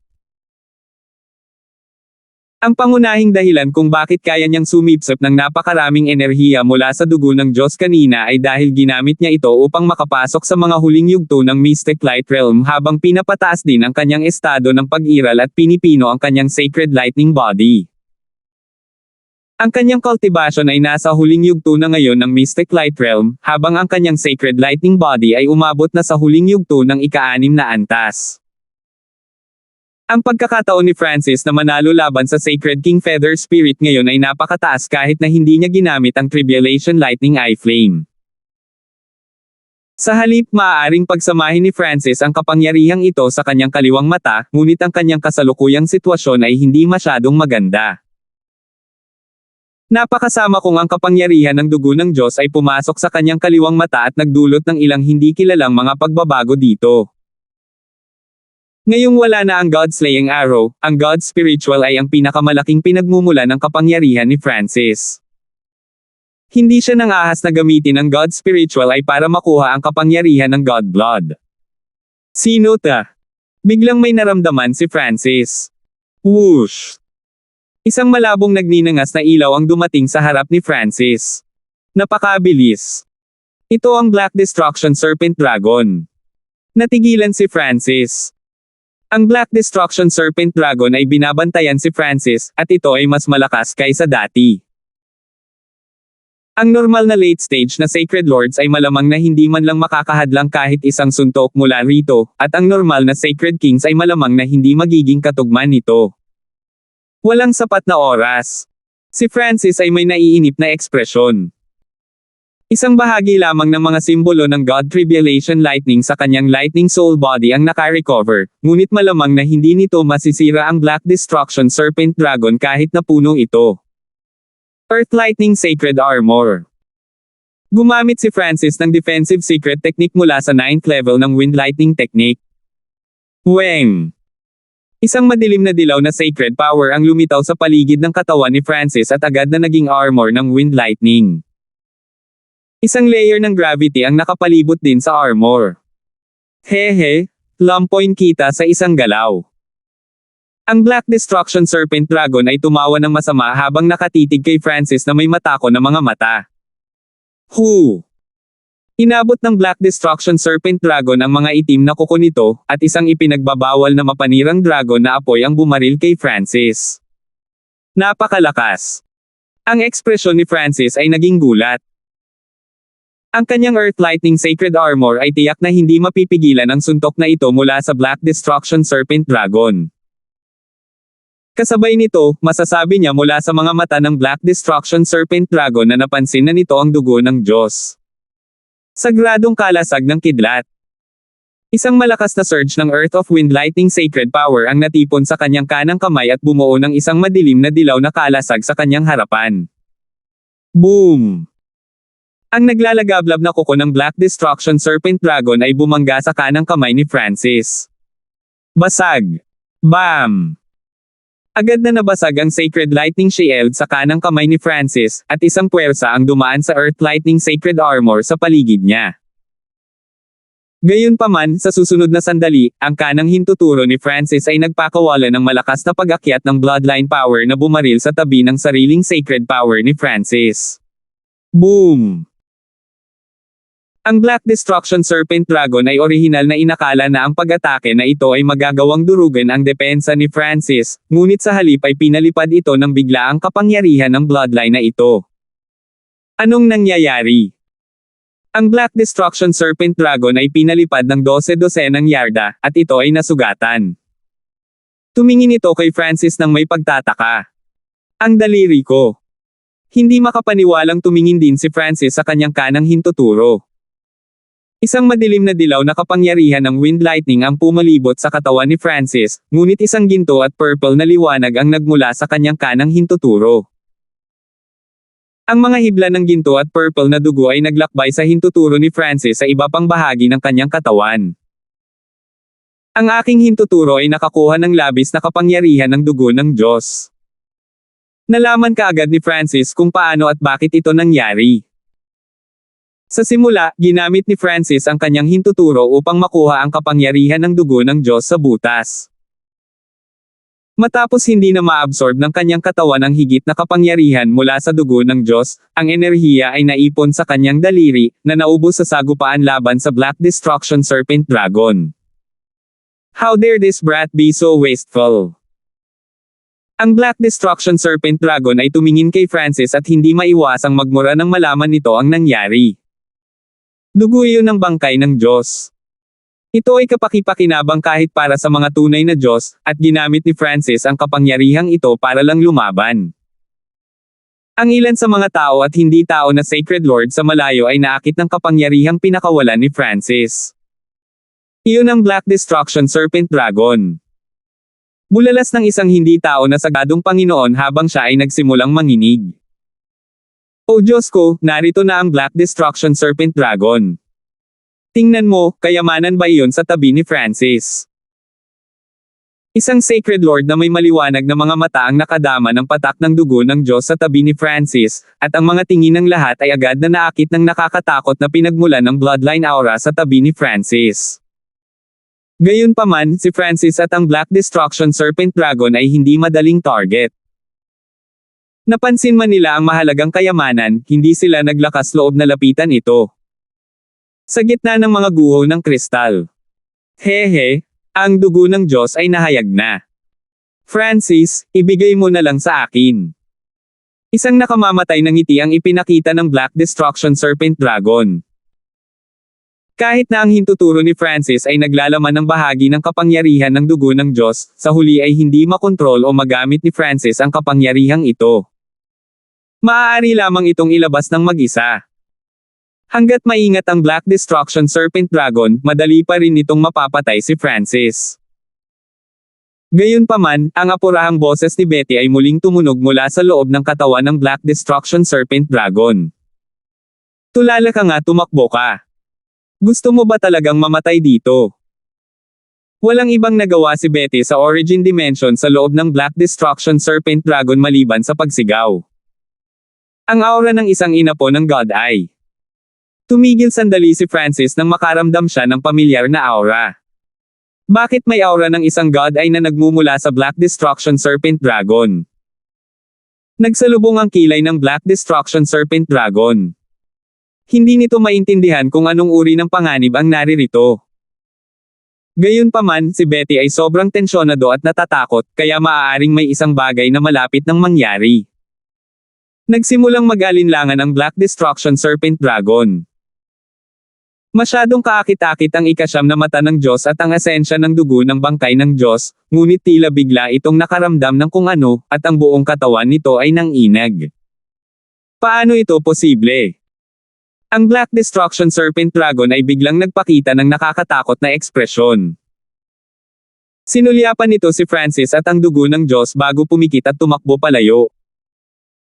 Ang pangunahing dahilan kung bakit kaya niyang sumipsip ng napakaraming enerhiya mula sa dugo ng Diyos kanina ay dahil ginamit niya ito upang makapasok sa mga huling yugto ng Mystic Light Realm habang pinapataas din ang kanyang estado ng pag-iral at pinipino ang kanyang Sacred Lightning Body. Ang kanyang cultivation ay nasa huling yugto na ngayon ng Mystic Light Realm, habang ang kanyang Sacred Lightning Body ay umabot na sa huling yugto ng ika-6 na antas. Ang pagkakataon ni Francis na manalo laban sa Sacred King Feather Spirit ngayon ay napakataas kahit na hindi niya ginamit ang Tribulation Lightning Eye Flame. Sa halip maaaring pagsamahin ni Francis ang kapangyarihang ito sa kanyang kaliwang mata, ngunit ang kanyang kasalukuyang sitwasyon ay hindi masyadong maganda. Napakasama kung ang kapangyarihan ng dugo ng Diyos ay pumasok sa kanyang kaliwang mata at nagdulot ng ilang hindi kilalang mga pagbabago dito. Ngayong wala na ang God-slaying arrow, ang God Spiritual ay ang pinakamalaking pinagmumula ng kapangyarihan ni Francis. Hindi siya nang ahas na gamitin ang God Spiritual ay para makuha ang kapangyarihan ng God Blood. Sino ta? Biglang may naramdaman si Francis. Whoosh! Isang malabong nagninangas na ilaw ang dumating sa harap ni Francis. Napakabilis. Ito ang Black Destruction Serpent Dragon. Natigilan si Francis. Ang Black Destruction Serpent Dragon ay binabantayan si Francis, at ito ay mas malakas kaysa dati. Ang normal na late stage na Sacred Lords ay malamang na hindi man lang makakahadlang kahit isang suntok mula rito, at ang normal na Sacred Kings ay malamang na hindi magiging katugman nito. Walang sapat na oras. Si Francis ay may naiinip na ekspresyon. Isang bahagi lamang ng mga simbolo ng God Tribulation Lightning sa kanyang Lightning Soul Body ang naka-recover, ngunit malamang na hindi nito masisira ang Black Destruction Serpent Dragon kahit na puno ito. Earth Lightning Sacred Armor. Gumamit si Francis ng defensive secret technique mula sa 9th level ng Wind Lightning Technique. Weng! Isang madilim na dilaw na sacred power ang lumitaw sa paligid ng katawan ni Francis at agad na naging armor ng Wind Lightning. Isang layer ng gravity ang nakapalibot din sa armor. Hehe, lampoin kita sa isang galaw. Ang Black Destruction Serpent Dragon ay tumawa ng masama habang nakatitig kay Francis na may matako na mga mata. Hu! Inabot ng Black Destruction Serpent Dragon ang mga itim na kuko nito, at isang ipinagbabawal na mapanirang dragon na apoy ang bumaril kay Francis. Napakalakas! Ang ekspresyon ni Francis ay naging gulat. Ang kanyang Earth Lightning Sacred Armor ay tiyak na hindi mapipigilan ang suntok na ito mula sa Black Destruction Serpent Dragon. Kasabay nito, masasabi niya mula sa mga mata ng Black Destruction Serpent Dragon na napansin na nito ang dugo ng Diyos. Sagradong kalasag ng kidlat. Isang malakas na surge ng Earth of Wind Lightning Sacred Power ang natipon sa kanyang kanang kamay at bumuo ng isang madilim na dilaw na kalasag sa kanyang harapan. Boom! Ang naglalagablab na kuko ng Black Destruction Serpent Dragon ay bumangga sa kanang kamay ni Francis. Basag! Bam! Agad na nabasag ang Sacred Lightning Shield sa kanang kamay ni Francis, at isang puwersa ang dumaan sa Earth Lightning Sacred Armor sa paligid niya. Gayunpaman, sa susunod na sandali, ang kanang hintuturo ni Francis ay nagpakawala ng malakas na pag-akyat ng Bloodline Power na bumaril sa tabi ng sariling Sacred Power ni Francis. Boom! Ang Black Destruction Serpent Dragon ay orihinal na inakala na ang pag-atake na ito ay magagawang durugan ang depensa ni Francis, ngunit sa halip ay pinalipad ito ng biglaang kapangyarihan ng bloodline na ito. Anong nangyayari? Ang Black Destruction Serpent Dragon ay pinalipad ng 12-dosenang yarda, at ito ay nasugatan. Tumingin ito kay Francis nang may pagtataka. Ang daliri ko. Hindi makapaniwalang tumingin din si Francis sa kanyang kanang hintuturo. Isang madilim na dilaw na kapangyarihan ng Wind Lightning ang pumalibot sa katawan ni Francis, ngunit isang ginto at purple na liwanag ang nagmula sa kanyang kanang hintuturo. Ang mga hibla ng ginto at purple na dugo ay naglakbay sa hintuturo ni Francis sa iba pang bahagi ng kanyang katawan. Ang aking hintuturo ay nakakuha ng labis na kapangyarihan ng dugo ng Diyos. Nalaman kaagad ni Francis kung paano at bakit ito nangyari. Sa simula, ginamit ni Francis ang kanyang hintuturo upang makuha ang kapangyarihan ng dugo ng Diyos sa butas. Matapos hindi na maabsorb ng kanyang katawan ang higit na kapangyarihan mula sa dugo ng Diyos, ang enerhiya ay naipon sa kanyang daliri, na naubos sa sagupaan laban sa Black Destruction Serpent Dragon. How dare this brat be so wasteful? Ang Black Destruction Serpent Dragon ay tumingin kay Francis at hindi maiwasang magmura nang malaman nito ang nangyari. Dugo iyon ng bangkay ng Diyos. Ito ay kapaki-pakinabang kahit para sa mga tunay na Diyos, at ginamit ni Francis ang kapangyarihang ito para lang lumaban. Ang ilan sa mga tao at hindi tao na Sacred Lord sa malayo ay naakit ng kapangyarihang pinakawalan ni Francis. Iyon ang Black Destruction Serpent Dragon. Bulalas ng isang hindi tao na sagadong Panginoon habang siya ay nagsimulang manginig. O Diyos ko, narito na ang Black Destruction Serpent Dragon. Tingnan mo, kayamanan ba iyon sa tabi ni Francis? Isang Sacred Lord na may maliwanag na mga mata ang nakadama ng patak ng dugo ng Diyos sa tabi ni Francis, at ang mga tingin ng lahat ay agad na naakit ng nakakatakot na pinagmulan ng bloodline aura sa tabi ni Francis. Gayunpaman, si Francis at ang Black Destruction Serpent Dragon ay hindi madaling target. Napansin man nila ang mahalagang kayamanan, hindi sila naglakas loob na lapitan ito. Sa gitna ng mga guho ng kristal. Hehe, ang dugo ng Diyos ay nahayag na. Francis, ibigay mo na lang sa akin. Isang nakamamatay na ngiti ang ipinakita ng Black Destruction Serpent Dragon. Kahit na ang hintuturo ni Francis ay naglalaman ng bahagi ng kapangyarihan ng dugo ng Diyos, sa huli ay hindi makontrol o magamit ni Francis ang kapangyarihang ito. Maaari lamang itong ilabas ng mag-isa. Hanggat maingat ang Black Destruction Serpent Dragon, madali pa rin itong mapapatay si Francis. Gayunpaman, ang apurahang boses ni Betty ay muling tumunog mula sa loob ng katawan ng Black Destruction Serpent Dragon. Tulala ka nga, tumakbo ka. Gusto mo ba talagang mamatay dito? Walang ibang nagawa si Betty sa Origin Dimension sa loob ng Black Destruction Serpent Dragon maliban sa pagsigaw. Ang aura ng isang inapo ng God Eye. Tumigil sandali si Francis nang makaramdam siya ng pamilyar na aura. Bakit may aura ng isang God Eye na nagmumula sa Black Destruction Serpent Dragon? Nagsalubong ang kilay ng Black Destruction Serpent Dragon. Hindi nito maintindihan kung anong uri ng panganib ang naririto. Gayunpaman, si Betty ay sobrang tensyonado at natatakot, kaya maaaring may isang bagay na malapit nang mangyari. Nagsimulang mag-alinlangan ang Black Destruction Serpent Dragon. Masyadong kaakit-akit ang ikasyam na mata ng Diyos at ang asensya ng dugo ng bangkay ng Diyos, ngunit tila bigla itong nakaramdam ng kung ano, at ang buong katawan nito ay nanginag. Paano ito posible? Ang Black Destruction Serpent Dragon ay biglang nagpakita ng nakakatakot na ekspresyon. Sinulyapan nito si Francis at ang dugo ng Diyos bago pumikit at tumakbo palayo.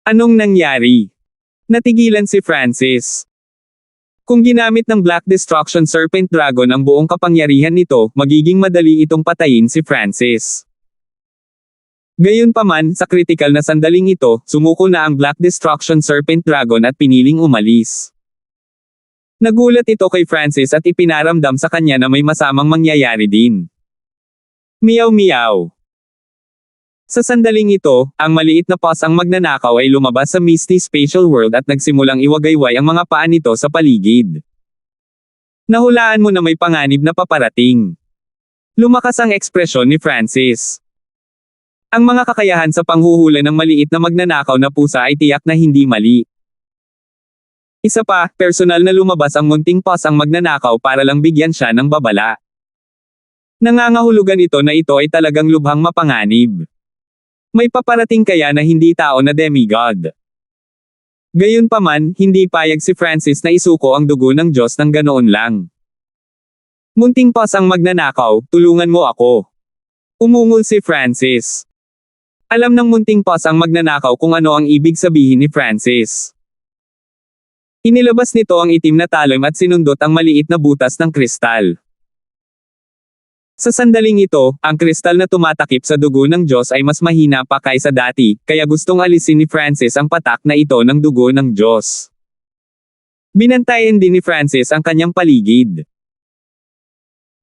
Anong nangyari? Natigilan si Francis. Kung ginamit ng Black Destruction Serpent Dragon ang buong kapangyarihan nito, magiging madali itong patayin si Francis. Gayunpaman, sa kritikal na sandaling ito, sumuko na ang Black Destruction Serpent Dragon at piniling umalis. Nagulat ito kay Francis at ipinaramdam sa kanya na may masamang mangyayari din. Meow meow. Sa sandaling ito, ang maliit na paws ang magnanakaw ay lumabas sa misty spatial world at nagsimulang iwagayway ang mga paa nito sa paligid. Nahulaan mo na may panganib na paparating. Lumakas ang ekspresyon ni Francis. Ang mga kakayahan sa panghuhula ng maliit na magnanakaw na pusa ay tiyak na hindi mali. Isa pa, personal na lumabas ang munting paws ang magnanakaw para lang bigyan siya ng babala. Nangangahulugan ito na ito ay talagang lubhang mapanganib. May paparating kaya na hindi tao na demigod. Gayunpaman, hindi payag si Francis na isuko ang dugo ng Diyos ng ganoon lang. Munting paws ang magnanakaw, tulungan mo ako. Umungol si Francis. Alam ng munting paws ang magnanakaw kung ano ang ibig sabihin ni Francis. Inilabas nito ang itim na talon at sinundot ang maliit na butas ng kristal. Sa sandaling ito, ang kristal na tumatakip sa dugo ng Diyos ay mas mahina pa kaysa dati, kaya gustong alisin ni Francis ang patak na ito ng dugo ng Diyos. Binantayan din ni Francis ang kanyang paligid.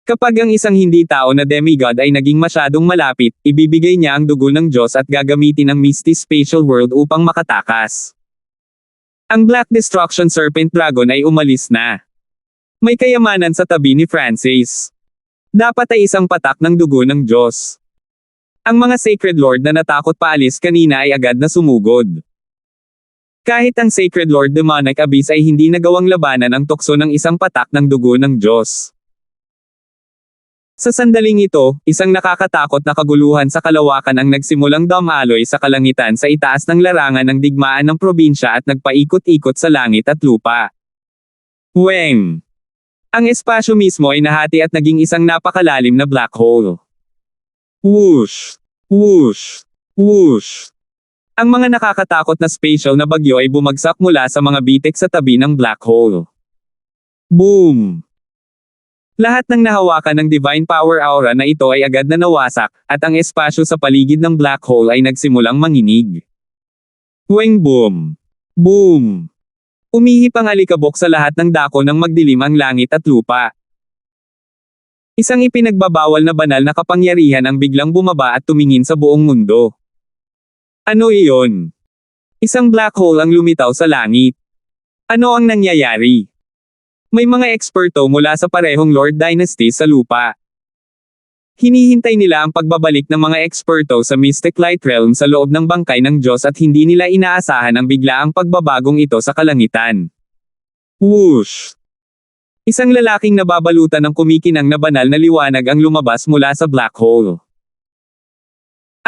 Kapag ang isang hindi tao na demigod ay naging masyadong malapit, ibibigay niya ang dugo ng Diyos at gagamitin ang misty spatial world upang makatakas. Ang Black Destruction Serpent Dragon ay umalis na. May kayamanan sa tabi ni Francis. Dapat ay isang patak ng dugo ng Diyos. Ang mga Sacred Lord na natakot paalis kanina ay agad na sumugod. Kahit ang Sacred Lord Demonic Abyss ay hindi nagawang labanan ang tukso ng isang patak ng dugo ng Diyos. Sa sandaling ito, isang nakakatakot na kaguluhan sa kalawakan ang nagsimulang dumaloy sa kalangitan sa itaas ng larangan ng digmaan ng probinsya at nagpaikot-ikot sa langit at lupa. Weng! Ang espasyo mismo ay nahati at naging isang napakalalim na black hole. Whoosh! Whoosh! Whoosh! Ang mga nakakatakot na spatial na bagyo ay bumagsak mula sa mga bitik sa tabi ng black hole. Boom! Lahat ng nahawakan ng divine power aura na ito ay agad na nawasak, at ang espasyo sa paligid ng black hole ay nagsimulang manginig. Weng boom! Boom! Umihip ang alikabok sa lahat ng dako ng magdilim ang langit at lupa. Isang ipinagbabawal na banal na kapangyarihan ang biglang bumaba at tumingin sa buong mundo. Ano iyon? Isang black hole ang lumitaw sa langit. Ano ang nangyayari? May mga eksperto mula sa parehong Lord Dynasty sa lupa. Hinihintay nila ang pagbabalik ng mga eksperto sa Mystic Light Realm sa loob ng bangkay ng Diyos at hindi nila inaasahan ang biglaang pagbabagong ito sa kalangitan. Whoosh! Isang lalaking nababalutan ng kumikinang na banal na liwanag ang lumabas mula sa black hole.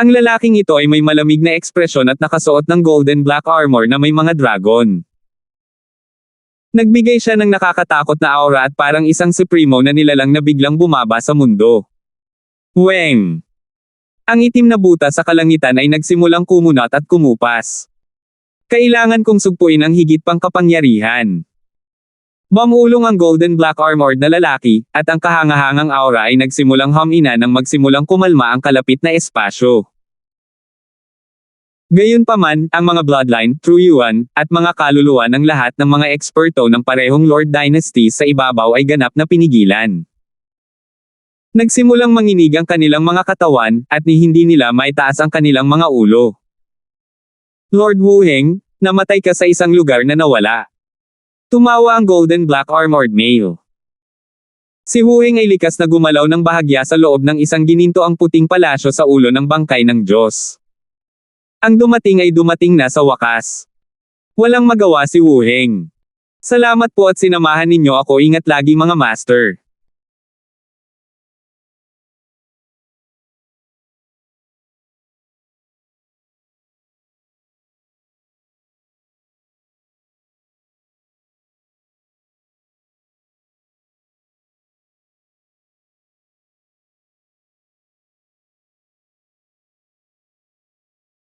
Ang lalaking ito ay may malamig na ekspresyon at nakasuot ng golden black armor na may mga dragon. Nagbigay siya ng nakakatakot na aura at parang isang supremo na nilalang na biglang bumaba sa mundo. Weng! Ang itim na buta sa kalangitan ay nagsimulang kumunat at kumupas. Kailangan kong sugpuin ang higit pang kapangyarihan. Bumulong ang golden black armored na lalaki, at ang kahangahangang aura ay nagsimulang humina nang magsimulang kumalma ang kalapit na espasyo. Gayunpaman, ang mga bloodline, true yuan, at mga kaluluwa ng lahat ng mga eksperto ng parehong Lord Dynasty sa ibabaw ay ganap na pinigilan. Nagsimulang manginig ang kanilang mga katawan, at ni hindi nila maitaas ang kanilang mga ulo. Lord Wu Heng, namatay ka sa isang lugar na nawala. Tumawa ang golden black armored male. Si Wu Heng ay likas na gumalaw ng bahagya sa loob ng isang gininto ang puting palasyo sa ulo ng bangkay ng Diyos. Ang dumating ay dumating na sa wakas. Walang magawa si Wu Heng. Salamat po at sinamahan ninyo ako, ingat lagi mga master.